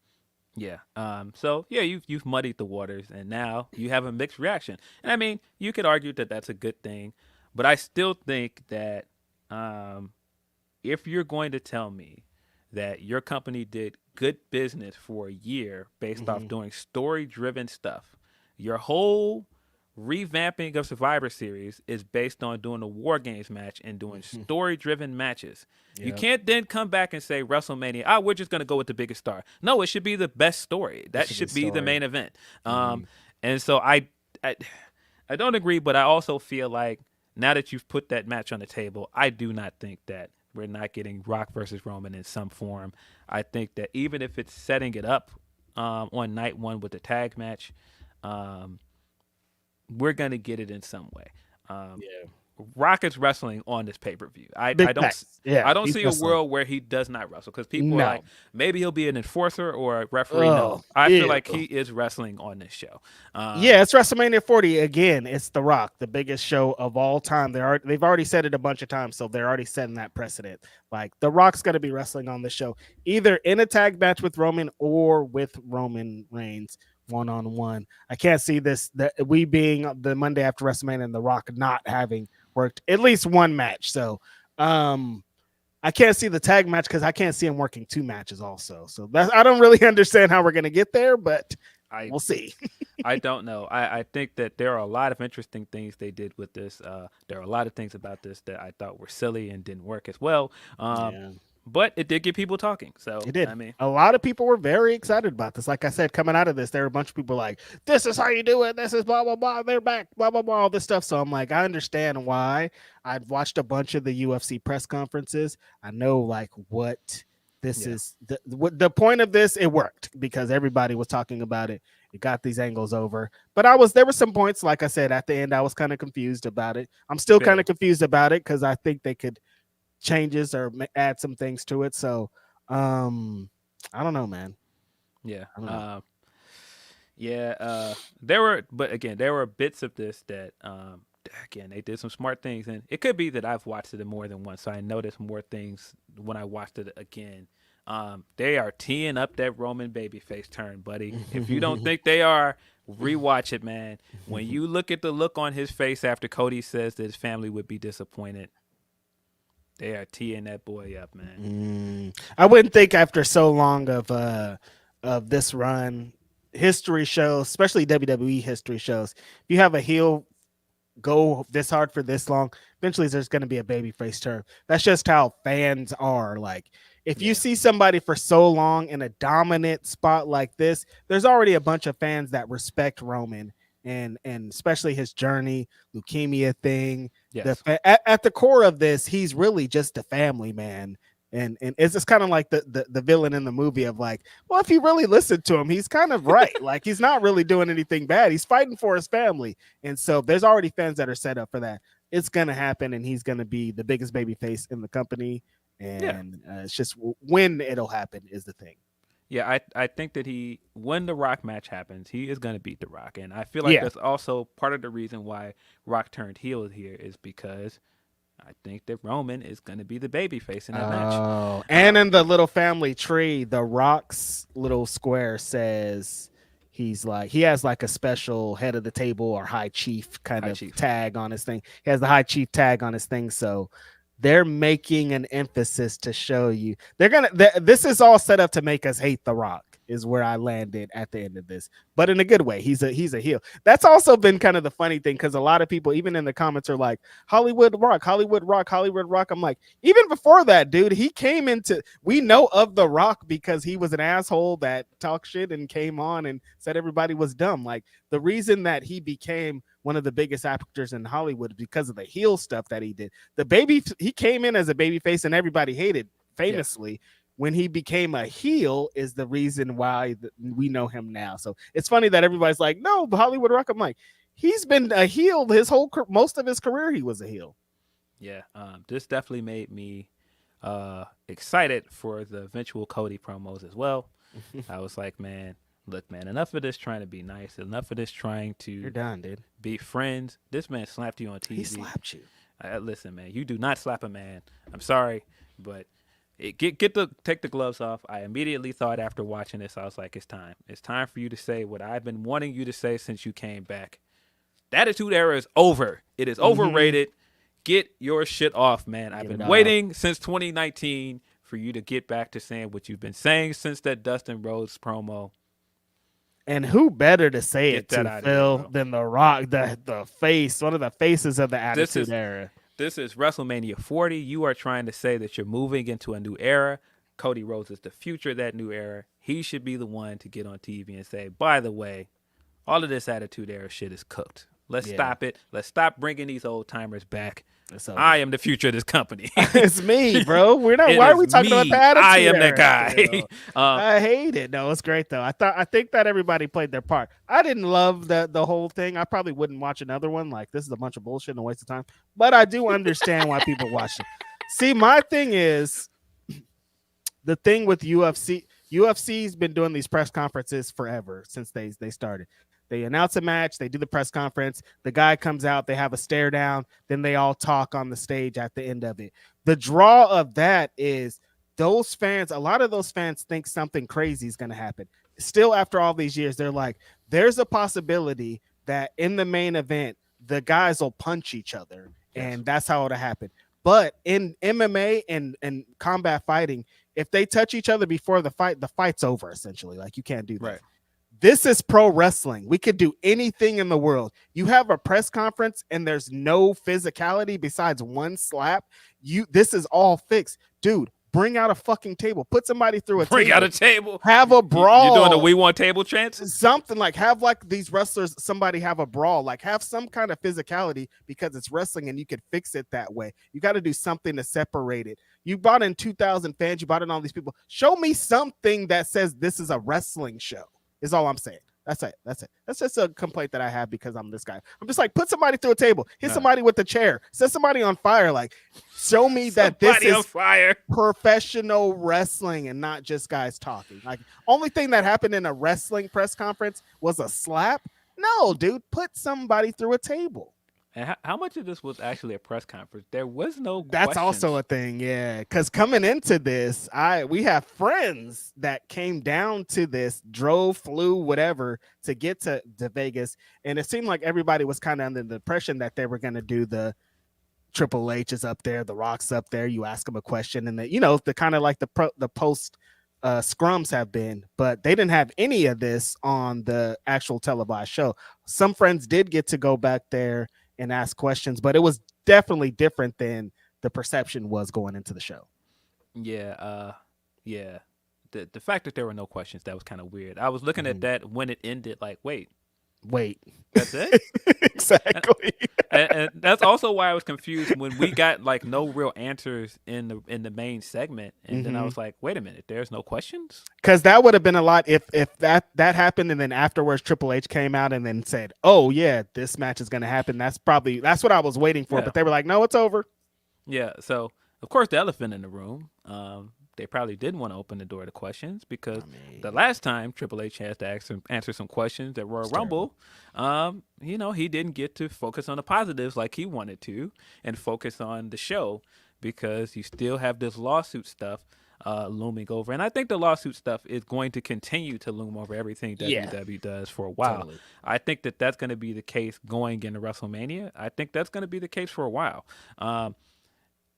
Yeah. So yeah, you've muddied the waters, and now you have a mixed reaction. And I mean, you could argue that that's a good thing, but I still think that if you're going to tell me that your company did good business for a year based off doing story-driven stuff, your whole revamping of Survivor Series is based on doing a War Games match and doing story-driven matches. Yep. You can't then come back and say WrestleMania, we're just going to go with the biggest star. No, it should be the best story. That should be the main event. And so I don't agree, but I also feel like now that you've put that match on the table, I do not think that we're not getting Rock versus Roman in some form. I think that even if it's setting it up on night one with the tag match, we're going to get it in some way. Rock is wrestling on this pay-per-view. I don't see a world where he does not wrestle because people are like, maybe he'll be an enforcer or a referee. No, I feel like he is wrestling on this show. It's WrestleMania 40 again. It's The Rock, the biggest show of all time. They've already said it a bunch of times, so they're already setting that precedent. Like The Rock's going to be wrestling on the show, either in a tag match with Roman or with Roman Reigns. One-on-one. I can't see this, we being the Monday after WrestleMania and The Rock not having worked at least one match. So I can't see the tag match because I can't see him working two matches also. So I don't really understand how we're going to get there, but we'll see. I don't know. I think that there are a lot of interesting things they did with this. There are a lot of things about this that I thought were silly and didn't work as well. But it did get people talking. So it did. I mean, a lot of people were very excited about this. Like I said, coming out of this, there were a bunch of people like, this is how you do it. This is blah, blah, blah. They're back, blah, blah, blah, all this stuff. So I'm like, I understand why. I've watched a bunch of the UFC press conferences. I know like what this is. The point of this, it worked because everybody was talking about it. It got these angles over. But there were some points, like I said, at the end, I was kind of confused about it. I'm still kind of confused about it because I think they could changes or add some things to it. So I don't know, man. There were bits of this that again, they did some smart things, and it could be that I've watched it more than once, so I noticed more things when I watched it again. They are teeing up that Roman babyface turn, buddy. If you don't think they are, rewatch it, man. When you look at the look on his face after Cody says that his family would be disappointed, they are teeing that boy up, man. I wouldn't think after so long of this run, history shows, especially WWE history shows, if you have a heel go this hard for this long, eventually there's going to be a babyface turn. That's just how fans are. Like, if you see somebody for so long in a dominant spot like this, there's already a bunch of fans that respect Roman and especially his journey, leukemia thing. Yes. At the core of this, he's really just a family man. And it's just kind of like the villain in the movie of like, well, if you really listen to him, he's kind of right. Like, he's not really doing anything bad. He's fighting for his family. And so there's already fans that are set up for that. It's going to happen, and he's going to be the biggest baby face in the company. And it's just when it'll happen is the thing. Yeah, I think that when the Rock match happens, he is going to beat the Rock. And I feel like that's also part of the reason why Rock turned heel here is because I think that Roman is going to be the babyface in that match. And in the little family tree, the Rock's little square says he has like a special head of the table or high chief tag on his thing. He has the high chief tag on his thing. So they're making an emphasis to show you this is all set up to make us hate The Rock, is where I landed at the end of this, but in a good way. He's a heel. That's also been kind of the funny thing, because a lot of people, even in the comments, are like, Hollywood Rock, Hollywood Rock, Hollywood Rock. I'm like, even before that, dude, he came into, we know of The Rock because he was an asshole that talked shit and came on and said everybody was dumb. Like, the reason that he became one of the biggest actors in Hollywood because of the heel stuff that he did. He came in as a baby face and everybody hated, famously. Yeah. When he became a heel is the reason why we know him now. So it's funny that everybody's like, no, Hollywood Rock. I'm like, he's been a heel most of his career. He was a heel. Yeah. This definitely made me excited for the eventual Cody promos as well. I was like, man, look, man, enough of this trying to be nice. Enough of this trying to You're done, dude. Be friends. This man slapped you on TV. He slapped you. Listen, man, you do not slap a man. I'm sorry, but take the gloves off. I immediately thought after watching this, I was like, it's time. It's time for you to say what I've been wanting you to say since you came back. The Attitude Era is over. It is overrated. Get your shit off, man. I've been waiting since 2019 for you to get back to saying what you've been saying since that Dustin Rhodes promo. And who better to say it to Phil than The Rock, the face, one of the faces of the Attitude Era. This is WrestleMania 40. You are trying to say that you're moving into a new era. Cody Rhodes is the future of that new era. He should be the one to get on TV and say, by the way, all of this Attitude Era shit is cooked. Let's stop it. Let's stop bringing these old timers back. I am the future of this company. It's me, bro. We're not. Why are we talking about the Attitude I am Era? that guy. I hate it. No, it's great though. I think that everybody played their part. I didn't love the whole thing. I probably wouldn't watch another one. Like, this is a bunch of bullshit and a waste of time. But I do understand why people watch it. See, my thing is the thing with UFC. UFC's been doing these press conferences forever since they started. They announce a match, they do the press conference, the guy comes out, they have a stare down, then they all talk on the stage at the end of it. The draw of that is those fans, a lot of those fans think something crazy is going to happen. Still, after all these years, they're like, there's a possibility that in the main event, the guys will punch each other, and that's how it'll happen. But in MMA and combat fighting, if they touch each other before the fight's over, essentially. Like, you can't do that. Right. This is pro wrestling. We could do anything in the world. You have a press conference and there's no physicality besides one slap. This is all fixed. Dude, bring out a fucking table. Put somebody through a table. Bring out a table. Have a brawl. You're doing a We Want Table chance? Something like, have like these wrestlers, somebody have a brawl. Like, have some kind of physicality because it's wrestling and you can fix it that way. You got to do something to separate it. You brought in 2,000 fans. You brought in all these people. Show me something that says this is a wrestling show. Is all I'm saying. That's it. That's just a complaint that I have because I'm this guy. I'm just like, put somebody through a table, hit somebody with a chair, set somebody on fire. Like, show me that this is professional wrestling and not just guys talking. Like, only thing that happened in a wrestling press conference was a slap. No, dude, put somebody through a table. And how much of this was actually a press conference? There was no That's questions. Also a thing, yeah. Because coming into this, we have friends that came down to this, flew, whatever, to get to Vegas. And it seemed like everybody was kind of under the impression that they were going to do the Triple H is up there, The Rock's up there. You ask them a question, and the kind of like the post scrums have been, but they didn't have any of this on the actual televised show. Some friends did get to go back there and ask questions, but it was definitely different than the perception was going into the show. Yeah. The fact that there were no questions, that was kind of weird. I was looking at that when it ended, like, wait, that's it? Exactly. and that's also why I was confused when we got like no real answers in the main segment, and then I was like, wait a minute, there's no questions? Because that would have been a lot if that happened, and then afterwards Triple H came out and then said, oh yeah, this match is going to happen. That's what I was waiting for, but they were like, no, it's over. Yeah. So of course the elephant in the room, they probably didn't want to open the door to questions because the last time Triple H had to answer some questions at Royal Rumble, he didn't get to focus on the positives like he wanted to and focus on the show because you still have this lawsuit stuff looming over. And I think the lawsuit stuff is going to continue to loom over everything WWE does for a while. Totally. I think that that's going to be the case going into WrestleMania. I think that's going to be the case for a while.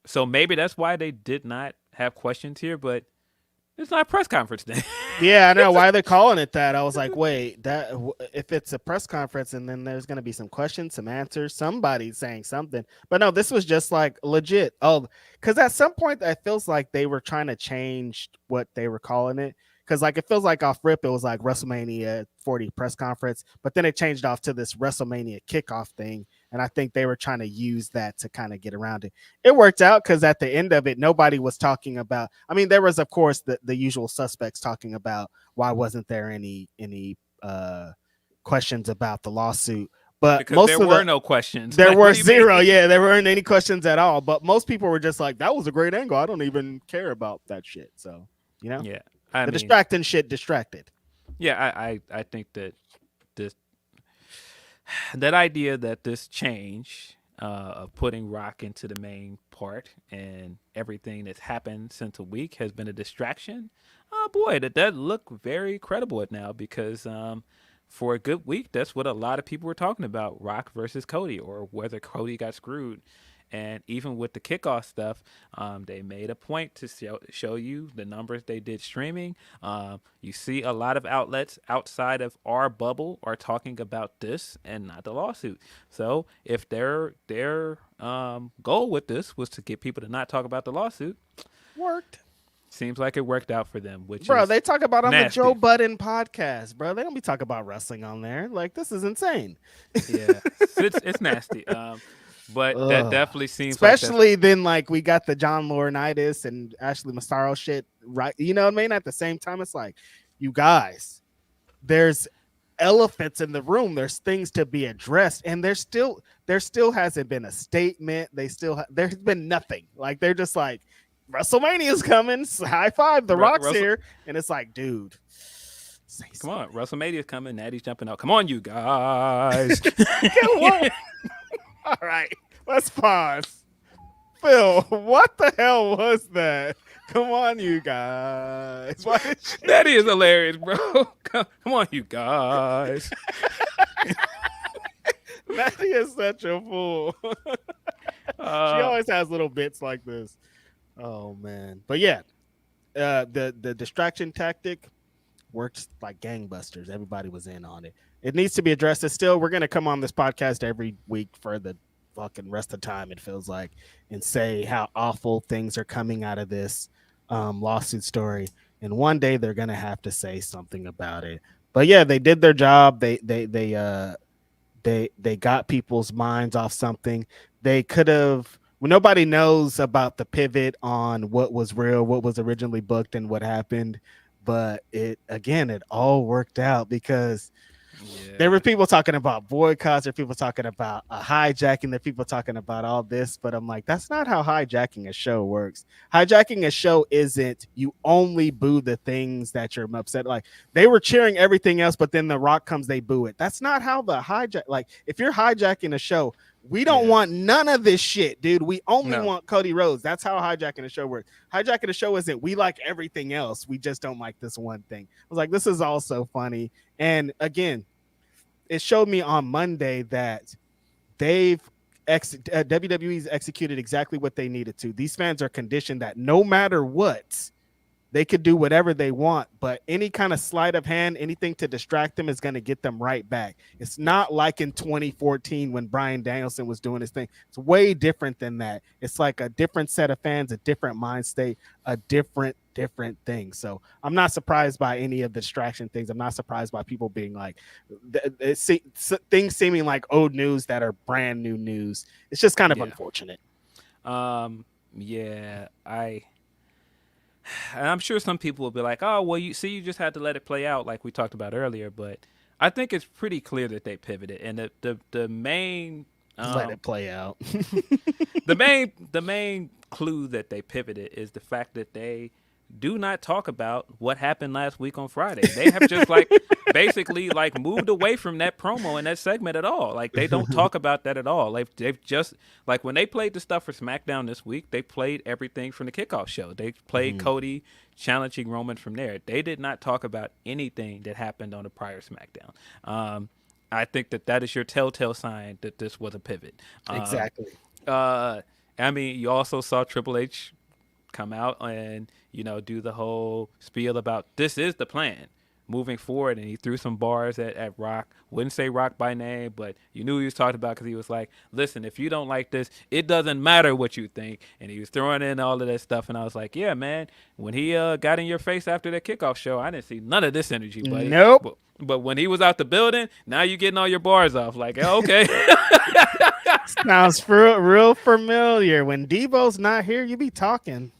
So maybe that's why they did not have questions here, but it's not a press conference day. Yeah, I know why they're calling it that. I was like, wait, if it's a press conference and then there's going to be some questions, some answers, somebody saying something. But no, this was just like legit. Oh, because at some point it feels like they were trying to change what they were calling it. Because like it feels like off rip, it was like WrestleMania 40 press conference, but then it changed off to this WrestleMania kickoff thing. And I think they were trying to use that to kind of get around it. It worked out because at the end of it, nobody was talking about. I mean, there was, of course, the usual suspects talking about why wasn't there any questions about the lawsuit. But because most there of were no questions. there Like, were what do you mean? zero. Yeah, there weren't any questions at all. But most people were just like, that was a great angle. I don't even care about that shit. So, you know, Yeah, the distracting shit distracted. Yeah, I think that this that idea that this change of putting Rock into the main part and everything that's happened since a week has been a distraction. Oh boy, that look very credible now because for a good week, that's what a lot of people were talking about: Rock versus Cody, or whether Cody got screwed. And even with the kickoff stuff, they made a point to show you the numbers they did streaming. You see a lot of outlets outside of our bubble are talking about this and not the lawsuit. So if their goal with this was to get people to not talk about the lawsuit, Worked. seems like it worked out for them. Which Bro, is they talk about on nasty. the Joe Budden podcast, bro. They don't be talking about wrestling on there. Like, this is insane. Yeah, it's nasty. But that definitely seems especially then like we got the John Laurinaitis and Ashley Massaro shit, right? You know what I mean? At the same time, it's like, you guys, there's elephants in the room. There's things to be addressed, and there still hasn't been a statement. There's been nothing. Like, they're just like, WrestleMania's coming. High five, The Rock's here, and it's like, dude. Come on, WrestleMania's coming. Natty's jumping out. Come on, you guys. All right, let's pause. Phil, what the hell was that? Come on, you guys. That is hilarious, bro. Come on, you guys. Natty is such a fool. She always has little bits like this. Oh, man. But yeah, the distraction tactic works like gangbusters. Everybody was in on it. It needs to be addressed. It's still, we're going to come on this podcast every week for the fucking rest of the time, it feels like, and say how awful things are coming out of this lawsuit story. And one day they're going to have to say something about it. But yeah, they did their job. They got people's minds off something. They could have, well, nobody knows about the pivot on what was real, what was originally booked, and what happened. But it all worked out because there were people talking about boycotts, there were people talking about hijacking, there are people talking about all this. But I'm like, that's not how hijacking a show works. Hijacking a show isn't you only boo the things that you're upset. Like, they were cheering everything else, but then The Rock comes, they boo it. That's not how the hijack. Like, if you're hijacking a show, we don't want none of this shit, dude. We only want Cody Rhodes. That's how hijacking a show works. Hijacking a show isn't we like everything else, we just don't like this one thing. I was like, this is also funny. And again, it showed me on Monday that WWE's executed exactly what they needed to. These fans are conditioned that no matter what, they could do whatever they want, but any kind of sleight of hand, anything to distract them is going to get them right back. It's not like in 2014 when Bryan Danielson was doing his thing. It's way different than that. It's like a different set of fans, a different mind state, a different thing. So I'm not surprised by any of the distraction things. I'm not surprised by people being like, things seeming like old news that are brand new news. It's just kind of unfortunate. And I'm sure some people will be like, oh, well, you just had to let it play out like we talked about earlier. But I think it's pretty clear that they pivoted. And the main... let it play out. the main clue that they pivoted is the fact that they do not talk about what happened last week on Friday. They have just basically moved away from that promo and that segment at all. Like, they don't talk about that at all. Like, they've just, like, when they played the stuff for SmackDown this week, they played everything from the kickoff show. They played Cody challenging Roman from there. They did not talk about anything that happened on the prior SmackDown. I think that is your telltale sign that this was a pivot. Exactly. I mean, you also saw Triple H come out and do the whole spiel about this is the plan moving forward, and he threw some bars at Rock. Wouldn't say Rock by name, but you knew he was talking about because he was like, listen, if you don't like this, it doesn't matter what you think. And he was throwing in all of that stuff, and I was like, yeah, man, when he got in your face after that kickoff show, I didn't see none of this energy, buddy. Nope. But when he was out the building, now you getting all your bars off. Like, okay. Sounds real familiar. When Debo's not here, you be talking.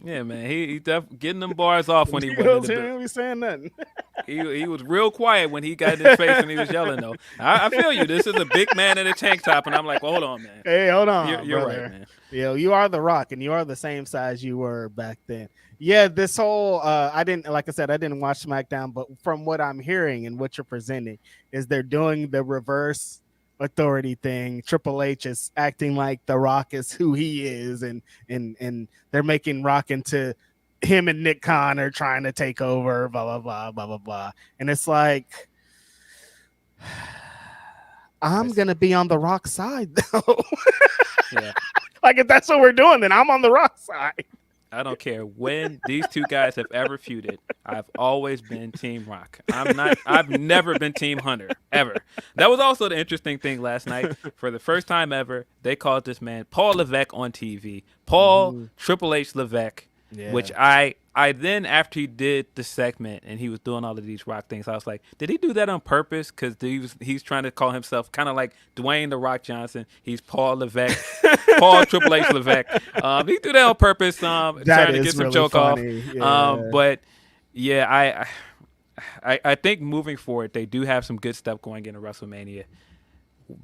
Yeah, man, he getting them bars off when he Debo's wasn't in the here, building. he be saying nothing. He was real quiet when he got in his face and he was yelling, though. I feel you. This is a big man in a tank top, and I'm like, well, hold on, man. Hey, hold on. You're brother. right, man. You are the Rock, and you are the same size you were back then. Yeah, this whole I didn't watch SmackDown, but from what I'm hearing and what you're presenting is they're doing the reverse authority thing. Triple H is acting like the Rock is who he is, and they're making Rock into him and Nick Khan are trying to take over, blah blah blah blah blah blah. And it's like, I'm gonna be on the Rock side though. Yeah. Like, if that's what we're doing, then I'm on the Rock side. I don't care when these two guys have ever feuded. I've always been Team Rock. I've never been Team Hunter, ever. That was also the interesting thing last night. For the first time ever, they called this man Paul Levesque on TV. Paul Triple H Levesque, which I then, after he did the segment and he was doing all of these Rock things, I was like, did he do that on purpose? Because he's trying to call himself kind of like Dwayne The Rock Johnson. He's Paul Levesque. Paul Triple H Levesque. He threw that on purpose, trying to get some really joke funny. off. Yeah. But yeah, I think moving forward, they do have some good stuff going into WrestleMania.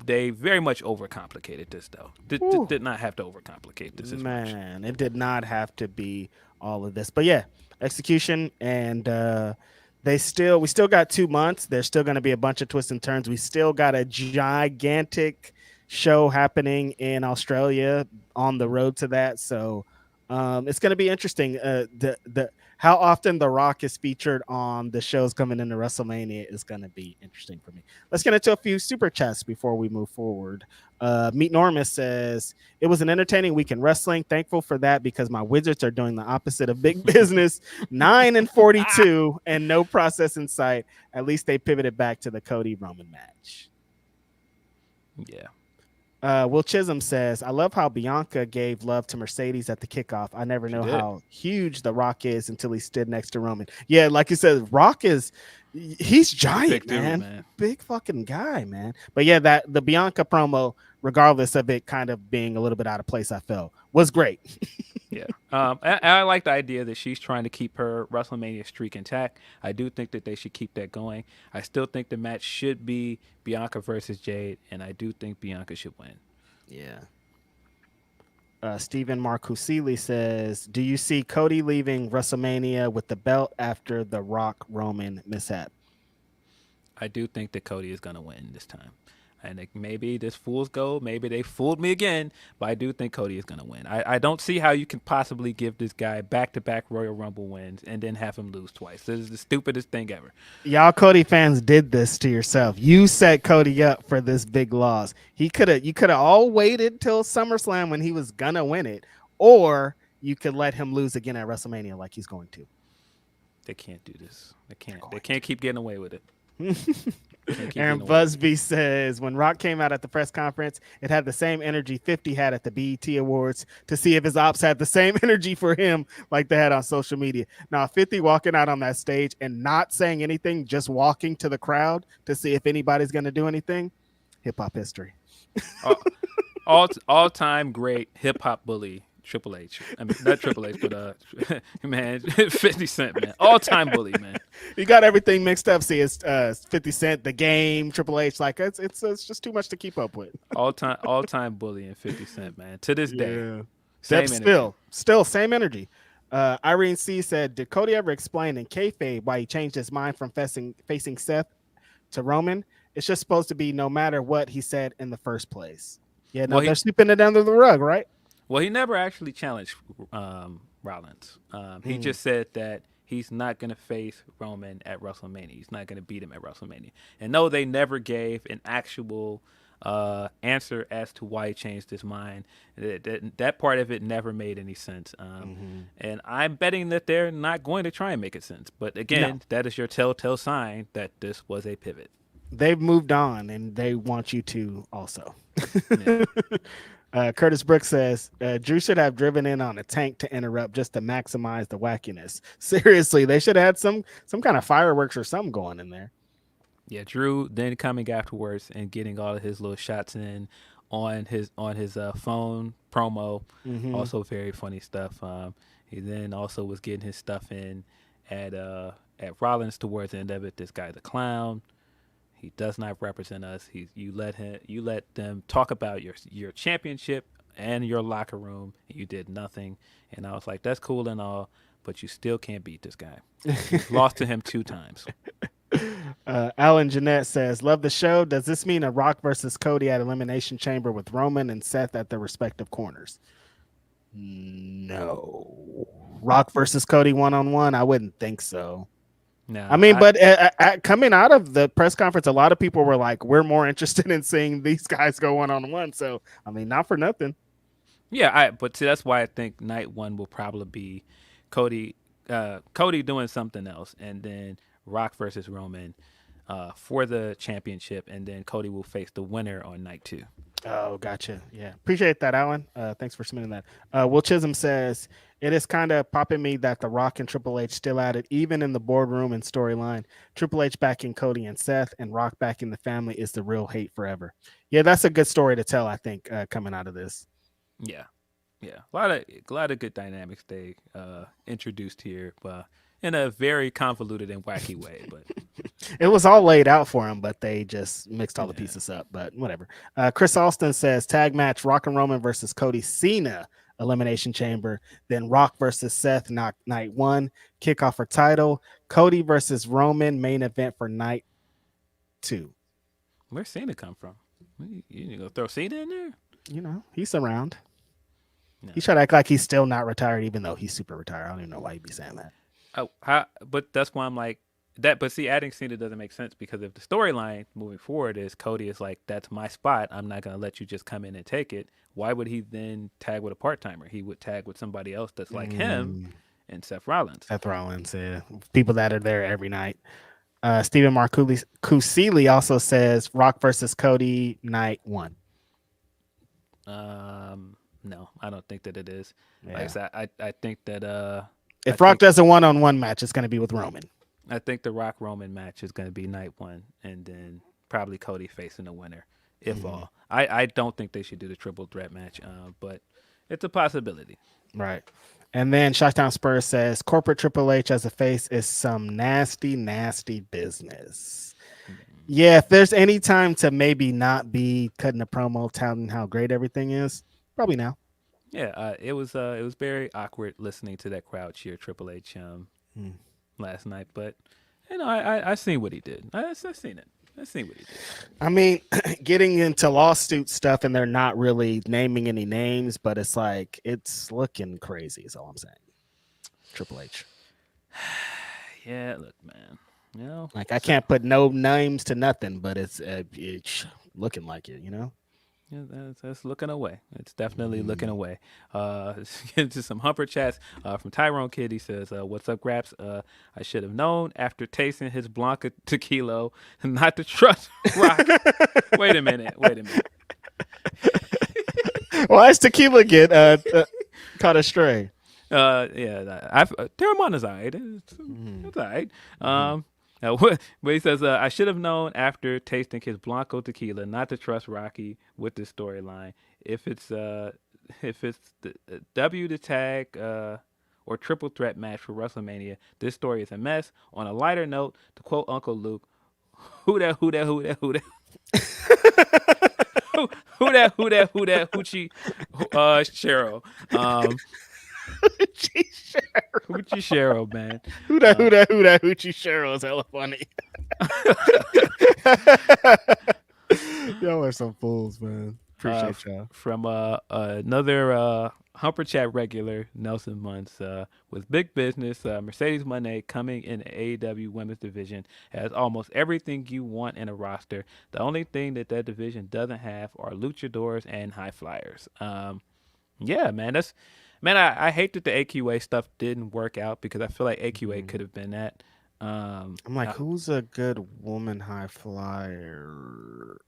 They very much overcomplicated this, though. Did not have to overcomplicate this as much. Man, it did not have to be all of this. But yeah, execution, and we still got 2 months. There's still going to be a bunch of twists and turns. We still got a gigantic show happening in Australia on the road to that. So it's going to be interesting. How often The Rock is featured on the shows coming into WrestleMania is going to be interesting for me. Let's get into a few super chats before we move forward. Meet Normus says, it was an entertaining week in wrestling. Thankful for that because my Wizards are doing the opposite of big business. 9-42 and no process in sight. At least they pivoted back to the Cody Roman match. Yeah. Will Chisholm says, I love how Bianca gave love to Mercedes at the kickoff. I never know how huge The Rock is until he stood next to Roman. Yeah, like you said, Rock he's giant, big dude, man. Big fucking guy, man. But yeah, the Bianca promo, regardless of it kind of being a little bit out of place, I felt was great. Yeah. I like the idea that she's trying to keep her WrestleMania streak intact. I do think that they should keep that going. I still think the match should be Bianca versus Jade, and I do think Bianca should win. Yeah. Stephen Marcusili says, do you see Cody leaving WrestleMania with the belt after the Rock Roman mishap? I do think that Cody is going to win this time. And maybe this fool's gold. Maybe they fooled me again, but I do think Cody is going to win. I don't see how you can possibly give this guy back-to-back Royal Rumble wins and then have him lose twice. This is the stupidest thing ever. Y'all Cody fans did this to yourself. You set Cody up for this big loss. You could have all waited till SummerSlam when he was going to win it, or you could let him lose again at WrestleMania like he's going to. They can't do this. They can't keep getting away with it. Aaron Busby says, when Rock came out at the press conference, it had the same energy 50 had at the BET Awards to see if his ops had the same energy for him like they had on social media. Now, 50 walking out on that stage and not saying anything, just walking to the crowd to see if anybody's going to do anything, hip-hop history. All-time great hip-hop bully. Triple H. I mean, not Triple H, but man, 50 Cent, man. All-time bully, man. You got everything mixed up. See, it's 50 Cent, the game, Triple H. Like it's just too much to keep up with. All-time bully and 50 Cent, man. To this day, still same energy. Irene C said, "Did Cody ever explain in kayfabe why he changed his mind from facing Seth to Roman? It's just supposed to be no matter what he said in the first place." Yeah, no, they're sweeping it under the rug, right? Well, he never actually challenged Rollins. He just said that he's not going to face Roman at WrestleMania. He's not going to beat him at WrestleMania. And no, they never gave an actual answer as to why he changed his mind. That part of it never made any sense. And I'm betting that they're not going to try and make it sense. But again, that is your telltale sign that this was a pivot. They've moved on, and they want you to also. Yeah. Curtis Brooks says, Drew should have driven in on a tank to interrupt just to maximize the wackiness. Seriously, they should have had some kind of fireworks or something going in there. Yeah, Drew then coming afterwards and getting all of his little shots in on his phone promo. Also very funny stuff. He then also was getting his stuff in at Rollins towards the end of it. This guy's a clown. He does not represent us. You let them talk about your championship and your locker room, and you did nothing. And I was like, that's cool and all, but you still can't beat this guy. You've lost to him 2 times. Alan Jeanette says, love the show. Does this mean a Rock versus Cody at Elimination Chamber with Roman and Seth at their respective corners? No. Rock versus Cody 1-on-1? I wouldn't think so. No, I mean, but coming out of the press conference, a lot of people were like, we're more interested in seeing these guys go 1-on-1. So, I mean, not for nothing. Yeah, but see, that's why I think night 1 will probably be Cody doing something else, and then Rock versus Roman for the championship, and then Cody will face the winner on night 2. Oh, gotcha. Yeah. Appreciate that, Alan. Thanks for submitting that. Will Chisholm says, it is kind of popping me that The Rock and Triple H still at it, even in the boardroom and storyline. Triple H backing Cody and Seth, and Rock backing the family is the real hate forever. Yeah, that's a good story to tell, I think, coming out of this. Yeah. A lot of good dynamics they introduced here, but in a very convoluted and wacky way. But it was all laid out for him, but they just mixed all the pieces up. But whatever. Chris Alston says tag match Rock and Roman versus Cody Cena Elimination Chamber, then Rock versus Seth night 1, kickoff for title, Cody versus Roman main event for night 2. Where's Cena come from? You gonna throw Cena in there? You know, he's around. No. He tried to act like he's still not retired, even though he's super retired. I don't even know why he'd be saying that. Oh, but that's why I'm like that. But see, adding Cena doesn't make sense because if the storyline moving forward is Cody is like, that's my spot, I'm not gonna let you just come in and take it. Why would he then tag with a part-timer? He would tag with somebody else that's like him and Seth Rollins. Yeah. People that are there every night. Stephen Marcusili also says Rock versus Cody night 1. No, I don't think that it is. Yeah. Like I said, I think that if Rock does a 1-on-1 match, it's going to be with Roman. I think the Rock Roman match is going to be night 1, and then probably Cody facing the winner, if all. I don't think they should do the triple threat match, but it's a possibility. Right. And then Shottown Spurs says corporate Triple H as a face is some nasty, nasty business. Yeah, if there's any time to maybe not be cutting a promo touting how great everything is, probably now. Yeah, it was very awkward listening to that crowd cheer Triple H last night, but you know, I seen what he did. I seen it. I seen what he did. I mean, getting into lawsuit stuff and they're not really naming any names, but it's like it's looking crazy. Is all I'm saying. Triple H. Yeah, look, man. You know, like I can't put no names to nothing, but it's looking like it. You know. Yeah, that's looking away. It's definitely looking away. Into some humper chats from Tyrone Kid. He says, "What's up, Graps? I should have known after tasting his Blanca tequila not to trust Rock." Wait a minute. Why is tequila get caught astray? Yeah, Terramana's all right. It's all right. But he says, I should have known after tasting his Blanco tequila not to trust Rocky with this storyline. If it's the W to tag or triple threat match for WrestleMania, this story is a mess. On a lighter note, to quote Uncle Luke, who that hoochie Cheryl. Hoochie Cheryl, man. Who that Hoochie Cheryl is hella funny. Y'all are are some fools, man. Appreciate y'all. From another Humper Chat regular, Nelson Muntz, with big business, Mercedes Moné coming in the AEW Women's Division has almost everything you want in a roster. The only thing that division doesn't have are luchadors and high flyers. Yeah, man, I hate that the AQA stuff didn't work out because I feel like AQA could have been that. I'm like, who's a good woman high flyer?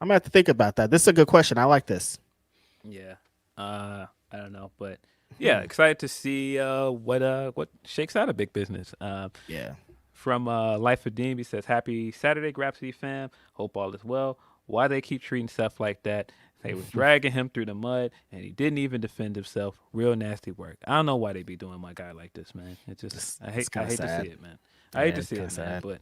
I'm gonna have to think about that. This is a good question. I like this. Yeah. I don't know, but yeah, excited to see what shakes out of big business. Yeah. From Life of Dean, he says, "Happy Saturday, Grapsody fam. Hope all is well. Why they keep treating stuff like that? They was dragging him through the mud, and he didn't even defend himself. Real nasty work. I don't know why they be doing my guy like this, man. It just I hate to see it, man. I hate to see it, man. But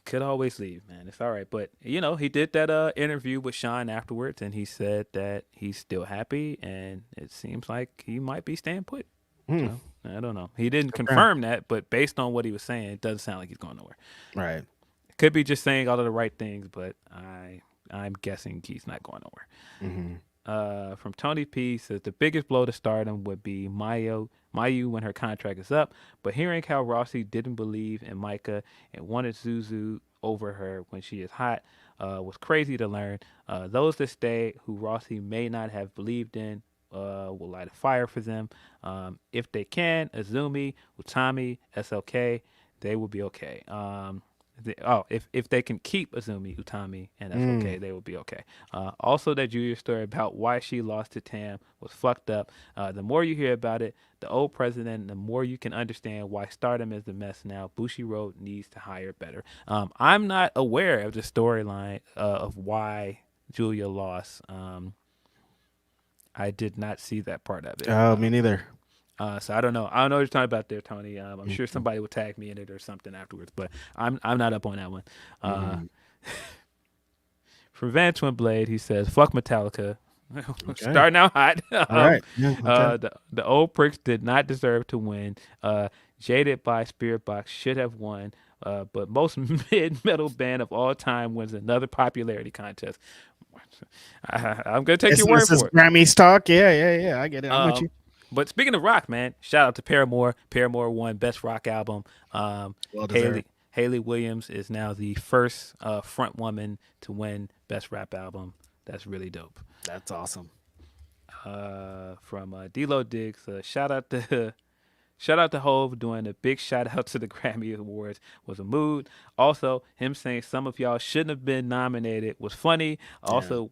could always leave, man. It's all right. But he did that interview with Sean afterwards, and he said that he's still happy, and it seems like he might be staying put. So, I don't know. He didn't confirm that, but based on what he was saying, it doesn't sound like he's going nowhere. Right. Could be just saying all of the right things, but I'm guessing he's not going nowhere. From Tony P says the biggest blow to Stardom would be Mayu when her contract is up, but hearing how Rossy didn't believe in Micah and wanted Zuzu over her when she is hot was crazy to learn. Those that stay who Rossy may not have believed in will light a fire for them. If they can, Azumi, Utami, SLK, they will be okay. If they can keep Azumi, Utami, and SLK, they will be okay. Also, that Julia story about why she lost to Tam was fucked up. The more you hear about it, the old president, the more you can understand why Stardom is the mess now. Bushiroad needs to hire better. I'm not aware of the storyline of why Julia lost. I did not see that part of it. Oh, me neither. So I don't know. I don't know what you're talking about there, Tony. I'm sure somebody will tag me in it or something afterwards, but I'm not up on that one. From Van Twinblade, he says, "Fuck Metallica." Starting out hot. All right. Okay. The old pricks did not deserve to win. Jaded by Spirit Box should have won. But most mid-metal band of all time wins another popularity contest. I'm gonna take your word for it. Grammys talk. Yeah. I get it. I'm with you. But speaking of rock, man, shout out to Paramore. Paramore won Best Rock Album. Hayley Williams is now the first front woman to win Best Rap Album. That's really dope. That's awesome. From D-Lo Diggs, shout out to Hove doing a big shout out to the Grammy Awards was a mood. Also, him saying some of y'all shouldn't have been nominated was funny. Also,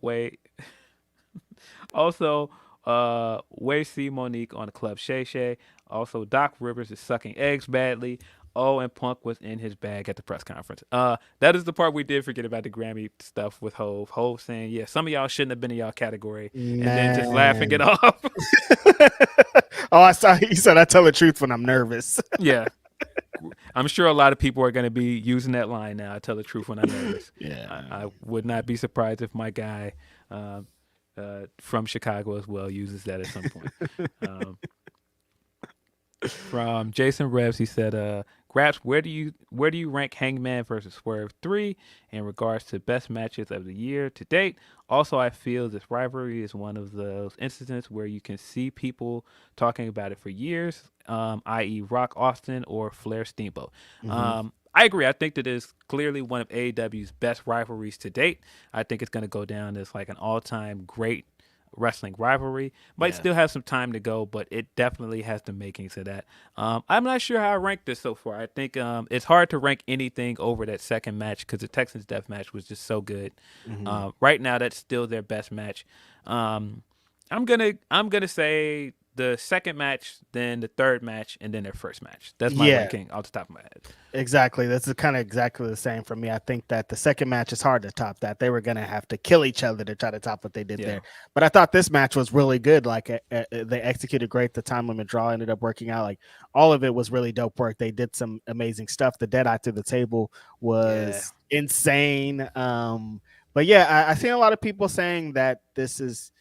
Way see Monique on the Club Shay Shay. Also, Doc Rivers is sucking eggs badly. Oh, and Punk was in his bag at the press conference. That is the part we did forget about the Grammy stuff with Hove. Hove saying, yeah, some of y'all shouldn't have been in y'all category. And then just laughing it off. Oh, I saw he said I tell the truth when I'm nervous. Yeah. I'm sure a lot of people are going to be using that line now. I tell the truth when I'm nervous. Yeah. I would not be surprised if my guy from Chicago as well uses that at some point. From Jason Rebs, he said, Graps, where do you rank Hangman versus Swerve 3 in regards to best matches of the year to date? Also, I feel this rivalry is one of those instances where you can see people talking about it for years, i.e. Rock Austin or Flair Steamboat. I agree. I think that is clearly one of AEW's best rivalries to date. I think it's going to go down as like an all-time great wrestling rivalry. Might still have some time to go, but it definitely has the makings of that. I'm not sure how I rank this so far. I think it's hard to rank anything over that second match because the Texans Death match was just so good. Right now, that's still their best match. I'm gonna say the second match, then the third match, and then their first match. That's my ranking off the top of my head. Exactly. That's kind of exactly the same for me. I think that the second match is hard to top that. They were going to have to kill each other to try to top what they did there. But I thought this match was really good. Like they executed great. The time limit draw ended up working out. Like all of it was really dope work. They did some amazing stuff. The Deadeye through the table was insane. But yeah, I seen a lot of people saying that this is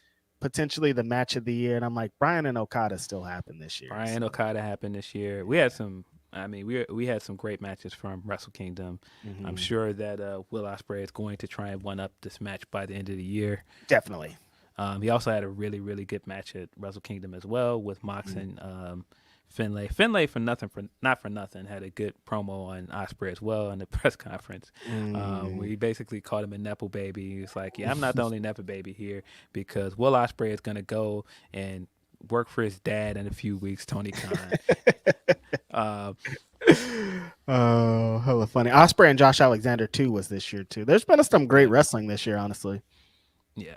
potentially the match of the year, and I'm like, Bryan and Okada still happened this year. Okada happened this year. We had some I mean, we had some great matches from Wrestle Kingdom. Mm-hmm. I'm sure that Will Ospreay is going to try and one up this match by the end of the year. Definitely. He also had a really, really good match at Wrestle Kingdom as well with Mox and Finlay. Finlay, not for nothing, had a good promo on Ospreay as well in the press conference. Where he basically called him a Nepo baby. He was like, "Yeah, I'm not the only Nepo baby here because Will Ospreay is going to go and work for his dad in a few weeks, Tony Khan." Oh, hella funny. Ospreay and Josh Alexander too was this year too. There's been some great wrestling this year, honestly. Yeah.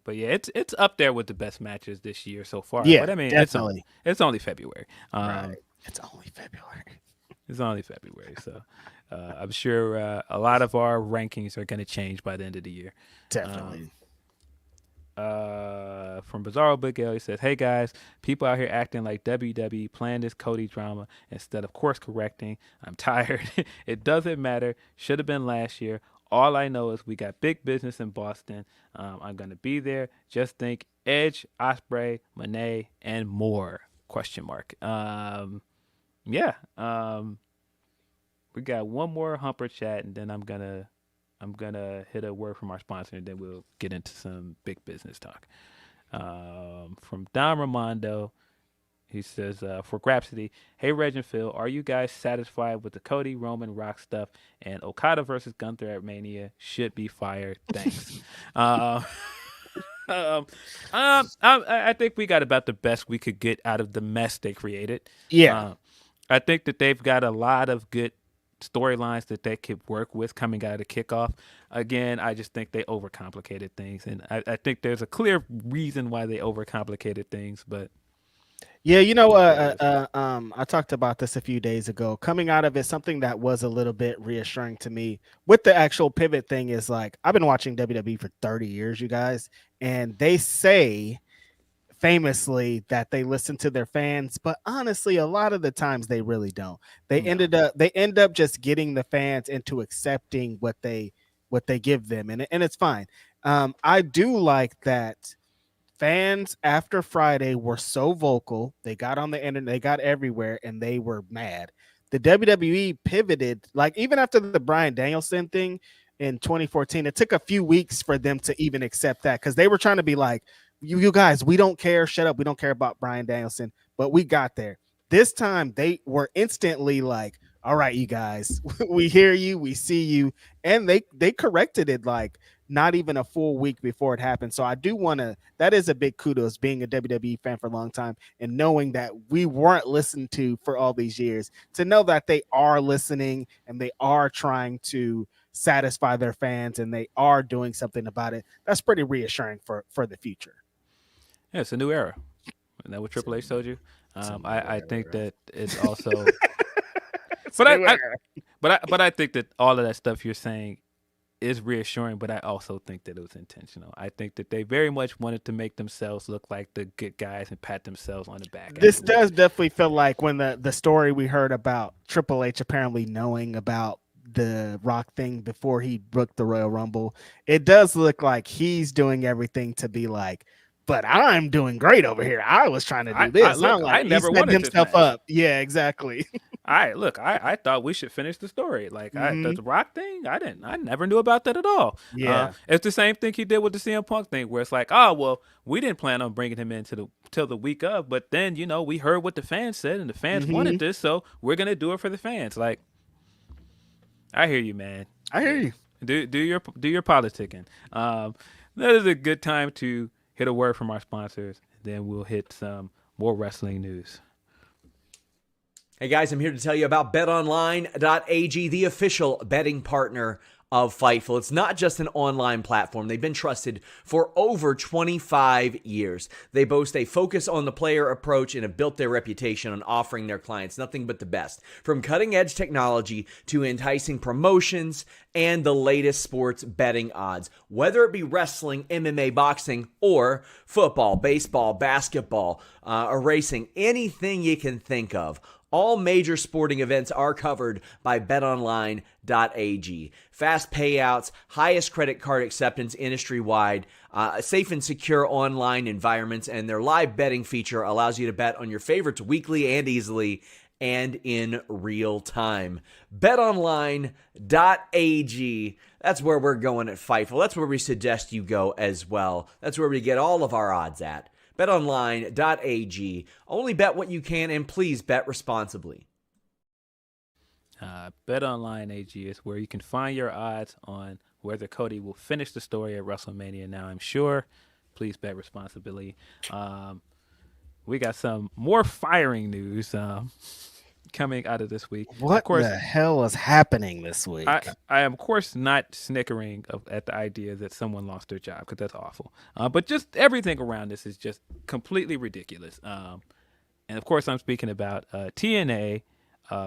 But yeah, it's up there with the best matches this year so far. Yeah, but I mean, definitely. It's only February. Right. It's only February. It's only February, so I'm sure a lot of our rankings are going to change by the end of the year. Definitely. From Bizarro Big L, he says, "Hey guys, people out here acting like WWE planned this Cody drama instead of course correcting. I'm tired. It doesn't matter. Should have been last year. All I know is we got big business in Boston. I'm going to be there. Just think Edge, Ospreay, Mone, and more, question mark. Yeah. We got one more Humper chat, and then I'm gonna hit a word from our sponsor, and then we'll get into some big business talk. From Don Ramondo, he says, for Grapsody, hey Reg and Phil, are you guys satisfied with the Cody Roman Rock stuff? And Okada versus Gunther at Mania should be fired. Thanks. I think we got about the best we could get out of the mess they created. Yeah. I think that they've got a lot of good storylines that they could work with coming out of Kickoff. Again, I just think they overcomplicated things, and I think there's a clear reason why they overcomplicated things, but yeah, I talked about this a few days ago. Coming out of it, something that was a little bit reassuring to me with the actual pivot thing is like, I've been watching WWE for 30 years, you guys, and they say famously that they listen to their fans, but honestly, a lot of the times they really don't. They end up just getting the fans into accepting what they give them, and it's fine. I do like that fans after Friday were so vocal. They got on the internet, they got everywhere, and they were mad. The WWE pivoted, like even after the Bryan Danielson thing in 2014, it took a few weeks for them to even accept that, because they were trying to be like, you guys, we don't care, shut up, we don't care about Bryan Danielson, but we got there. This time they were instantly like, all right, you guys, we hear you, we see you, and they corrected it like not even a full week before it happened. So I do want to, that is a big kudos, being a WWE fan for a long time and knowing that we weren't listened to for all these years, to know that they are listening and they are trying to satisfy their fans and they are doing something about it. That's pretty reassuring for the future. Yeah, it's a new era. Isn't that what Triple H told you? I think that it's also but I think that all of that stuff you're saying is reassuring, but I also think that it was intentional. I think that they very much wanted to make themselves look like the good guys and pat themselves on the back. This does definitely feel like when the story we heard about Triple H apparently knowing about the Rock thing before he booked the Royal Rumble, it does look like he's doing everything to be like, but I'm doing great over here. I was trying to do this. I never wanted himself up. Yeah, exactly. I thought we should finish the story. Like the Rock thing, I never knew about that at all. Yeah, it's the same thing he did with the CM Punk thing, where it's like, oh well, we didn't plan on bringing him in till the week of, but then we heard what the fans said, and the fans wanted this, so we're gonna do it for the fans. Like, I hear you, man. I hear you. Do your politicking. That is a good time to hit a word from our sponsors. Then we'll hit some more wrestling news. Hey guys, I'm here to tell you about betonline.ag, the official betting partner of Fightful. It's not just an online platform. They've been trusted for over 25 years. They boast a focus on the player approach and have built their reputation on offering their clients nothing but the best. From cutting-edge technology to enticing promotions and the latest sports betting odds. Whether it be wrestling, MMA, boxing, or football, baseball, basketball, or racing, anything you can think of. All major sporting events are covered by betonline.ag. Fast payouts, highest credit card acceptance industry-wide, safe and secure online environments, and their live betting feature allows you to bet on your favorites weekly and easily and in real time. BetOnline.ag. That's where we're going at Fightful. That's where we suggest you go as well. That's where we get all of our odds at. BetOnline.ag. Only bet what you can, and please bet responsibly. BetOnline AG is where you can find your odds on whether Cody will finish the story at WrestleMania. Now, I'm sure. Please bet responsibly. We got some more firing news coming out of this week. What of course, the hell is happening this week? I am, of course, not snickering at the idea that someone lost their job, because that's awful. But just everything around this is just completely ridiculous. And, of course, I'm speaking about TNA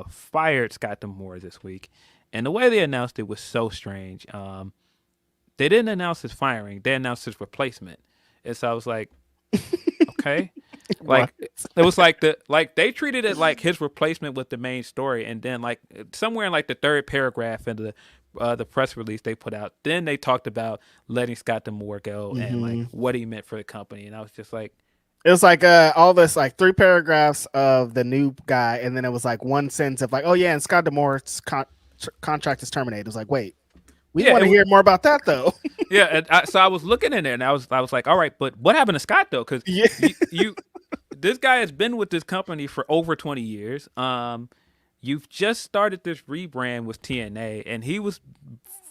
fired Scott D'Amore this week. And the way they announced it was so strange. They didn't announce his firing. They announced his replacement. And so I was like, okay. Like it was like they treated it like his replacement was the main story, and then like somewhere in like the third paragraph in the press release they put out, then they talked about letting Scott D'Amore go and like what he meant for the company, and I was just like, it was like all this like 3 paragraphs of the new guy, and then it was like one sentence of like, oh yeah, and Scott D'Amore's contract is terminated. It was like, wait, we want to hear more about that though. Yeah, and so I was looking in there, and I was like, all right, but what happened to Scott though? Because you this guy has been with this company for over 20 years. You've just started this rebrand with TNA, and he was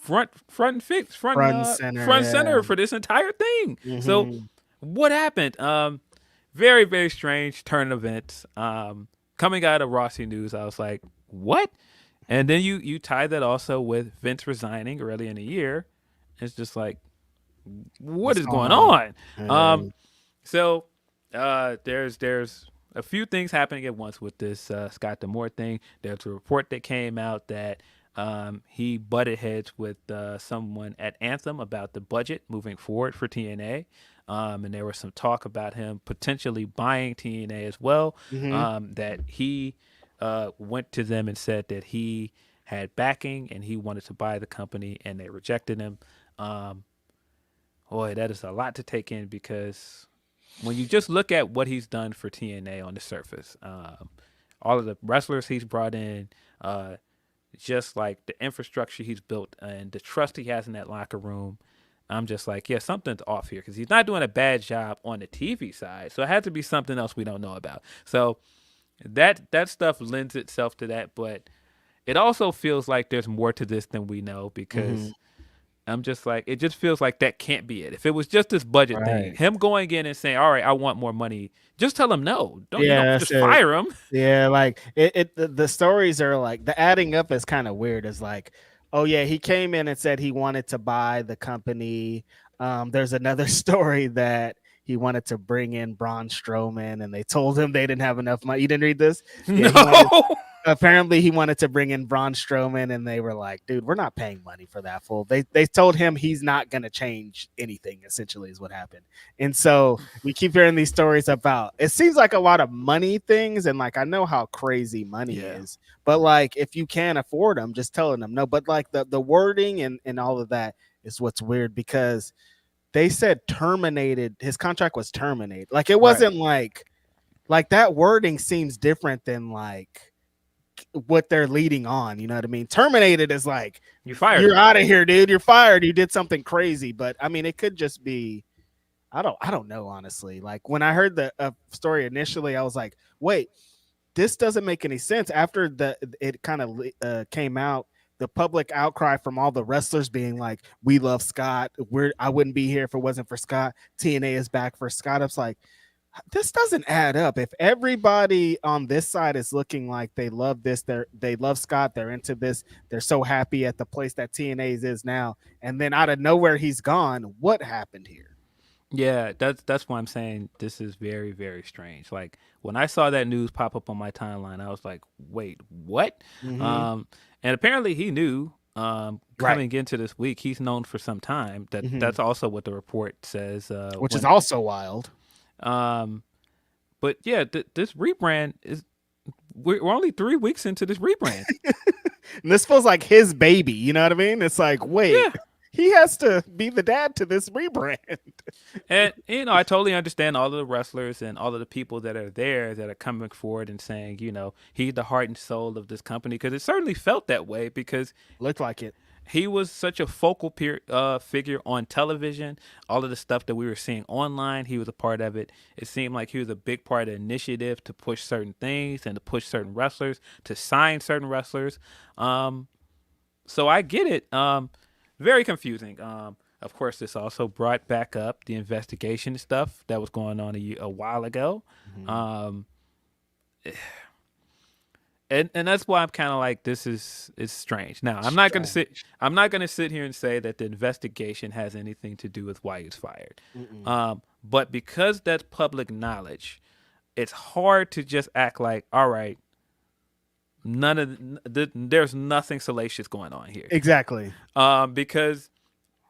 front center for this entire thing. So what happened? Very, very strange turn of events. Coming out of Rossy News, I was like, what? And then you tie that also with Vince resigning early in the year. It's just like, what is going on? So there's a few things happening at once with this Scott D'Amore thing. There's a report that came out that he butted heads with someone at Anthem about the budget moving forward for TNA. And there was some talk about him potentially buying TNA as well. That he went to them and said that he had backing and he wanted to buy the company, and they rejected him. Boy, that is a lot to take in, because when you just look at what he's done for TNA on the surface, all of the wrestlers he's brought in, just like the infrastructure he's built and the trust he has in that locker room, I'm just like, yeah, something's off here, because he's not doing a bad job on the TV side. So it had to be something else we don't know about. So that stuff lends itself to that, but it also feels like there's more to this than we know, because I'm just like, it just feels like that can't be it. If it was just this budget thing, him going in and saying, all right, I want more money, just tell him no. Don't just fire him. Yeah, like the stories are like, the adding up is kind of weird. It's like, oh yeah, he came in and said he wanted to buy the company. There's another story that he wanted to bring in Braun Strowman, and they told him they didn't have enough money. You didn't read this? Yeah, No. Apparently he wanted to bring in Braun Strowman, and they were like, dude, we're not paying money for that fool. They told him he's not going to change anything, essentially, is what happened. And so we keep hearing these stories about, it seems like a lot of money things, and like, I know how crazy money is, but like, if you can't afford them, just telling them no. But like the wording and all of that is what's weird, because they said terminated, his contract was terminated. Like, it wasn't like that wording seems different than like what they're leading on, you know what I mean? Terminated is like, you're out of here, dude. You're fired. You did something crazy. But I mean, it could just be, I don't know, honestly. Like, when I heard the story initially, I was like, wait, this doesn't make any sense. After it kind of came out, the public outcry from all the wrestlers being like, we love Scott. I wouldn't be here if it wasn't for Scott. TNA is back for Scott. I was like, this doesn't add up. If everybody on this side is looking like they love this, they love Scott, they're into this, they're so happy at the place that TNA is now, and then out of nowhere he's gone, what happened here? Yeah, that's why I'm saying this is very, very strange. Like, when I saw that news pop up on my timeline, I was like, wait, what? And apparently he knew coming into this week. He's known for some time. That's also what the report says. Which is also wild. But yeah, this rebrand is, we're only 3 weeks into this rebrand. And this feels like his baby, you know what I mean? It's like, wait, he has to be the dad to this rebrand. And I totally understand all of the wrestlers and all of the people that are there that are coming forward and saying, he's the heart and soul of this company, because it certainly felt that way, because Looked like it. he was such a focal figure on television. All of the stuff that we were seeing online, he was a part of it. It seemed like he was a big part of the initiative to push certain things and to push certain wrestlers, to sign certain wrestlers. So I get it. Very confusing. Of course, this also brought back up the investigation stuff that was going on a while ago. And that's why I'm kind of like, this is strange. Now, I'm not going to sit here and say that the investigation has anything to do with why he's fired. But because that's public knowledge, it's hard to just act like, all right, there's nothing salacious going on here. Exactly. Because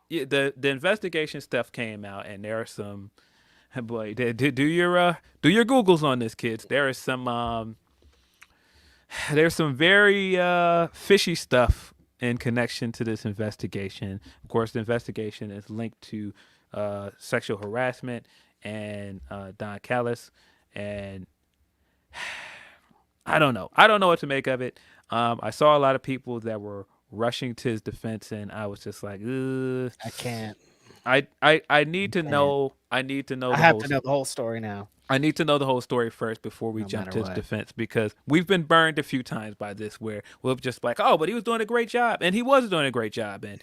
the investigation stuff came out, and there are some, boy, do your Googles on this, kids. There is some there's some very fishy stuff in connection to this investigation. Of course, the investigation is linked to sexual harassment and Don Callis, and I don't know what to make of it. I saw a lot of people that were rushing to his defense, and I was just like, ugh. I can't. I need to know. I need to know. I have to know the whole story now. I need to know the whole story first before we jump to his defense, because we've been burned a few times by this, where we'll just like, oh, but he was doing a great job, and he was doing a great job, and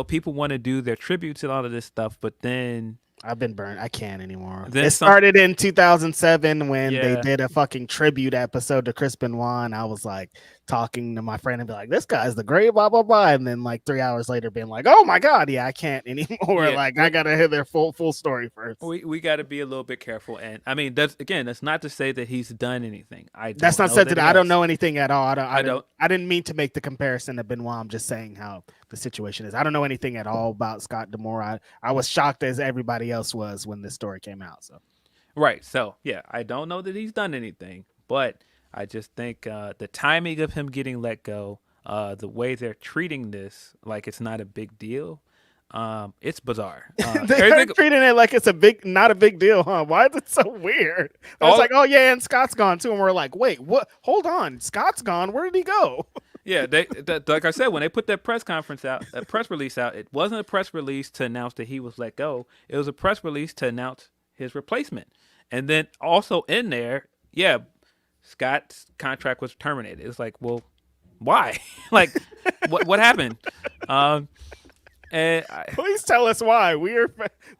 people want to do their tributes and all of this stuff, but then I've been burned. I can't anymore. It started in 2007 when they did a fucking tribute episode to Chris Benoit, and I was like talking to my friend and be like, this guy's the great, blah, blah, blah. And then like 3 hours later being like, oh my God, I can't anymore. Like I got to hear their full story first. We got to be a little bit careful. And I mean, that's not to say that he's done anything. That's not said that I don't know anything at all. I didn't mean to make the comparison to Benoit. I'm just saying how the situation is. I don't know anything at all about Scott D'Amore. I was shocked as everybody else was when this story came out. So, right. So yeah, I don't know that he's done anything, but I just think the timing of him getting let go, the way they're treating this like it's not a big deal, it's bizarre. They're treating it like it's not a big deal, huh? Why is it so weird? It's like, oh yeah, and Scott's gone too, and we're like, wait, what? Hold on, Scott's gone. Where did he go? Yeah, like I said, when they put that press release out, it wasn't a press release to announce that he was let go. It was a press release to announce his replacement. And then also in there, Scott's contract was terminated. It's like, well, why? Like, what happened? And please tell us why.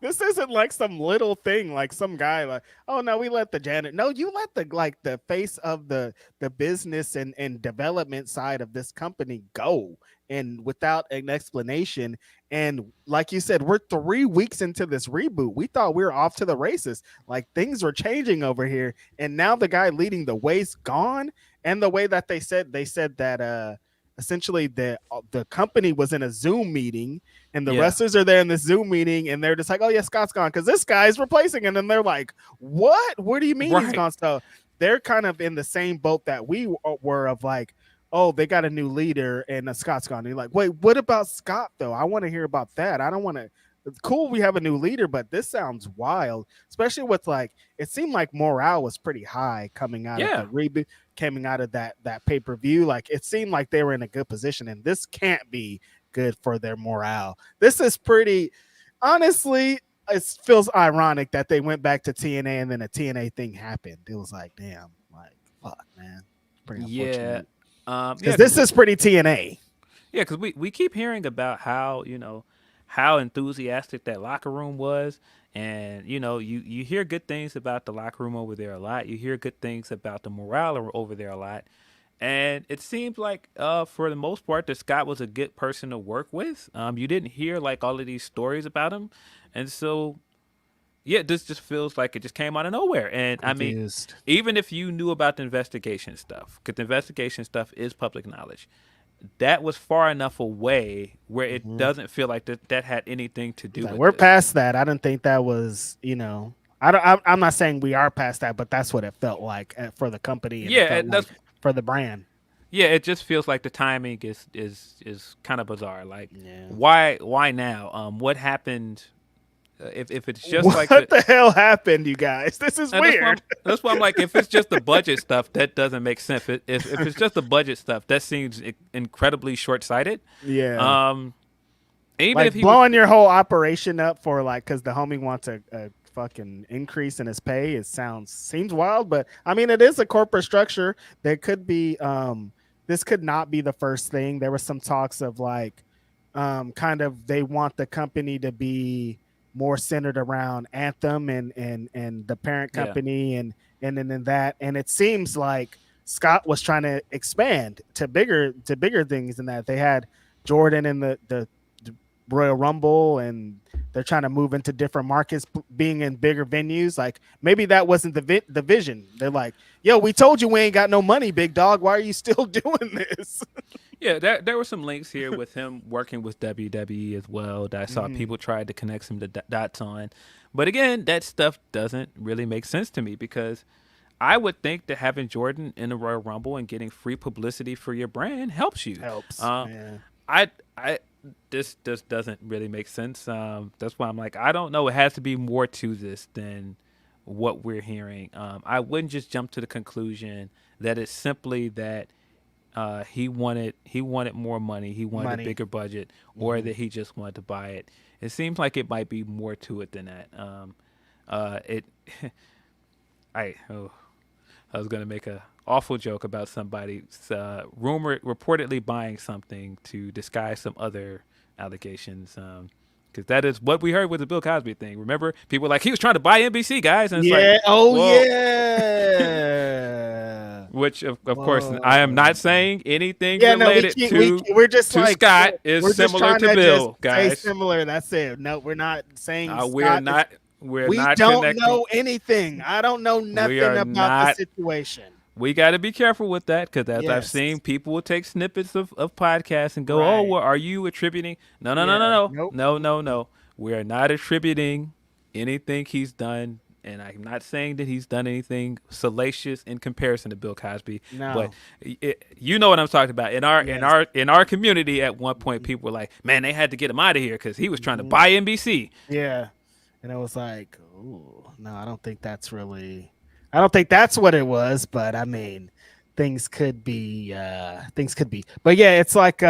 This isn't like some little thing, like some guy like, oh no, we let the janitor. No, you let the face of the business and development side of this company go, and without an explanation. And like you said, we're 3 weeks into this reboot. We thought we were off to the races. Like things were changing over here, and now the guy leading the way's gone. And the way that they said that essentially the company was in a Zoom meeting, and the wrestlers are there in this Zoom meeting, and they're just like, oh yeah, Scott's gone because this guy's replacing him. And they're like, what do you mean he's gone? So they're kind of in the same boat that we were, of like, oh, they got a new leader and Scott's gone. And you're like, wait, what about Scott though? I want to hear about that. I don't want to. It's cool we have a new leader, but this sounds wild, especially with like, it seemed like morale was pretty high coming out of the reboot, coming out of that pay-per-view. Like it seemed like they were in a good position, and this can't be good for their morale. This is pretty, honestly, it feels ironic that they went back to TNA and then a TNA thing happened. It was like, damn, like, fuck, man. Pretty unfortunate. Because this is pretty TNA. Yeah, because we keep hearing about how, how enthusiastic that locker room was. And, you hear good things about the locker room over there a lot. You hear good things about the morale over there a lot. And it seems like, for the most part, that Scott was a good person to work with. You didn't hear, like, all of these stories about him. And so, yeah, this just feels like it just came out of nowhere. And, Confused. I mean, even if you knew about the investigation stuff, because the investigation stuff is public knowledge, that was far enough away where it doesn't feel like that had anything to do with we're this. Past that. I didn't think that was, I'm not saying we are past that, but that's what it felt like for the company and that's for the brand. Yeah, it just feels like the timing is kind of bizarre. Like, Yeah. why now? What happened? If it's just What like the hell happened, you guys? This is and weird. that's why I'm like, if it's just the budget stuff, that doesn't make sense. If it's just the budget stuff, that seems incredibly short sighted. Yeah. Even Like if he blowing your whole operation up for like because the homie wants a fucking increase in his pay. It seems wild, but I mean it is a corporate structure. There could be this could not be the first thing. There was some talks of like kind of they want the company to be more centered around Anthem and the parent Yeah. company and then that, and it seems like Scott was trying to expand to bigger things than that. They had Jordan in the Royal Rumble, and they're trying to move into different markets, being in bigger venues. Like maybe that wasn't the vision. They're like, "Yo, we told you we ain't got no money, big dog. Why are you still doing this?" Yeah, there were some links here with him working with WWE as well that I saw people tried to connect some dots on. But again, that stuff doesn't really make sense to me because I would think that having Jordan in the Royal Rumble and getting free publicity for your brand helps you. Helps. This doesn't really make sense. That's why I'm like, I don't know. It has to be more to this than what we're hearing. I wouldn't just jump to the conclusion that it's simply that he wanted more money, he wanted a bigger budget, or that he just wanted to buy it. It seems like it might be more to it than that. I was gonna make a awful joke about somebody reportedly buying something to disguise some other allegations. Because that is what we heard with the Bill Cosby thing. Remember, people were like, he was trying to buy NBC, guys. And it's like, Yeah. Which, of course, I am not saying anything Yeah, no, related we're just to like Scott is we're just similar trying to Bill, just guys. Say similar. That's it. No, we're not saying We're not. We not don't connecting. know anything. I don't know nothing about the situation. We got to be careful with that because as I've seen, people will take snippets of podcasts and go, "Oh, well, are you attributing?" No. Nope. No. We are not attributing anything he's done, and I'm not saying that he's done anything salacious in comparison to Bill Cosby. No. But you know what I'm talking about. In our community, at one point, people were like, "Man, they had to get him out of here because he was trying to buy NBC." Yeah, and it was like, "Oh, no, I don't think that's what it was." But I mean, things could be. But yeah, it's like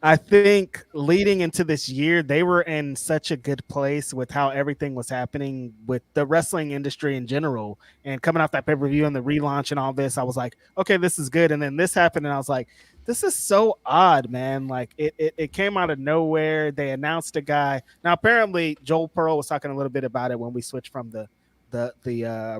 I think leading into this year, they were in such a good place with how everything was happening with the wrestling industry in general. And coming off that pay-per-view and the relaunch and all this, I was like, okay, this is good. And then this happened, and I was like, this is so odd, man. Like it came out of nowhere. They announced a guy. Now, apparently, Joel Pearl was talking a little bit about it when we switched from the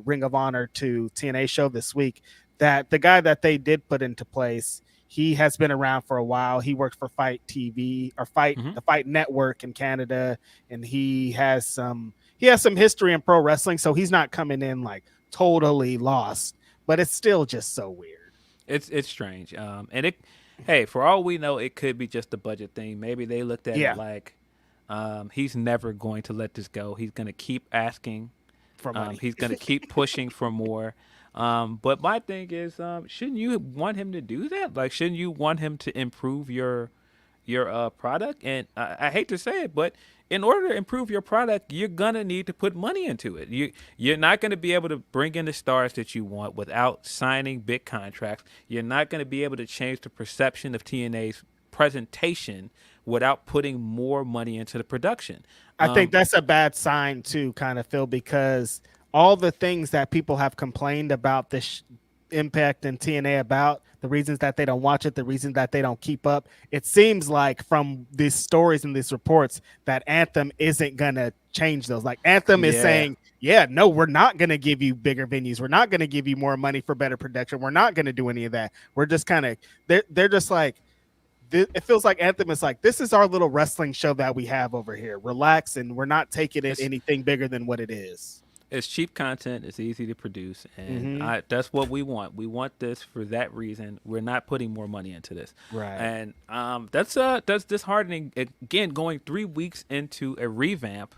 Ring of Honor to TNA show this week, that the guy that they did put into place, he has been around for a while. He worked for Fight TV or the Fight Network in Canada, and he has some history in pro wrestling. So he's not coming in like totally lost, but it's still just so weird. It's strange. Hey, for all we know, it could be just a budget thing. Maybe they looked at it like he's never going to let this go. He's going to keep asking for money. He's going to keep pushing for more. But my thing is, shouldn't you want him to do that? Like, shouldn't you want him to improve your product? And I hate to say it, but in order to improve your product, you're gonna need to put money into it. You're not gonna be able to bring in the stars that you want without signing big contracts. You're not gonna be able to change the perception of TNA's presentation without putting more money into the production. I think that's a bad sign too, kind of, Phil, because all the things that people have complained about this Impact and TNA about, the reasons that they don't watch it, the reasons that they don't keep up, it seems like from these stories and these reports that Anthem isn't going to change those. Like Anthem is saying, no, we're not going to give you bigger venues. We're not going to give you more money for better production. We're not going to do any of that. We're just kind of, they're just like, it feels like Anthem is like, this is our little wrestling show that we have over here. Relax, and we're not taking it anything bigger than what it is. It's cheap content. It's easy to produce, and that's what we want. We want this for that reason. We're not putting more money into this, right? And that's disheartening. Again, going 3 weeks into a revamp,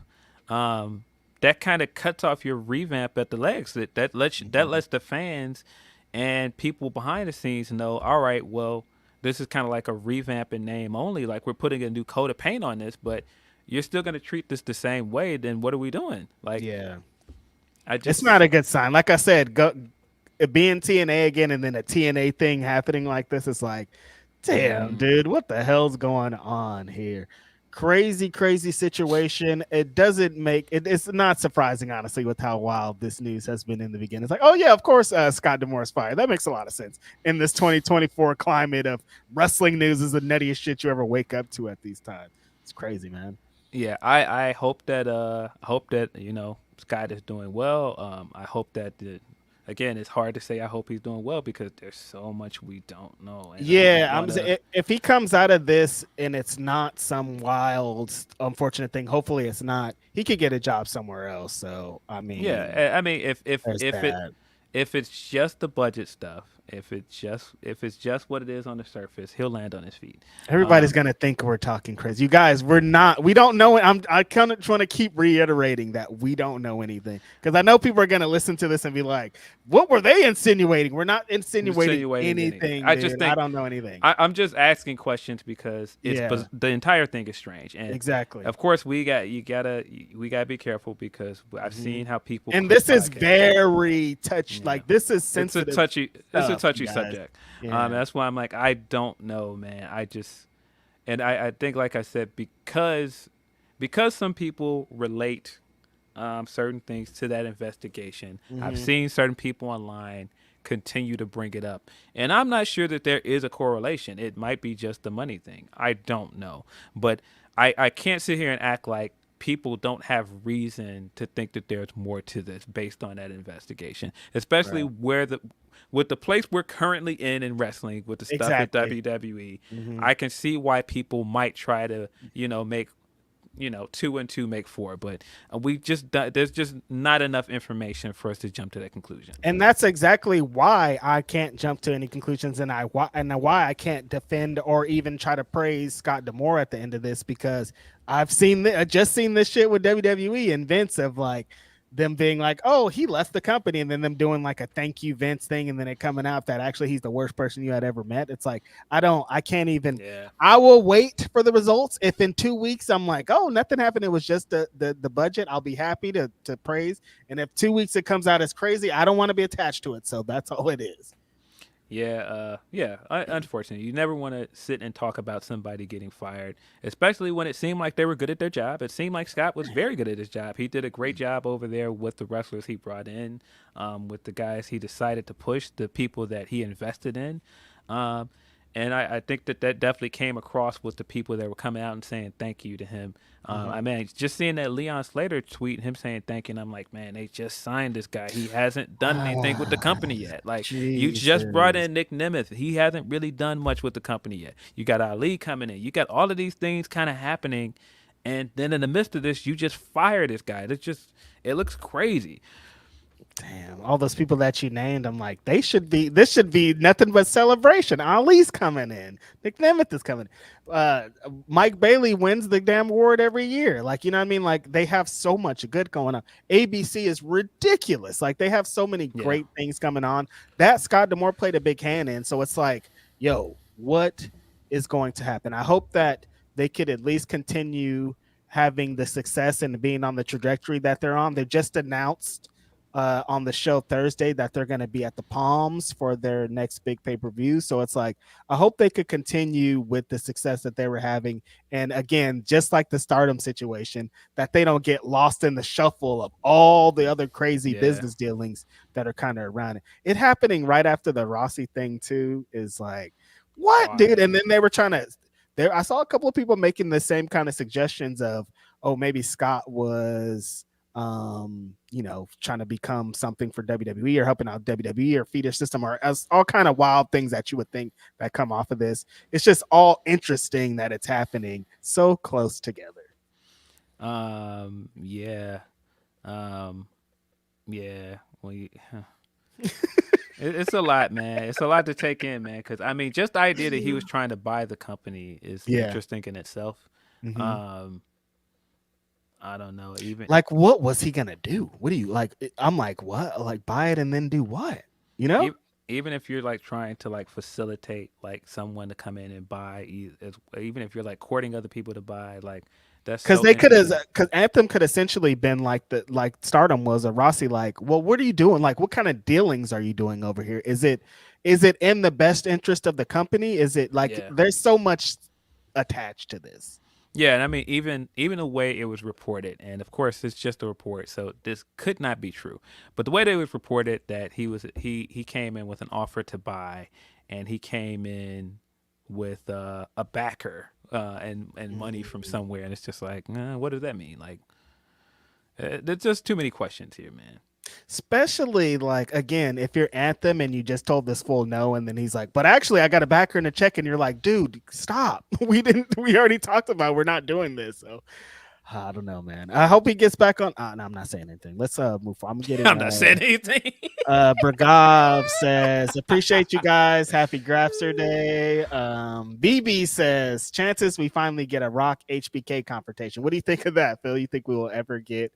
that kind of cuts off your revamp at the legs. That lets the fans and people behind the scenes know, all right, well, this is kind of like a revamp in name only. Like we're putting a new coat of paint on this, but you're still going to treat this the same way. Then what are we doing? Like, Yeah. I just, It's not a good sign. Like I said, being TNA again and then a TNA thing happening like this is like, damn, dude, what the hell's going on here? Crazy situation. It doesn't make it's not surprising, honestly, with how wild this news has been in the beginning. It's like, oh yeah, of course, Scott D'Amore is fired. That makes a lot of sense in this 2024 climate of wrestling news is the nuttiest shit you ever wake up to at these times. It's crazy, man. yeah, I hope that you know Scott is doing well. I hope that again, it's hard to say. I hope he's doing well because there's so much we don't know. And Yeah, if he comes out of this and it's not some wild, unfortunate thing, hopefully it's not. He could get a job somewhere else. So I mean, yeah, I mean, if that. if it's just the budget stuff, if it's just what it is on the surface, he'll land on his feet. Everybody's gonna think we're talking crazy. You guys, we're not. We don't know. I kind of want to keep reiterating that we don't know anything because I know people are gonna listen to this and be like, "What were they insinuating?" We're not insinuating anything. I just think I don't know anything. I'm just asking questions because the entire thing is strange. And exactly. Of course, we gotta be careful because I've seen how people. And this is very touchy. Yeah. Like this is sensitive. It's a touchy subject. Yeah. That's why I'm like, I don't know, man. I think, like I said, because some people relate certain things to that investigation. I've seen certain people online continue to bring it up, and I'm not sure that there is a correlation. It might be just the money thing. I don't know, but I can't sit here and act like people don't have reason to think that there's more to this based on that investigation, especially with the place we're currently in wrestling with the stuff at WWE. I can see why people might try to, make, 2 and 2 make 4, but there's just not enough information for us to jump to that conclusion. And that's exactly why I can't jump to any conclusions, and why I can't defend or even try to praise Scott D'Amore at the end of this, because I've just seen this shit with WWE and Vince of like them being like, oh, he left the company, and then them doing like a thank you Vince thing, and then it coming out that actually he's the worst person you had ever met. It's like, I can't even, I will wait for the results. If in 2 weeks I'm like, oh, nothing happened, it was just the budget, I'll be happy to praise. And if 2 weeks it comes out as crazy, I don't want to be attached to it. So that's all it is. Unfortunately, you never want to sit and talk about somebody getting fired, especially when it seemed like they were good at their job. It seemed like Scott was very good at his job. He did a great job over there with the wrestlers he brought in, with the guys he decided to push, the people that he invested in. And I think that definitely came across with the people that were coming out and saying thank you to him. I mean, just seeing that Leon Slater tweet, him saying thank you, and I'm like, man, they just signed this guy. He hasn't done anything with the company yet. Like, you just brought in Nick Nemeth. He hasn't really done much with the company yet. You got Ali coming in. You got all of these things kind of happening, and then in the midst of this, you just fire this guy. It looks crazy. Damn, all those people that you named, I'm like, this should be nothing but celebration. Ali's coming in. Nick Nemeth is coming. Mike Bailey wins the damn award every year. Like, you know what I mean? Like, they have so much good going on. ABC is ridiculous. Like, they have so many great things coming on that Scott D'Amore played a big hand in. So it's like, yo, what is going to happen? I hope that they could at least continue having the success and being on the trajectory that they're on. They just announced on the show Thursday that they're going to be at the Palms for their next big pay-per-view. So it's like, I hope they could continue with the success that they were having. And again, just like the Stardom situation, that they don't get lost in the shuffle of all the other crazy business dealings that are kind of around it. It happening right after the Rossy thing too is like, what, dude? And then they were I saw a couple of people making the same kind of suggestions of, oh, maybe Scott was trying to become something for WWE or helping out WWE or feeder system, or as all kind of wild things that you would think that come off of this. It's just all interesting that it's happening so close together. It's a lot, man. It's a lot to take in, man. Because I mean, just the idea that he was trying to buy the company is interesting in itself. I don't know. Even like, what was he gonna do? What do you like? I'm like, what? Like, buy it and then do what? even if you're like trying to like facilitate like someone to come in and buy, even if you're like courting other people to buy, like that's Because so they could have, interesting. because Anthem could essentially been like Stardom was, a Rossy. Like, well, what are you doing? Like, what kind of dealings are you doing over here? Is it in the best interest of the company? Is it like Yeah. there's so much attached to this? Yeah, and I mean, even the way it was reported, and of course it's just a report, so this could not be true. But the way they was reported that he came in with an offer to buy, and he came in with a backer and money from somewhere, and it's just like, what does that mean? Like, there's just too many questions here, man. Especially like, again, if you're Anthem and you just told this fool no, and then he's like, but actually I got a backer in a check, and you're like, dude, stop. We already talked about we're not doing this. So I don't know, man. I hope he gets back on. No, I'm not saying anything. Let's move on. I'm getting I'm not saying anything. Bragav says, appreciate you guys. Happy Grapsody Day. BB says, chances we finally get a Rock HBK confrontation. What do you think of that, Phil? You think we will ever get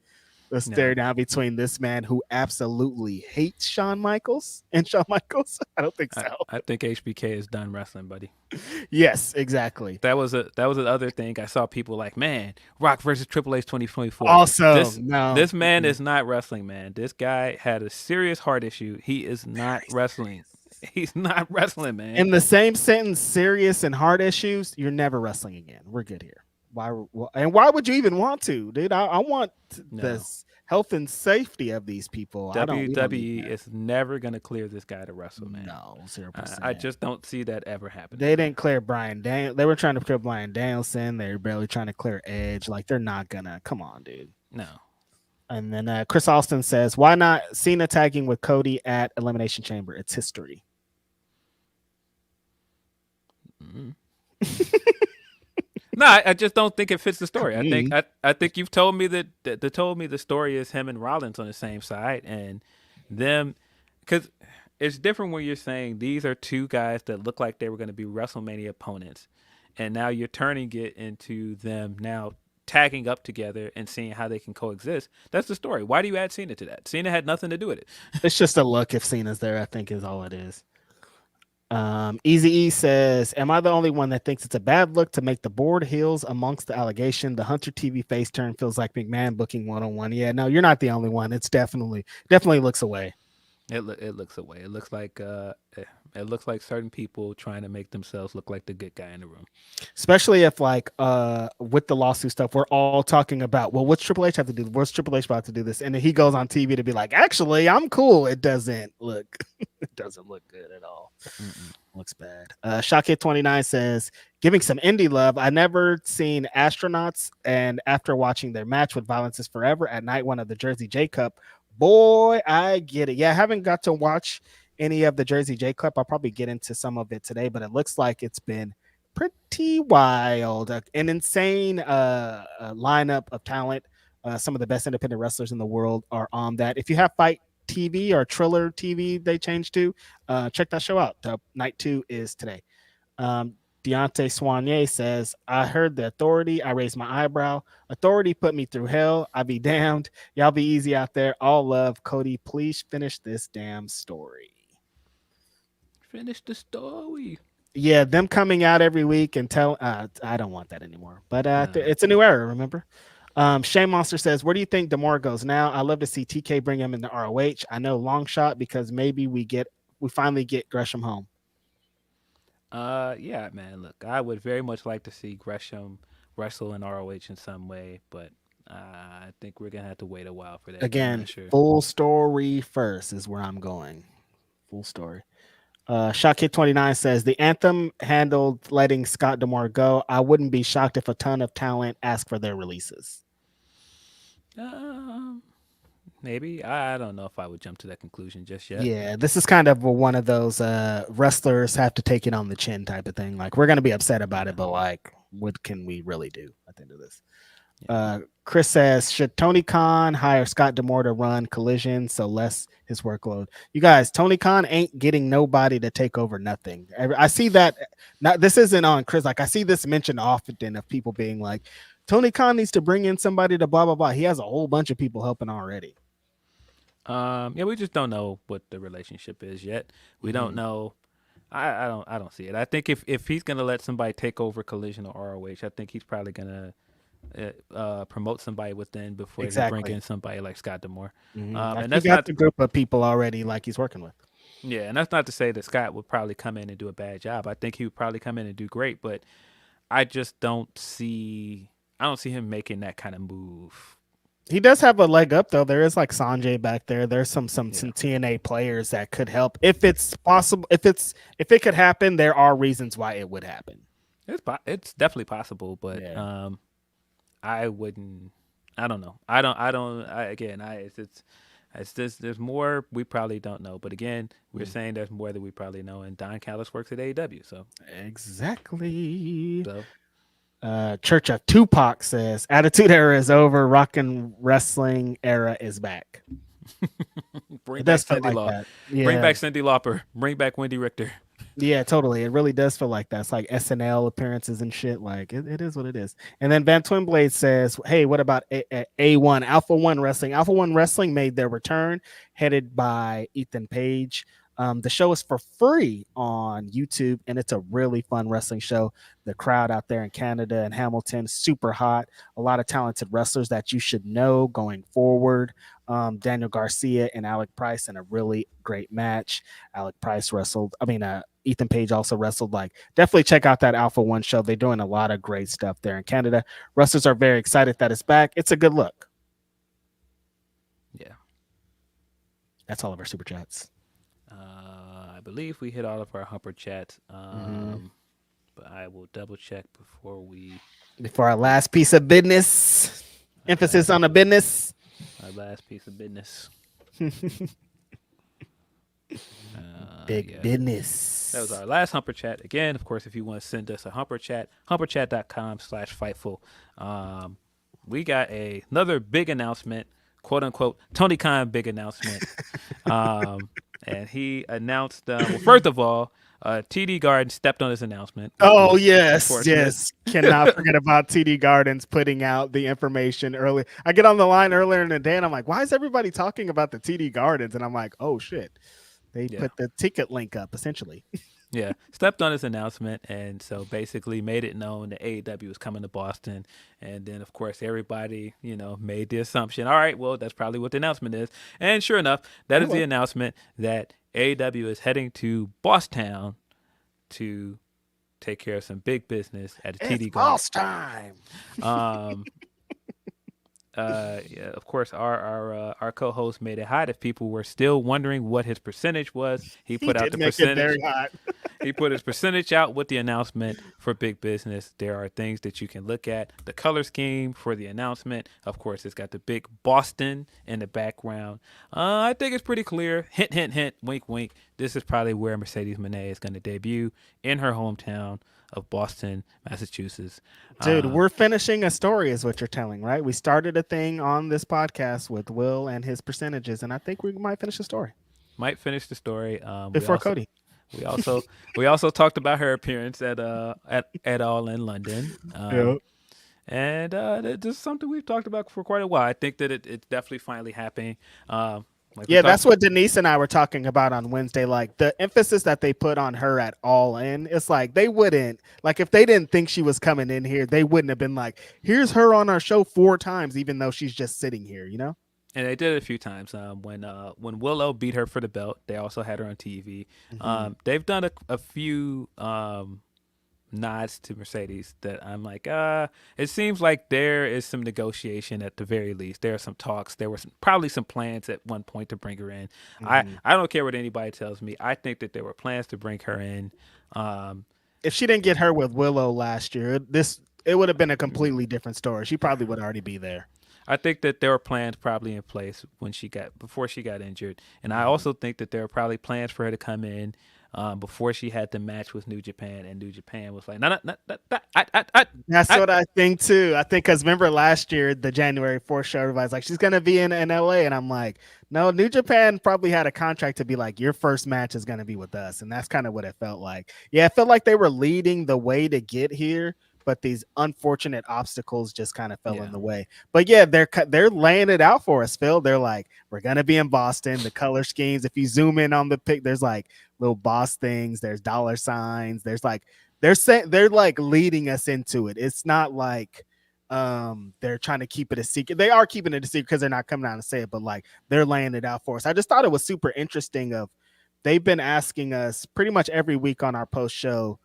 the stare down between this man who absolutely hates Shawn Michaels and Shawn Michaels? I don't think so. I think HBK is done wrestling, buddy. Yes, exactly. That was the other thing. I saw people like, man, Rock versus Triple H 2024. Also, this man is not wrestling, man. This guy had a serious heart issue. He is not wrestling. He's not wrestling, man. In the same sentence, serious and heart issues, you're never wrestling again. We're good here. Why would you even want to, dude? I want this health and safety of these people. WWE is never going to clear this guy to wrestle, man. No, 0%. I just don't see that ever happening. They didn't clear Bryan Danielson. They were trying to clear Bryan Danielson. They were barely trying to clear Edge. Like, they're not gonna. Come on, dude. No. And then Chris Austin says, why not Cena tagging with Cody at Elimination Chamber? It's history. Mm-hmm. No, I just don't think it fits the story. I think you've told me that the story is him and Rollins on the same side, and them, because it's different when you're saying these are two guys that look like they were going to be WrestleMania opponents, and now you're turning it into them now tagging up together and seeing how they can coexist. That's the story. Why do you add Cena to that? Cena had nothing to do with it. It's just a look if Cena's there, I think, is all it is. Easy E says, am I the only one that thinks it's a bad look to make the board heels amongst the allegation? The Hunter TV face turn feels like McMahon booking one-on-one. Yeah, no, you're not the only one. It's definitely looks away. It looks away. It looks like certain people trying to make themselves look like the good guy in the room. Especially if like with the lawsuit stuff, we're all talking about, well, what's Triple H have to do? What's Triple H about to do this? And then he goes on TV to be like, actually, I'm cool. It doesn't look good at all. Looks bad. Shockkid29 says, giving some indie love. I never seen Astronauts, and after watching their match with Violence is Forever at night one of the Jersey J Cup, boy, I get it. Yeah, I haven't got to watch any of the Jersey J Cup. I'll probably get into some of it today, but it looks like it's been pretty wild. An insane lineup of talent. Some of the best independent wrestlers in the world are on that. If you have Fight TV or Triller TV, they changed to, check that show out. Night 2 is today. Deontay Soigné says, I heard the Authority. I raised my eyebrow. Authority put me through hell. I be damned. Y'all be easy out there. All love. Cody, please finish this damn story. Finish the story. Yeah, them coming out every week and tell, I don't want that anymore. But it's a new era, remember? Shane Monster says, where do you think D'Amore goes now? I love to see TK bring him in the ROH. I know long shot because maybe we finally get Gresham home. Yeah, man. Look, I would very much like to see Gresham wrestle in ROH in some way, but I think we're gonna have to wait a while for that. Again, full story first is where I'm going. Full story. Shockkid29 says the Anthem handled letting Scott D'Amore go. I wouldn't be shocked if a ton of talent asked for their releases. Maybe. I don't know if I would jump to that conclusion just yet. Yeah, this is kind of one of those wrestlers have to take it on the chin type of thing. Like, we're going to be upset about it, but like, what can we really do at the end of this? Yeah. Chris says, should Tony Khan hire Scott D'Amore to run Collision so less his workload? You guys, Tony Khan ain't getting nobody to take over nothing. I see that. Now, this isn't on Chris. Like, I see this mentioned often of people being like, Tony Khan needs to bring in somebody to blah, blah, blah. He has a whole bunch of people helping already. Yeah, we just don't know what the relationship is yet. We don't know. I don't see it. I think if he's gonna let somebody take over Collision or ROH, I think he's probably gonna promote somebody within before he bring in somebody like Scott D'Amore. And that's not the group of people already like he's working with. Yeah, and that's not to say that Scott would probably come in and do a bad job. I think he would probably come in and do great, but I just don't see him making that kind of move. He does have a leg up though. There is like Sanjay back there. There's some TNA players that could help if it's possible. If it could happen, there are reasons why it would happen. It's definitely possible, but I wouldn't. I don't know. It's just there's more we probably don't know. But again, we're saying there's more that we probably know. And Don Callis works at AEW, so exactly. So. Church of Tupac says Attitude Era is over, rock and wrestling era is back. Bring back Cyndi Lauper. Yeah. Bring back Cyndi Lauper. Bring back Wendy Richter. Yeah, totally. It really does feel like that. It's like SNL appearances and shit. Like it is what it is. And then Van Twinblade says, hey, what about A1 Alpha One Wrestling? Alpha One Wrestling made their return, headed by Ethan Page. The show is for free on YouTube, and it's a really fun wrestling show. The crowd out there in Canada and Hamilton, super hot. A lot of talented wrestlers that you should know going forward. Daniel Garcia and Alec Price in a really great match. Ethan Page also wrestled. Like, definitely check out that Alpha One show. They're doing a lot of great stuff there in Canada. Wrestlers are very excited that it's back. It's a good look. Yeah. That's all of our super chats. I believe we hit all of our humper chats, but I will double check before our last piece of business. Emphasis on the business. Our last piece of business. Big business. That was our last humper chat. Again, of course, if you want to send us a humper chat, humperchat.com/Fightful. We got another big announcement, quote unquote, Tony Khan big announcement. And he announced, first of all, TD Garden stepped on his announcement. Oh, yes. Cannot forget about TD Gardens putting out the information early. I get on the line earlier in the day and I'm like, why is everybody talking about the TD Gardens? And I'm like, oh, shit. They put the ticket link up, essentially. Yeah, stepped on his announcement, and so basically made it known that AEW was coming to Boston. And then, of course, everybody, made the assumption, all right, well, that's probably what the announcement is. And sure enough, that is the announcement that AEW is heading to Bosstown to take care of some big business at the TD Garden. Boss time. Of course, our co-host made it hot. If people were still wondering what his percentage was, he put out the percentage. Very hot. He put his percentage out with the announcement for big business. There are things that you can look at. The color scheme for the announcement, of course, it's got the big Boston in the background. I think it's pretty clear. Hint, hint, hint. Wink, wink. This is probably where Mercedes Moné is going to debut in her hometown of Boston, Massachusetts. Dude, we're finishing a story is what you're telling, right? We started a thing on this podcast with Will and his percentages, and I think we might finish the story. Might finish the story. Before Cody. We also talked about her appearance at Allin London. And this is something we've talked about for quite a while. I think that it's definitely finally happening. That's what Denise and I were talking about on Wednesday. Like, the emphasis that they put on her at Allin, it's like they wouldn't, like, if they didn't think she was coming in here, they wouldn't have been like, here's her on our show 4 times, even though she's just sitting here, And they did it a few times. When Willow beat her for the belt, they also had her on TV. They've done a few nods to Mercedes that I'm like, it seems like there is some negotiation at the very least. There are some talks. There were probably some plans at one point to bring her in. I don't care what anybody tells me. I think that there were plans to bring her in. If she didn't get her with Willow last year, it would have been a completely different story. She probably would already be there. I think that there were plans probably in place before she got injured. And I also think that there were probably plans for her to come in before she had the match with New Japan, and New Japan was like, no. That's what I think too. I think because remember last year, the January 4th show, everybody's like, she's gonna be in LA, and I'm like, no, New Japan probably had a contract to be like, your first match is gonna be with us, and that's kind of what it felt like. Yeah, it felt like they were leading the way to get here, but these unfortunate obstacles just kind of fell in the way. But yeah, they're laying it out for us, Phil. They're like, we're gonna be in Boston. The color schemes, if you zoom in on the pic, there's like little boss things, there's dollar signs, there's like they're like leading us into it. It's not like they're trying to keep it a secret. They are keeping it a secret because they're not coming out and say it, but like they're laying it out for us. I just thought it was super interesting. They've been asking us pretty much every week on our post show.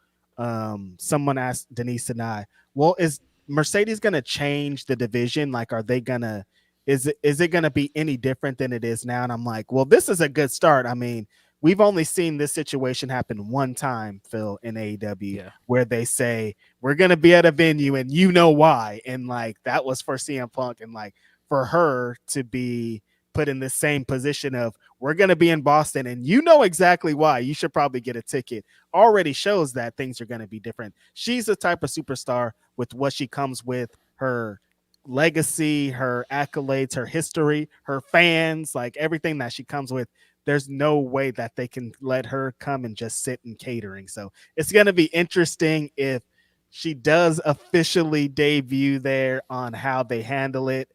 Someone asked Denise and I, well, is Mercedes going to change the division? Like, are they going to, is it going to be any different than it is now? And I'm like, well, this is a good start. I mean, we've only seen this situation happen one time, Phil, in AEW, where they say, we're going to be at a venue and you know why. And like, that was for CM Punk. And like, for her to be put in the same position of, we're going to be in Boston and you know exactly why, you should probably get a ticket, already shows that things are going to be different. She's the type of superstar with what she comes with, her legacy, her accolades, her history, her fans, like everything that she comes with. There's no way that they can let her come and just sit in catering. So it's going to be interesting if she does officially debut there on how they handle it.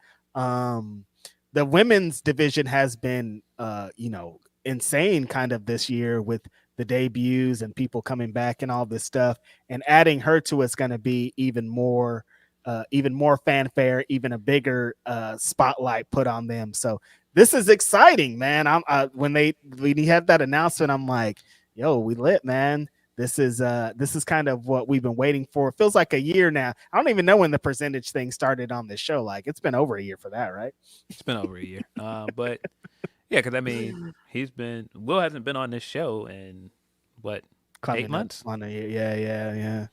The women's division has been, insane kind of this year with the debuts and people coming back and all this stuff, and adding her to it's going to be even more fanfare, even a bigger spotlight put on them. So this is exciting, man. When he had that announcement, I'm like, yo, we lit, man. This is kind of what we've been waiting for. It feels like a year now. I don't even know when the percentage thing started on this show. Like, it's been over a year for that, right? It's been over a year. But yeah, because I mean, Will hasn't been on this show in what, 8 months? On a year. Yeah.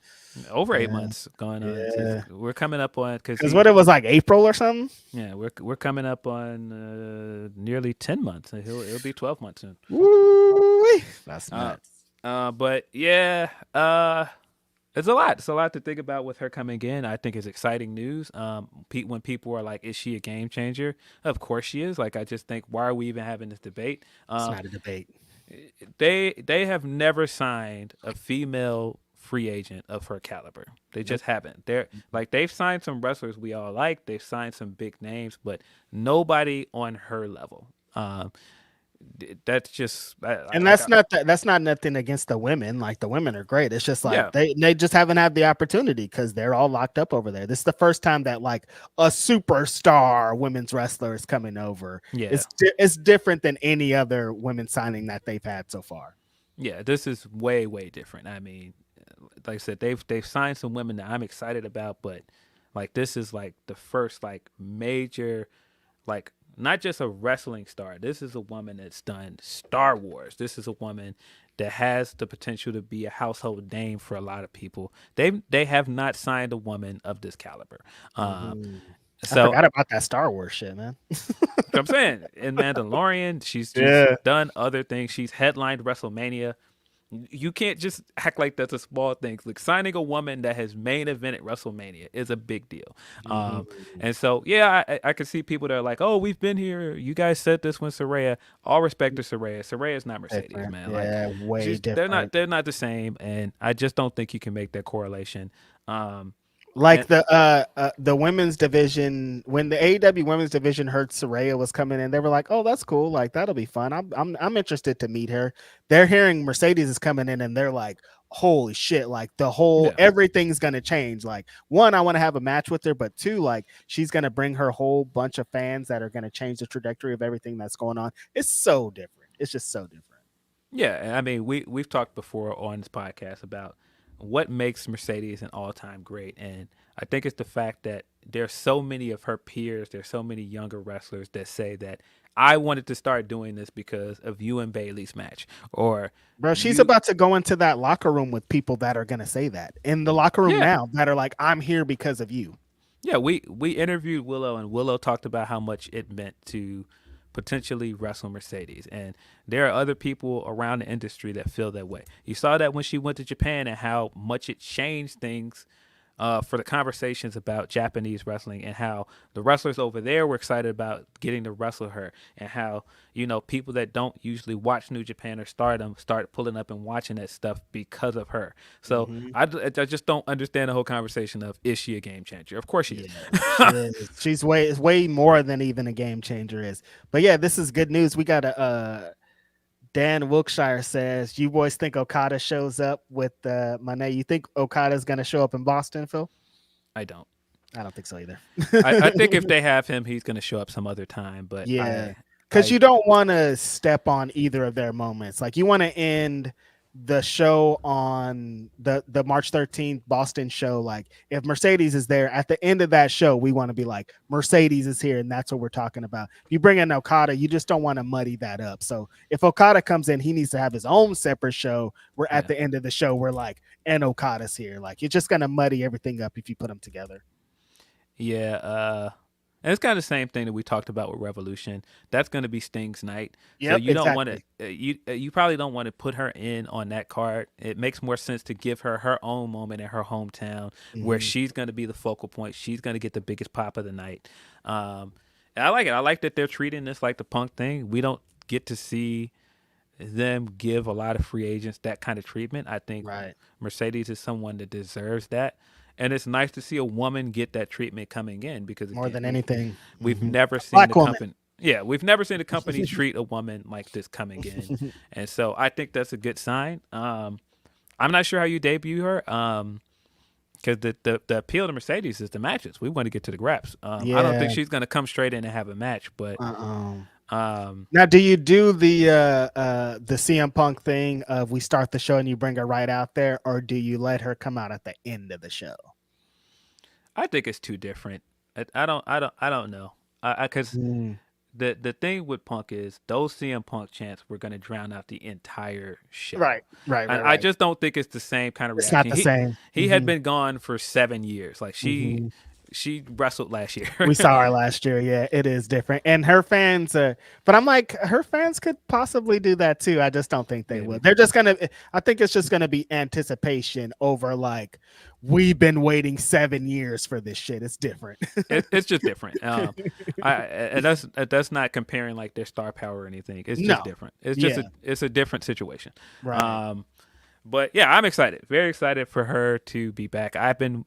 Over 8 months going on. Yeah. We're coming up on because what it was like April or something. Yeah, we're coming up on nearly 10 months. It'll be 12 months soon. Woo! That's nuts. But yeah, it's a lot. It's a lot to think about with her coming in. I think it's exciting news. When people are like, "Is she a game changer?" Of course she is. Like, I just think, why are we even having this debate? It's not a debate. They have never signed a female free agent of her caliber. They just haven't. They've signed some wrestlers we all like. They've signed some big names, but nobody on her level. That's just, that's not nothing against the women. Like, the women are great. It's just like they just haven't had the opportunity because they're all locked up over there. This is the first time that like a superstar women's wrestler is coming over. Yeah, it's different than any other women signing that they've had so far. Yeah, this is way different. I mean, like I said, they've signed some women that I'm excited about, but like, this is like the first like major, like, not just a wrestling star. This is a woman that's done Star Wars. This is a woman that has the potential to be a household name for a lot of people. They have not signed a woman of this caliber. So I forgot about that Star Wars shit, man. I'm saying, in Mandalorian, she's done other things. She's headlined WrestleMania. You can't just act like that's a small thing. Like, signing a woman that has main evented WrestleMania is a big deal. And so, yeah, I can see people that are like, "Oh, we've been here. You guys said this when Saraya." All respect to Saraya. Saraya's not Mercedes, man. Yeah, like, way different. They're not the same, and I just don't think you can make that correlation. Like the women's division, when the AEW women's division heard Saraya was coming in, they were like, "Oh, that's cool. Like, that'll be fun. I'm interested to meet her." They're hearing Mercedes is coming in, and they're like, "Holy shit! Like, everything's gonna change. Like, one, I want to have a match with her, but two, like, she's gonna bring her whole bunch of fans that are gonna change the trajectory of everything that's going on." It's so different. It's just so different. Yeah, I mean, we've talked before on this podcast about what makes Mercedes an all-time great, and I think it's the fact that there's so many of her peers, there's so many younger wrestlers that say that I wanted to start doing this because of you and Bayley's match. Or, bro, she's about to go into that locker room with people that are going to say that in the locker room now, that are like, "I'm here because of you." Yeah, we interviewed Willow, and Willow talked about how much it meant to potentially wrestle Mercedes, and there are other people around the industry that feel that way. You saw that when she went to Japan and how much it changed things for the conversations about Japanese wrestling and how the wrestlers over there were excited about getting to wrestle her, and how, you know, people that don't usually watch New Japan or Stardom start pulling up and watching that stuff because of her. So I just don't understand the whole conversation of, is she a game changer? Of course she is. She is. She's way more than even a game changer is. But yeah, this is good news. We got a Dan Wilkshire says, you boys think Okada shows up with Mone? You think Okada's going to show up in Boston, Phil? I don't. I don't think so either. I think if they have him, he's going to show up some other time. But yeah, because you don't want to step on either of their moments. Like, you want to end the show on the March 13th Boston show. Like, if Mercedes is there at the end of that show, we want to be like, Mercedes is here, and that's what we're talking about. If you bring in Okada, you just don't want to muddy that up. So if Okada comes in, he needs to have his own separate show where at the end of the show we're like, and Okada's here. Like, you're just gonna muddy everything up if you put them together. Yeah, and it's kind of the same thing that we talked about with Revolution. That's going to be Sting's night. Yep, so you don't want exactly. to, you probably don't want to put her in on that card. It makes more sense to give her her own moment in her hometown where she's going to be the focal point. She's going to get the biggest pop of the night. And I like it. I like that they're treating this like the Punk thing. We don't get to see them give a lot of free agents that kind of treatment. I think Mercedes is someone that deserves that. And it's nice to see a woman get that treatment coming in, because More than anything, we've never seen Black the woman. company. Yeah, we've never seen a company treat a woman like this coming in, and so I think that's a good sign. I'm not sure how you debut her, because the appeal to Mercedes is the matches. We want to get to the graps. I don't think she's going to come straight in and have a match, but. Now, do you do the CM Punk thing of we start the show and you bring her right out there, or do you let her come out at the end of the show? I think it's too different. I don't know. Because the thing with Punk is those CM Punk chants were going to drown out the entire show. Right. I just don't think it's the same kind of reaction. It's not the same. He had been gone for 7 years. Like she wrestled last year. We saw her last year. Yeah, it is different. And her fans, but I'm like, her fans could possibly do that too. I just don't think they would. They're just going to, I think it's just going to be anticipation over like, we've been waiting 7 years for this shit. It's different. It's just different. And that's not comparing like their star power or anything. It's just different. It's just it's a different situation. Right. But yeah, I'm excited. Very excited for her to be back. I've been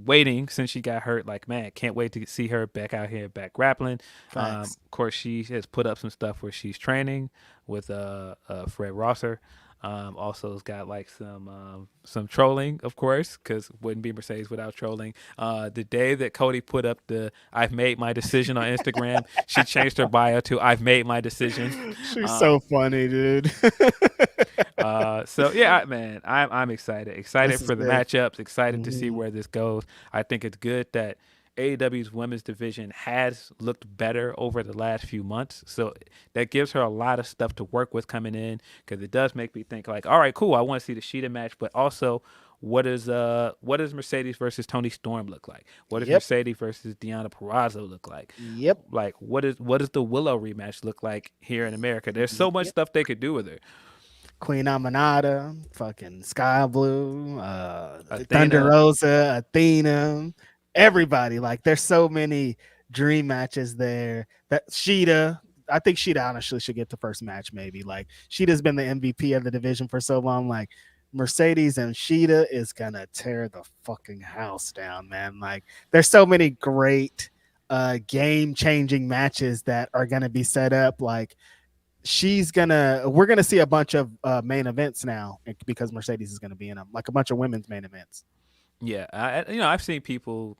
waiting since she got hurt. Like, man, can't wait to see her back out here, back grappling. Of course, she has put up some stuff where she's training with Fred Rosser. Also has got like some trolling, of course, because wouldn't be Mercedes without trolling. The day that Cody put up the "I've made my decision" on Instagram, she changed her bio to "I've made my decision." She's so funny, dude. So yeah, man, I'm excited for the matchups. Excited to see where this goes. I think it's good that AEW's women's division has looked better over the last few months. So that gives her a lot of stuff to work with coming in, because it does make me think like, all right, cool, I want to see the Sheeta match, but also what does Mercedes versus Toni Storm look like? What does Mercedes versus Deonna Purrazzo look like? Like what does the Willow rematch look like here in America? There's so much stuff they could do with her. Queen Aminata, fucking Sky Blue, Thunder Rosa, Athena, everybody. Like, there's so many dream matches there. That Sheeta, I think Sheeta honestly should get the first match, maybe. Like, Sheeta's been the MVP of the division for so long. Like, Mercedes and Sheeta is gonna tear the fucking house down, man. Like, there's so many great game-changing matches that are gonna be set up. Like, we're gonna see a bunch of main events now because Mercedes is gonna be in them, like a bunch of women's main events. Yeah, I've seen people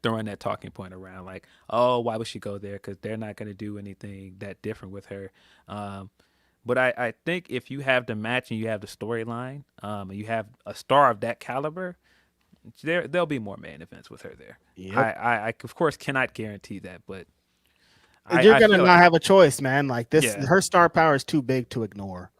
throwing that talking point around, like, oh, why would she go there? Because they're not going to do anything that different with her. But I think if you have the match and you have the storyline, and you have a star of that caliber, there'll be more main events with her there. Yep. I of course cannot guarantee that, but you're gonna not have a choice, man. Like this, her star power is too big to ignore.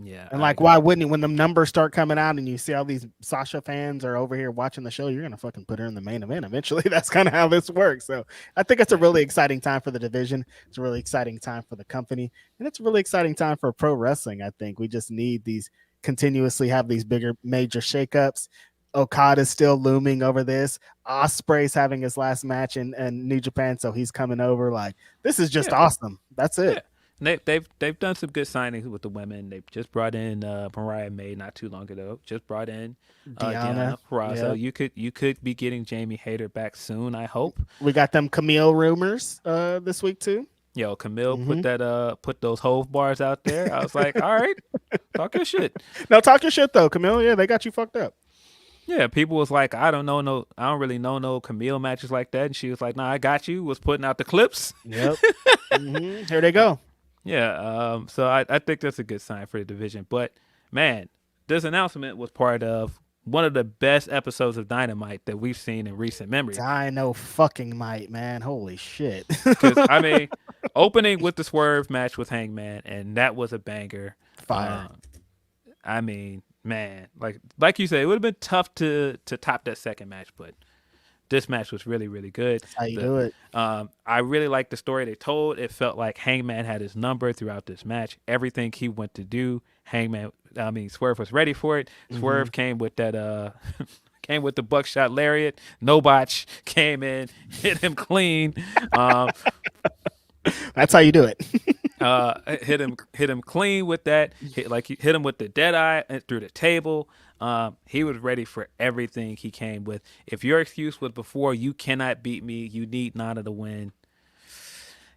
Yeah, and like, why wouldn't it? When the numbers start coming out and you see all these Sasha fans are over here watching the show, you're gonna fucking put her in the main event eventually. That's kind of how this works. So I think it's a really exciting time for the division. It's a really exciting time for the company, and it's a really exciting time for pro wrestling. I think we just need these continuously have these bigger major shakeups. Okada's still looming over this. Ospreay's having his last match in New Japan, so he's coming over. Like, this is just awesome. That's it. Yeah. And they've done some good signings with the women. They've just brought in Mariah May not too long ago. Just brought in Diana Purrazzo. Yep. You could be getting Jamie Hayter back soon, I hope. We got them Camille rumors this week too. Yo, Camille put those Hove bars out there. I was like, all right, talk your shit. No, talk your shit though, Camille. Yeah, they got you fucked up. Yeah, people was like, I don't really know no Camille matches like that. And she was like, nah, I got you. Was putting out the clips. Yep. Here they go. Yeah. So I think that's a good sign for the division. But man, this announcement was part of one of the best episodes of Dynamite that we've seen in recent memory. Dino fucking might, man. Holy shit. Because I mean, opening with the Swerve match with Hangman, and that was a banger. Fire. I mean, man, like you said, it would have been tough to top that second match, but this match was really, really good. That's how you do it. I really liked the story they told. It felt like Hangman had his number throughout this match. Everything he went to do, Swerve was ready for it. Swerve came with that came with the buckshot lariat. No botch came in, hit him clean. That's how you do it. Hit him clean with that. Hit him with the dead eye through the table. He was ready for everything he came with. If your excuse was before, you cannot beat me, you need Nana to win.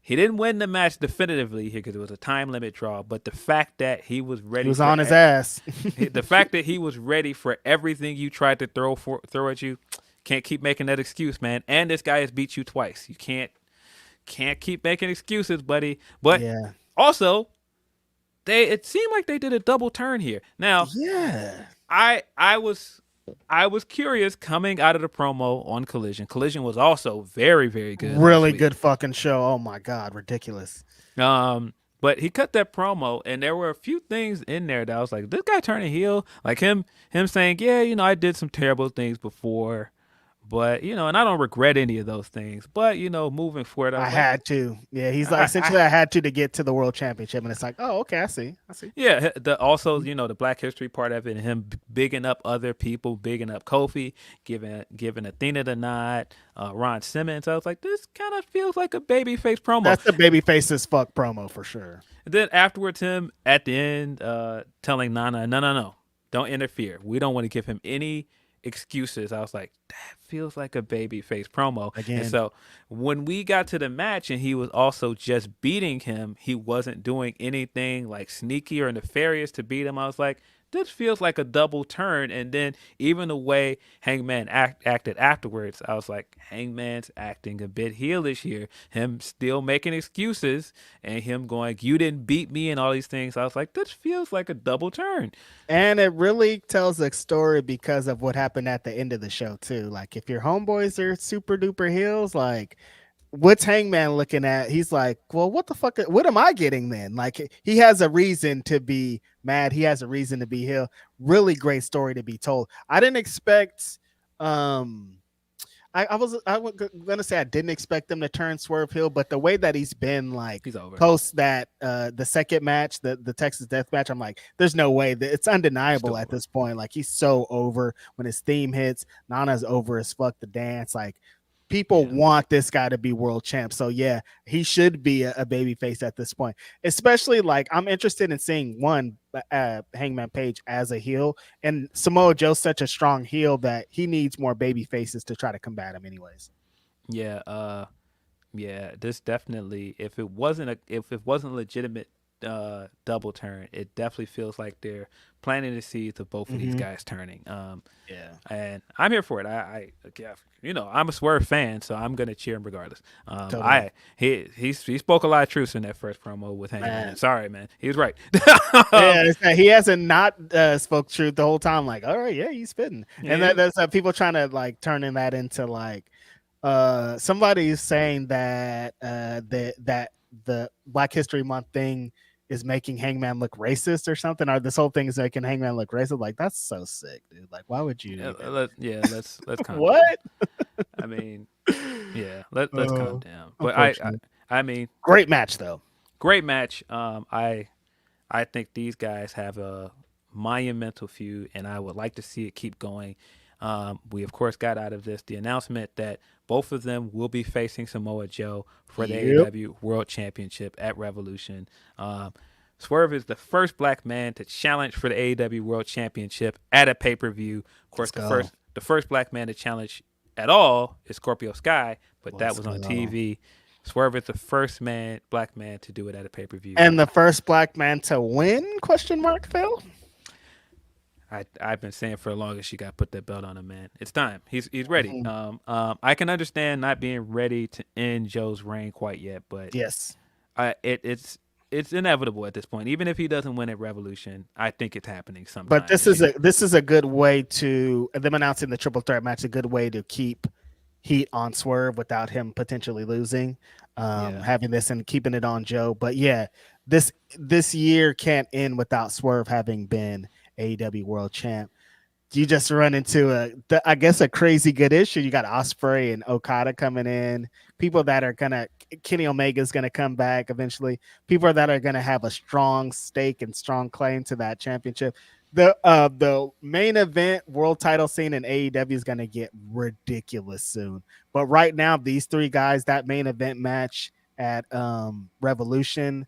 He didn't win the match definitively here because it was a time limit draw, but the fact that he was ready, he was on his ass. The fact that he was ready for everything you tried to throw at you, can't keep making that excuse, man. And this guy has beat you twice. You can't keep making excuses, buddy. But also, it seemed like they did a double turn here. Now, I was curious coming out of the promo on Collision. Collision was also very, very good. Really good fucking show. Oh my God, ridiculous. But he cut that promo, and there were a few things in there that I was like, this guy turning heel, like him saying, yeah, I did some terrible things before. But, and I don't regret any of those things. But, moving forward, I had to. Yeah, he's like, essentially, I had to get to the world championship. And it's like, oh, okay, I see. Yeah, the Black History part of it, and him bigging up other people, bigging up Kofi, giving Athena the nod, Ron Simmons. I was like, this kind of feels like a babyface promo. That's the babyface as fuck promo for sure. And then afterwards, him at the end telling Nana, no, don't interfere. We don't want to give him any excuses. I was like, that feels like a babyface promo. Again. And so when we got to the match and he was also just beating him, he wasn't doing anything like sneaky or nefarious to beat him. I was like, this feels like a double turn. And then even the way Hangman acted afterwards, I was like, Hangman's acting a bit heelish here. Him still making excuses and him going, you didn't beat me and all these things. I was like, this feels like a double turn. And it really tells a story because of what happened at the end of the show too. Like if your homeboys are super duper heels, like what's Hangman looking at? He's like, well, what the fuck? What am I getting then? Like he has a reason to be mad. He has a reason to be heel. Really great story to be told. I didn't expect. I was gonna say I didn't expect them to turn Swerve heel, but the way that he's been like post that the second match, the Texas Death Match, I'm like, there's no way that it's undeniable at this point. Like he's so over when his theme hits. Nana's over as fuck the dance. Like people want this guy to be world champ. So yeah, he should be a baby face at this point. Especially like I'm interested in seeing Hangman Page as a heel, and Samoa Joe's such a strong heel that he needs more baby faces to try to combat him anyways. Yeah, this definitely, if it wasn't legitimate double turn, it definitely feels like they're planting the seeds of both of these guys turning. And I'm here for it. I'm a Swerve fan, so I'm gonna cheer him regardless. Totally. He spoke a lot of truth in that first promo with Hangman. Sorry, man, he was right. He hasn't not spoke truth the whole time. Like, all right, yeah, he's spitting. And there's people trying to like turning that into like somebody's saying that that the Black History Month thing is making Hangman look racist or something, or this whole thing is making Hangman look racist. Like that's so sick, dude. Like why would you? Let's calm what? Down. I mean, let's calm down. But I mean, great match though. Great match. I think these guys have a monumental feud, and I would like to see it keep going. We, of course, got out of this the announcement that both of them will be facing Samoa Joe for the AEW World Championship at Revolution. Swerve is the first black man to challenge for the AEW World Championship at a pay-per-view. Of course, the first black man to challenge at all is Scorpio Sky, but that was on TV. Swerve is the first black man to do it at a pay-per-view. And the first black man to win, question mark, Phil? I've been saying for the longest you got to put that belt on him, man. It's time. He's ready. I can understand not being ready to end Joe's reign quite yet, but yes, it's inevitable at this point. Even if he doesn't win at Revolution, I think it's happening sometime. But this is a good way to them announcing the triple threat match. A good way to keep heat on Swerve without him potentially losing. Having this and keeping it on Joe. But yeah, this year can't end without Swerve having been AEW World Champ. You just run into a crazy good issue. You got Ospreay and Okada coming in. People that are Kenny Omega's gonna come back eventually. People that are gonna have a strong stake and strong claim to that championship. The main event world title scene in AEW is gonna get ridiculous soon. But right now, these three guys, that main event match at Revolution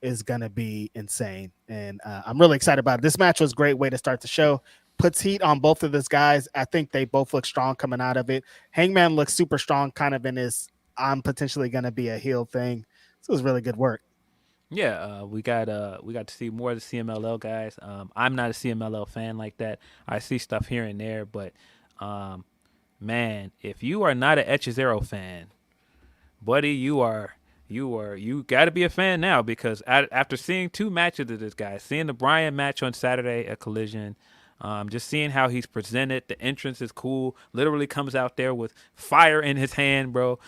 is gonna be insane, and I'm really excited about it. This match was a great way to start the show. Puts heat on both of these guys. I think they both look strong coming out of it. Hangman looks super strong, kind of in his I'm potentially gonna be a heel thing. So it was really good work. Yeah, we got to see more of the CMLL guys. I'm not a CMLL fan like that. I see stuff here and there, but man, if you are not an Echizero fan, buddy, you got to be a fan now, because after seeing two matches of this guy, seeing the Bryan match on Saturday at Collision, just seeing how he's presented, the entrance is cool. Literally comes out there with fire in his hand, bro.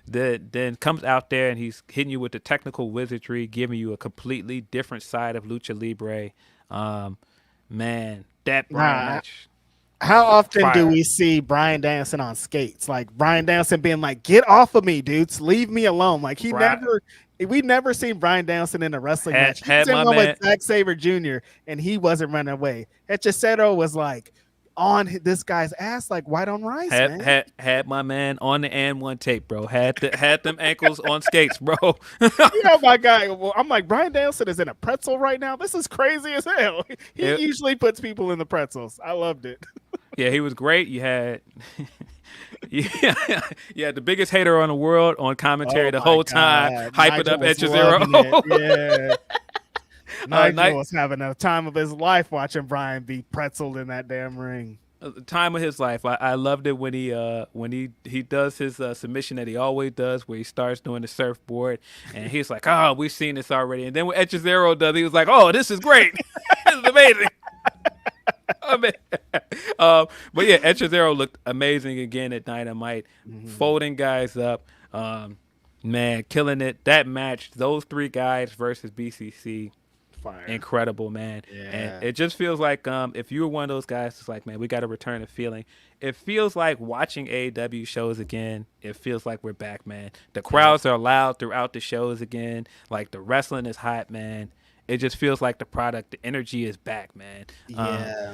Then comes out there and he's hitting you with the technical wizardry, giving you a completely different side of Lucha Libre. Man, that Bryan match. How often do we see Bryan Danielson on skates? Like Bryan Danielson being like, "Get off of me, dudes! Leave me alone!" Like we never seen Bryan Danielson in a wrestling match. He was in one with Zack Sabre Jr. and he wasn't running away. Hechicero was like on this guy's ass like white on rice. Had my man on the N1 tape, bro. Had them ankles on skates, bro. You know my guy. Well, I'm like, Bryan Danielson is in a pretzel right now. This is crazy as hell. He usually puts people in the pretzels. I loved it. Yeah, he was great. You had the biggest hater on the world on commentary the whole time, hyping up Echizero. Yeah. Nigel was having a time of his life watching Bryan be pretzeled in that damn ring. Time of his life. I loved it when he does his submission that he always does, where he starts doing the surfboard, and he's like, "Oh, we've seen this already." And then when Echizero does, he was like, "Oh, this is great. This is amazing." But yeah, Echizero looked amazing again at Dynamite, folding guys up. Man, killing it. That match, those three guys versus BCC. Fire. Incredible, man. Yeah. And it just feels like if you were one of those guys, it's like, man, we got to return a feeling. It feels like watching AEW shows again. It feels like we're back, man. The crowds are loud throughout the shows again. Like the wrestling is hot, man. It just feels like the product, the energy is back, man. Yeah.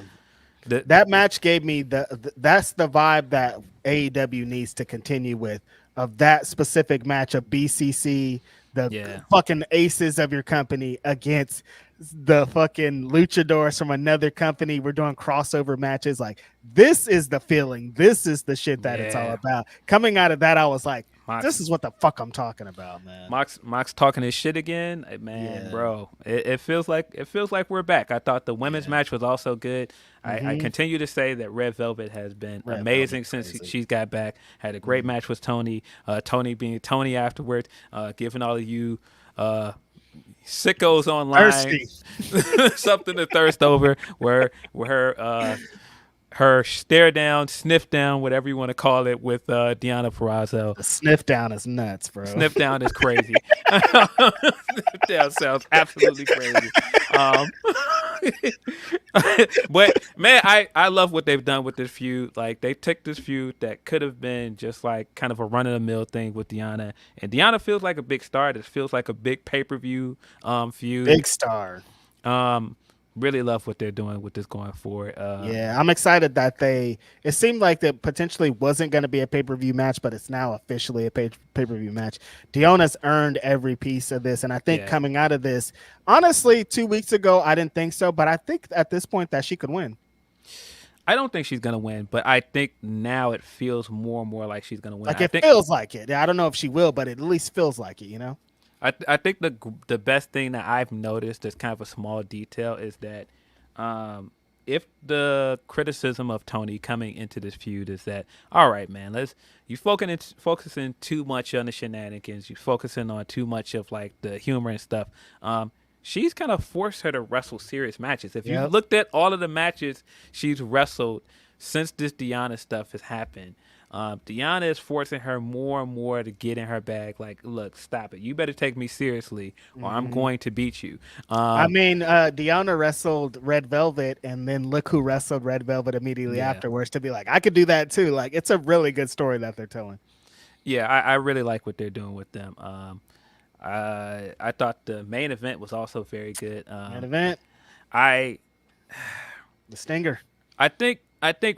That match gave me that's the vibe that AEW needs to continue with, of that specific match of BCC, the fucking aces of your company against the fucking luchadors from another company. We're doing crossover matches. Like, this is the feeling. This is the shit that it's all about. Coming out of that, I was like, this is what the fuck I'm talking about, man. Mox talking his shit again, man, bro. It feels like we're back. I thought the women's match was also good. I continue to say that Red Velvet has been amazing since she's got back. Had a great match with Tony. Tony being Tony afterwards, giving all of you sickos online something to thirst over. Where her stare down, sniff down, whatever you want to call it, with Deonna Purrazzo. The sniff down is nuts, bro. Sniff down is crazy. Sniff down sounds absolutely crazy. But man, I love what they've done with this feud. Like, they took this feud that could have been just like kind of a run of the mill thing with Deonna, and Deonna feels like a big star. This feels like a big pay-per-view feud. Big star. really love what they're doing with this going forward. Yeah, I'm excited that it seemed like that potentially wasn't going to be a pay-per-view match, but it's now officially a pay-per-view match. Diona's earned every piece of this. And I think coming out of this, honestly, 2 weeks ago, I didn't think so, but I think at this point that she could win. I don't think she's going to win, but I think now it feels more and more like she's going to win. Like it feels like it. I don't know if she will, but it at least feels like it, you know? I think the best thing that I've noticed, that's kind of a small detail, is that if the criticism of Tony coming into this feud is that, all right, man, you focusing too much on the shenanigans, you focusing on too much of like the humor and stuff. She's kind of forced her to wrestle serious matches. If you looked at all of the matches she's wrestled since this Deonna stuff has happened, Deonna is forcing her more and more to get in her bag. Like, look, stop it. You better take me seriously, or I'm going to beat you. Deonna wrestled Red Velvet, and then look who wrestled Red Velvet immediately afterwards to be like, I could do that too. Like, it's a really good story that they're telling. Yeah, I really like what they're doing with them. I thought the main event was also very good. Main event, the stinger. I think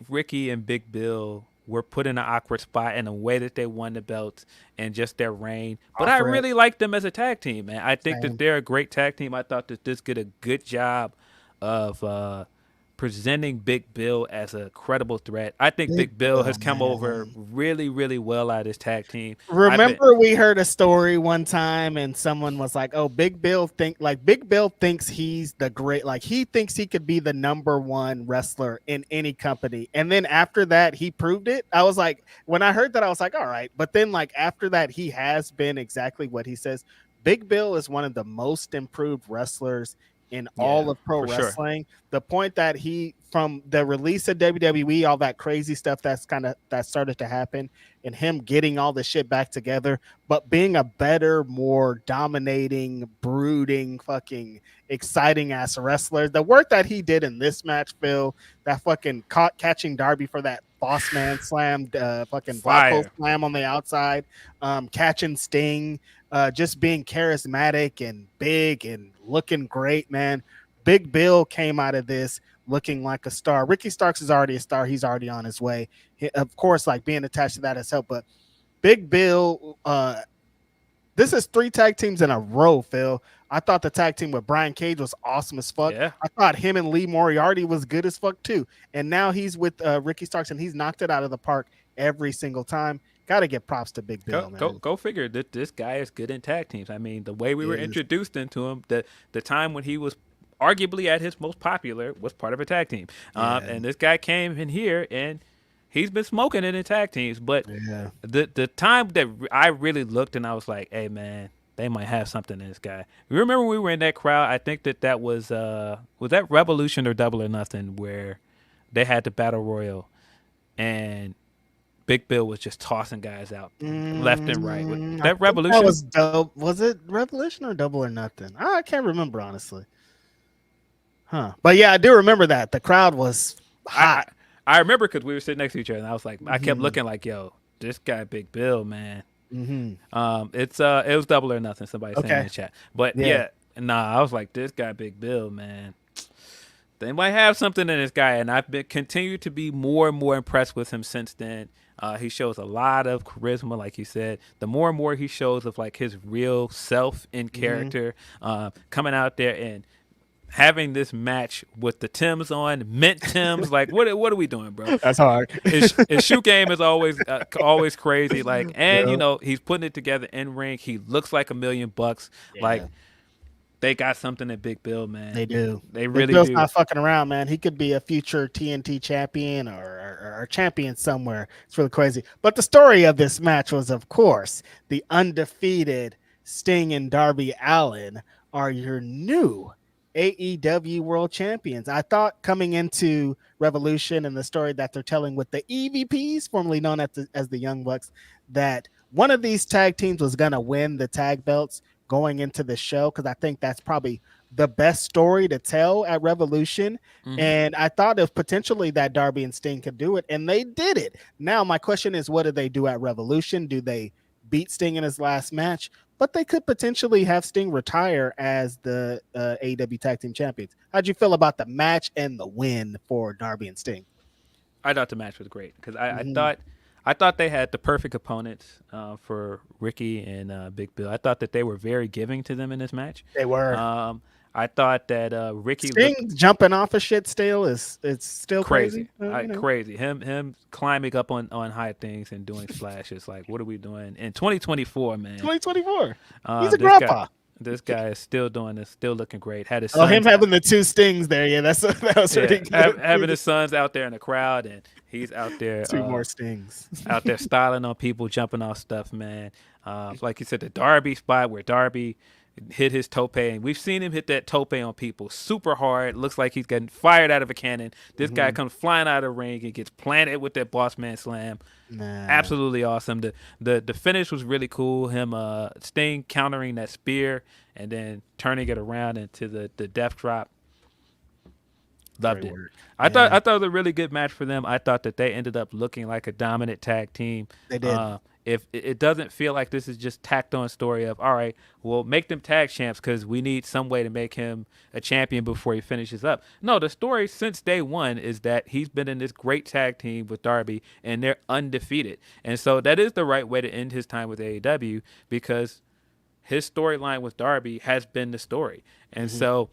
Ricky and Big Bill were put in an awkward spot in the way that they won the belts and just their reign. But I really like them as a tag team, man. I think that they're a great tag team. I thought that this did a good job of presenting Big Bill as a credible threat. I think Big Bill has come over really, really well out of this tag team. Remember, we heard a story one time, and someone was like, "Oh, Big Bill thinks he's the great. Like, he thinks he could be the #1 wrestler in any company." And then after that, he proved it. I was like, when I heard that, I was like, "All right." But then, like after that, he has been exactly what he says. Big Bill is one of the most improved wrestlers in all of pro wrestling. Sure. The point that from the release of WWE, all that crazy stuff that started to happen, and him getting all the shit back together, but being a better, more dominating, brooding, fucking exciting ass wrestler. The work that he did in this match, Phil, that fucking catching Darby for that boss man slam, fucking black hole slam on the outside, catching Sting, just being charismatic and big and looking great, man. Big Bill came out of this looking like a star. Ricky Starks is already a star. He's already on his way. Of course, like being attached to that has helped, but Big Bill, this is 3 tag teams in a row, Phil. I thought the tag team with Brian Cage was awesome as fuck. Yeah. I thought him and Lee Moriarty was good as fuck too. And now he's with Ricky Starks, and he's knocked it out of the park every single time. Got to give props to Big Bill, man. Go figure. This guy is good in tag teams. I mean, the way we were introduced into him, the time when he was arguably at his most popular was part of a tag team. And this guy came in here, and he's been smoking it in tag teams. But the time that I really looked, and I was like, hey, man, they might have something in this guy. You remember we were in that crowd? I think that was that Revolution or Double or Nothing, where they had the Battle Royal, and Big Bill was just tossing guys out left and right. That Revolution, that was dope. Was it Revolution or Double or Nothing? I can't remember, honestly. But yeah, I do remember that. The crowd was hot. I remember because we were sitting next to each other, and I was like, I kept looking like, yo, this guy Big Bill, man. It was Double or Nothing. Somebody saying in the chat. But I was like, this guy Big Bill, man. They might have something in this guy, and I've continued to be more and more impressed with him since then. He shows a lot of charisma, like you said. The more and more he shows of like his real self in character, coming out there and having this match with the Timbs on, mint Timbs, like what are we doing, bro? That's hard. His shoe game is always crazy, like, and you know he's putting it together in ring. He looks like $1 million. Like, they got something at Big Bill, man. They do. They really Big Bill's do. Not fucking around, man. He could be a future TNT champion or champion somewhere. It's really crazy. But the story of this match was, of course, the undefeated Sting and Darby Allin are your new AEW World Champions. I thought coming into Revolution and the story that they're telling with the EVPs, formerly known as the Young Bucks, that one of these tag teams was going to win the tag belts going into the show, because I think that's probably the best story to tell at Revolution. And I thought if potentially that Darby and Sting could do it, and they did it. Now my question is, what do they do at Revolution? Do they beat Sting in his last match, but they could potentially have Sting retire as the AEW Tag Team Champions. How'd you feel about the match and the win for Darby and Sting? I thought the match was great because Mhm. I thought they had the perfect opponents for Ricky and Big Bill. I thought that they were very giving to them in this match. They were. I thought that Ricky Sting looked jumping off of shit still is it's still crazy. crazy. Crazy. Him climbing up on high things and doing splashes. Like, what are we doing in 2024, man? 2024. He's a This grandpa. This guy is still doing this, still looking great. Had his Oh, him sons having the 2 stings there. Yeah, that was really good. having his sons out there in the crowd, and he's out there 2 more stings. out there styling on people, jumping off stuff, man. Like you said, the Darby spot where Darby hit his tope, and we've seen him hit that tope on people super hard. Looks like he's getting fired out of a cannon. This guy comes flying out of the ring and gets planted with that boss man slam. Absolutely awesome. The finish was really cool. Him Sting countering that spear and then turning it around into the death drop. Loved it. I thought it was a really good match for them. I thought that they ended up looking like a dominant tag team. They did. If it doesn't feel like this is just tacked on story of, all right, well, make them tag champs because we need some way to make him a champion before he finishes up. No, the story since day one is that he's been in this great tag team with Darby and they're undefeated. And so that is the right way to end his time with AEW because his storyline with Darby has been the story. And so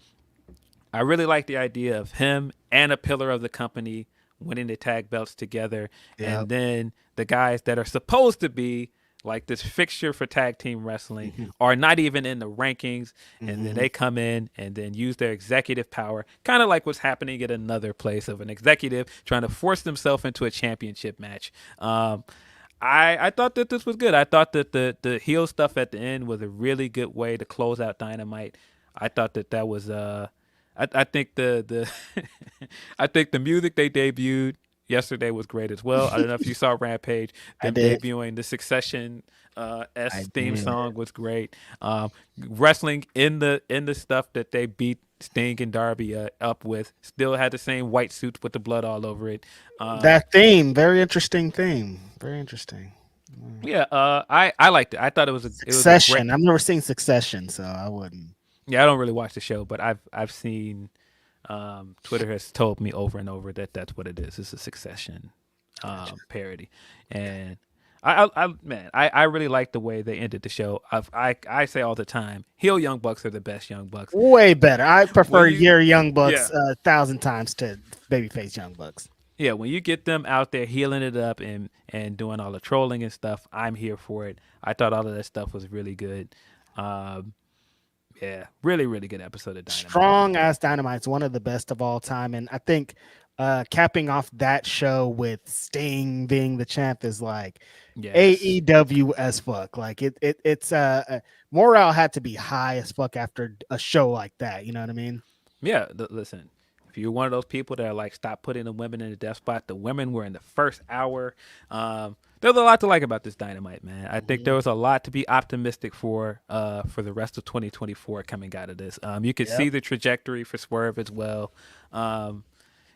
I really like the idea of him and a pillar of the company winning the tag belts together. And then the guys that are supposed to be like this fixture for tag team wrestling are not even in the rankings. And then they come in and then use their executive power, kind of like what's happening at another place of an executive trying to force themselves into a championship match. I thought that this was good. I thought that the heel stuff at the end was a really good way to close out Dynamite. I thought that was I think the I think the music they debuted yesterday was great as well. I don't know if you saw Rampage. Them debuting the Succession theme song was great. Wrestling in the stuff that they beat Sting and Darby up with still had the same white suits with the blood all over it. That theme, very interesting theme. Very interesting. Yeah, I liked it. I thought it was a Succession. I've never seen Succession, so I wouldn't. Yeah, I don't really watch the show, but I've seen Twitter has told me over and over that that's what it is. It's a Succession parody, and I really like the way they ended the show. I say all the time, heel Young Bucks are the best Young Bucks. Way better. I prefer your Young Bucks 1,000 times to babyface Young Bucks. Yeah, when you get them out there healing it up and doing all the trolling and stuff, I'm here for it. I thought all of that stuff was really good. Yeah, really, really good episode of Dynamite. Strong ass Dynamite. It's one of the best of all time. And I think capping off that show with Sting being the champ is like AEW as fuck. Like it's morale had to be high as fuck after a show like that. You know what I mean? Yeah, listen. If you're one of those people that are like, stop putting the women in the death spot, the women were in the first hour. There's a lot to like about this Dynamite, man. I think there was a lot to be optimistic for the rest of 2024 coming out of this. You could see the trajectory for Swerve as well.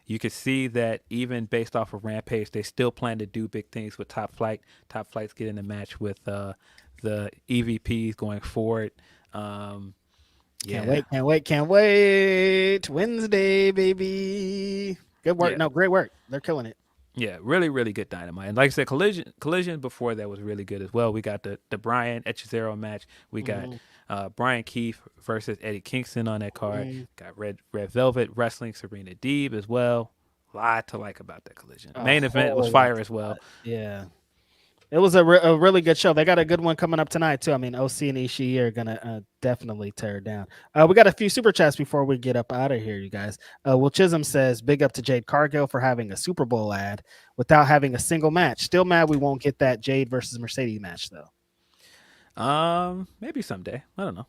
You could see that even based off of Rampage, they still plan to do big things with Top Flight. Top Flight's getting a match with the EVPs going forward. Can't wait. Wednesday, baby. Good work. No, great work. They're killing it. Yeah, really, really good Dynamite. And like I said, Collision before that was really good as well. We got the Brian Echezero match. We got Brian Keith versus Eddie Kingston on that card. Got Red Velvet wrestling Serena Deeb as well. A lot to like about that Collision. Main event was fire as well. Yeah. It was a really good show. They got a good one coming up tonight, too. I mean, OC and Ishii are going to definitely tear it down. We got a few super chats before we get up out of here, you guys. Will Chisholm says, big up to Jade Cargill for having a Super Bowl ad without having a single match. Still mad we won't get that Jade versus Mercedes match, though. Maybe someday. I don't know.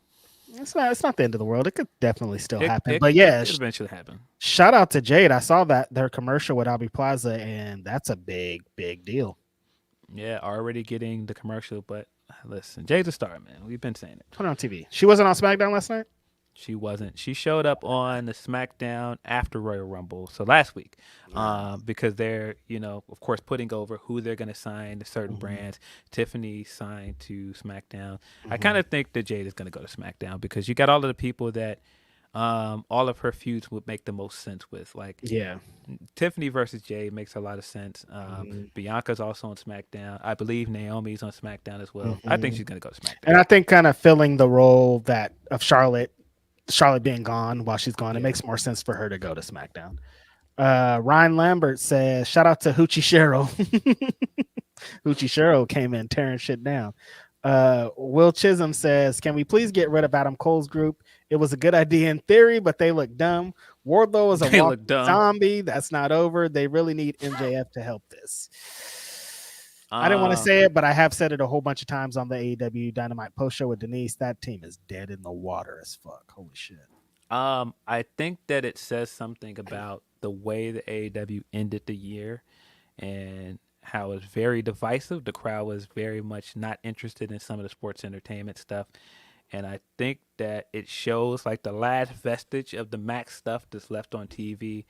It's not the end of the world. It could definitely still happen. But yeah, it eventually happen. Shout out to Jade. I saw their commercial with Aubrey Plaza, and that's a big, big deal. Yeah, already getting the commercial, but listen, Jade's a star, man. We've been saying it. Put her on TV. She wasn't on SmackDown last night? She wasn't. She showed up on the SmackDown after Royal Rumble, so last week, because they're, of course, putting over who they're going to sign to certain brands. Tiffany signed to SmackDown. I kind of think that Jade is going to go to SmackDown because you got all of the people that all of her feuds would make the most sense with. Like, Tiffany versus Jade makes a lot of sense. Bianca's also on SmackDown. I believe Naomi's on SmackDown as well. I think she's going to go to SmackDown. And I think kind of filling the role of Charlotte being gone while she's gone, it makes more sense for her to go to SmackDown. Ryan Lambert says, shout out to Hoochie Cheryl. Hoochie Cheryl came in tearing shit down. Will Chisholm says, can we please get rid of Adam Cole's group? It was a good idea in theory, but they look dumb. Wardlow is a walking zombie. That's not over. They really need MJF to help this. I didn't want to say it, but I have said it a whole bunch of times on the AEW Dynamite post show with Denise. That team is dead in the water as fuck. Holy shit. I think that it says something about the way the AEW ended the year and how it was very divisive. The crowd was very much not interested in some of the sports entertainment stuff. And I think that it shows like the last vestige of the Max stuff that's left on TV.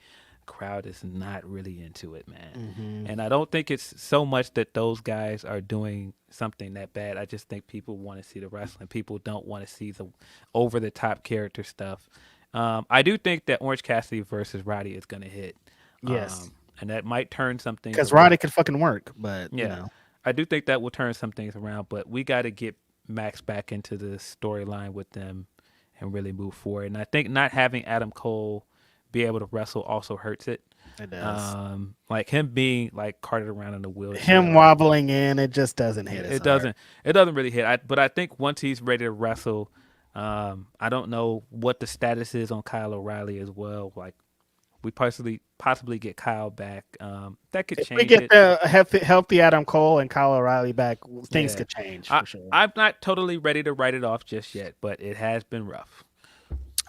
Crowd is not really into it, man. And I don't think it's so much that those guys are doing something that bad. I just think people want to see the wrestling. People don't want to see the over the top character stuff. I do think that Orange Cassidy versus Roddy is going to hit. Yes. And that might turn something because Roddy can fucking work, but I do think that will turn some things around, but we got to get Max back into the storyline with them and really move forward. And I think not having Adam Cole be able to wrestle also hurts it. It does. Like him being like carted around in a wheelchair, him wobbling in, it just doesn't hit. It doesn't really hit. But I think once he's ready to wrestle, I don't know what the status is on Kyle O'Reilly as well. Like we possibly get Kyle back. That could change. If we get the healthy Adam Cole and Kyle O'Reilly back, things could change for sure. I'm not totally ready to write it off just yet, but it has been rough.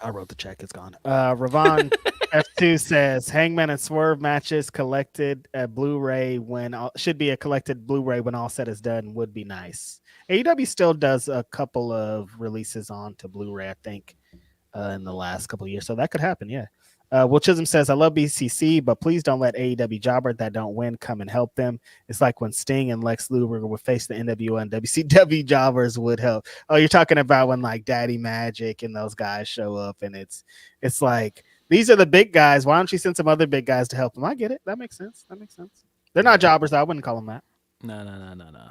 I wrote the check. It's gone. Ravon F2 says Hangman and Swerve matches collected at Blu-ray should be a collected Blu-ray when all said is done would be nice. AEW still does a couple of releases onto Blu-ray, I think, in the last couple of years. So that could happen. Yeah. Will Chisholm says, I love BCC, but please don't let AEW jobber that don't win come and help them. It's like when Sting and Lex Luger would face the NWO and WCW jobbers would help. Oh, you're talking about when like Daddy Magic and those guys show up, and it's like, these are the big guys. Why don't you send some other big guys to help them? I get it. That makes sense. They're not jobbers. I wouldn't call them that. No,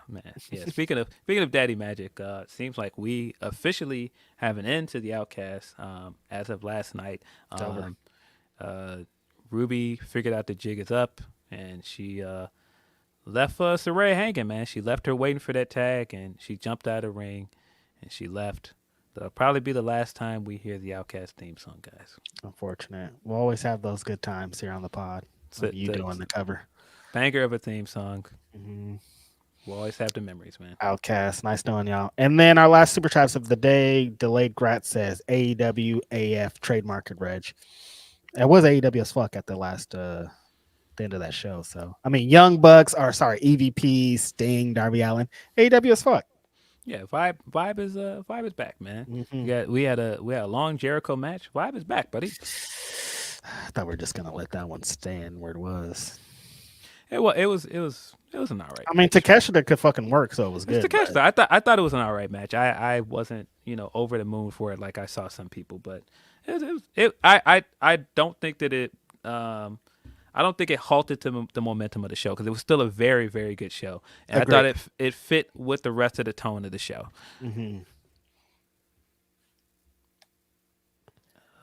man. Yeah. Speaking of Daddy Magic, seems like we officially have an end to the Outcast as of last night. It's over. Ruby figured out the jig is up, and she left Saray hanging, man. She left her waiting for that tag, and she jumped out of the ring, and she left. That'll probably be the last time we hear the Outcast theme song, guys. Unfortunate. We'll always have those good times here on the pod. You doing the cover. Banger of a theme song. We'll always have the memories, man. Outcast. Nice knowing y'all. And then our last super chats of the day, Delayed Grat says AEW AF trademarked Reg. It was AEW as fuck at the end of that show. So Young Bucks EVP, Sting, Darby Allin, AEW as fuck. Yeah, Vibe is back, man. We had a long Jericho match. Vibe is back, buddy. I thought we were just gonna let that one stand where it was. It was an all right. Takeshita could fucking work, so it was good. Takeshita, I thought it was an all right match. I wasn't over the moon for it like I saw some people, but I don't think that it I don't think it halted the momentum of the show because it was still a very, very good show, and agreed. I thought it fit with the rest of the tone of the show.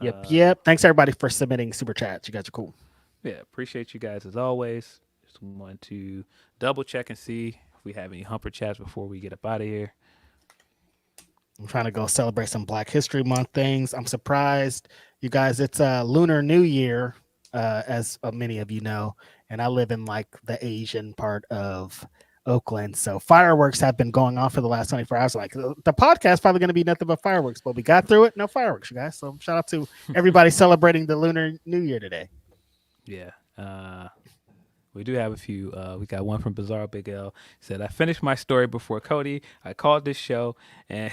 Yep. Thanks everybody for submitting super chats. You guys are cool. Yeah, appreciate you guys as always. Just want to double check and see if we have any humper chats before we get up out of here. I'm trying to go celebrate some Black History Month things. I'm surprised, you guys. It's Lunar New Year, as many of you know, and I live in like the Asian part of Oakland. So fireworks have been going on for the last 24 hours. Like the podcast probably going to be nothing but fireworks, but we got through it. No fireworks, you guys. So shout out to everybody celebrating the Lunar New Year today. Yeah. We do have a few. We got one from Bizarre Big L. Said, I finished my story before Cody. I called this show and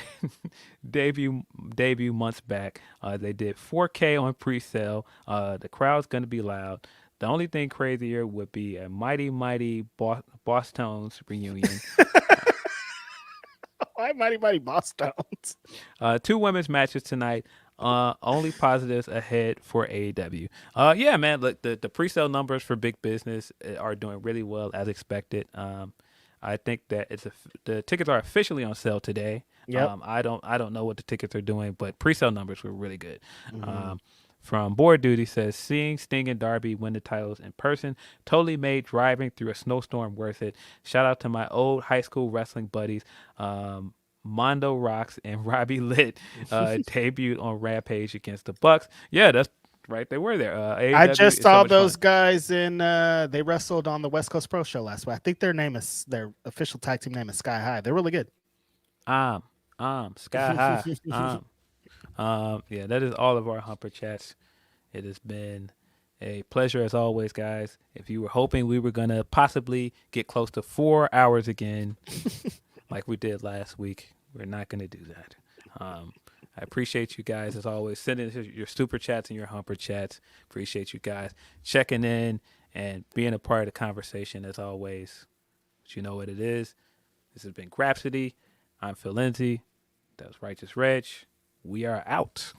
debut months back. They did 4K on pre-sale. The crowd's going to be loud. The only thing crazier would be a mighty Boss Tones reunion. Why mighty Boss Tones? 2 women's matches tonight. Only positives ahead for AEW. Yeah, man. Look, the pre-sale numbers for Big Business are doing really well as expected. I think that the tickets are officially on sale today. Yep. I don't know what the tickets are doing, but pre-sale numbers were really good. From Board Duty says, seeing Sting and Darby win the titles in person totally made driving through a snowstorm worth it. Shout out to my old high school wrestling buddies. Mondo Rocks and Robbie Litt debuted on Rampage against the Bucks. Yeah, that's right. They were there. I AEW just is saw so much those fun. guys in. They wrestled on the West Coast Pro Show last week. I think their official tag team name is Sky High. They're really good. Sky High. Yeah, that is all of our Humper Chats. It has been a pleasure as always, guys. If you were hoping we were gonna possibly get close to 4 hours again, like we did last week, we're not gonna do that. I appreciate you guys as always. Sending your super chats and your Humper Chats. Appreciate you guys checking in and being a part of the conversation as always. But you know what it is. This has been Grapsody. I'm Phil Lindsey. That was Righteous Reg. We are out.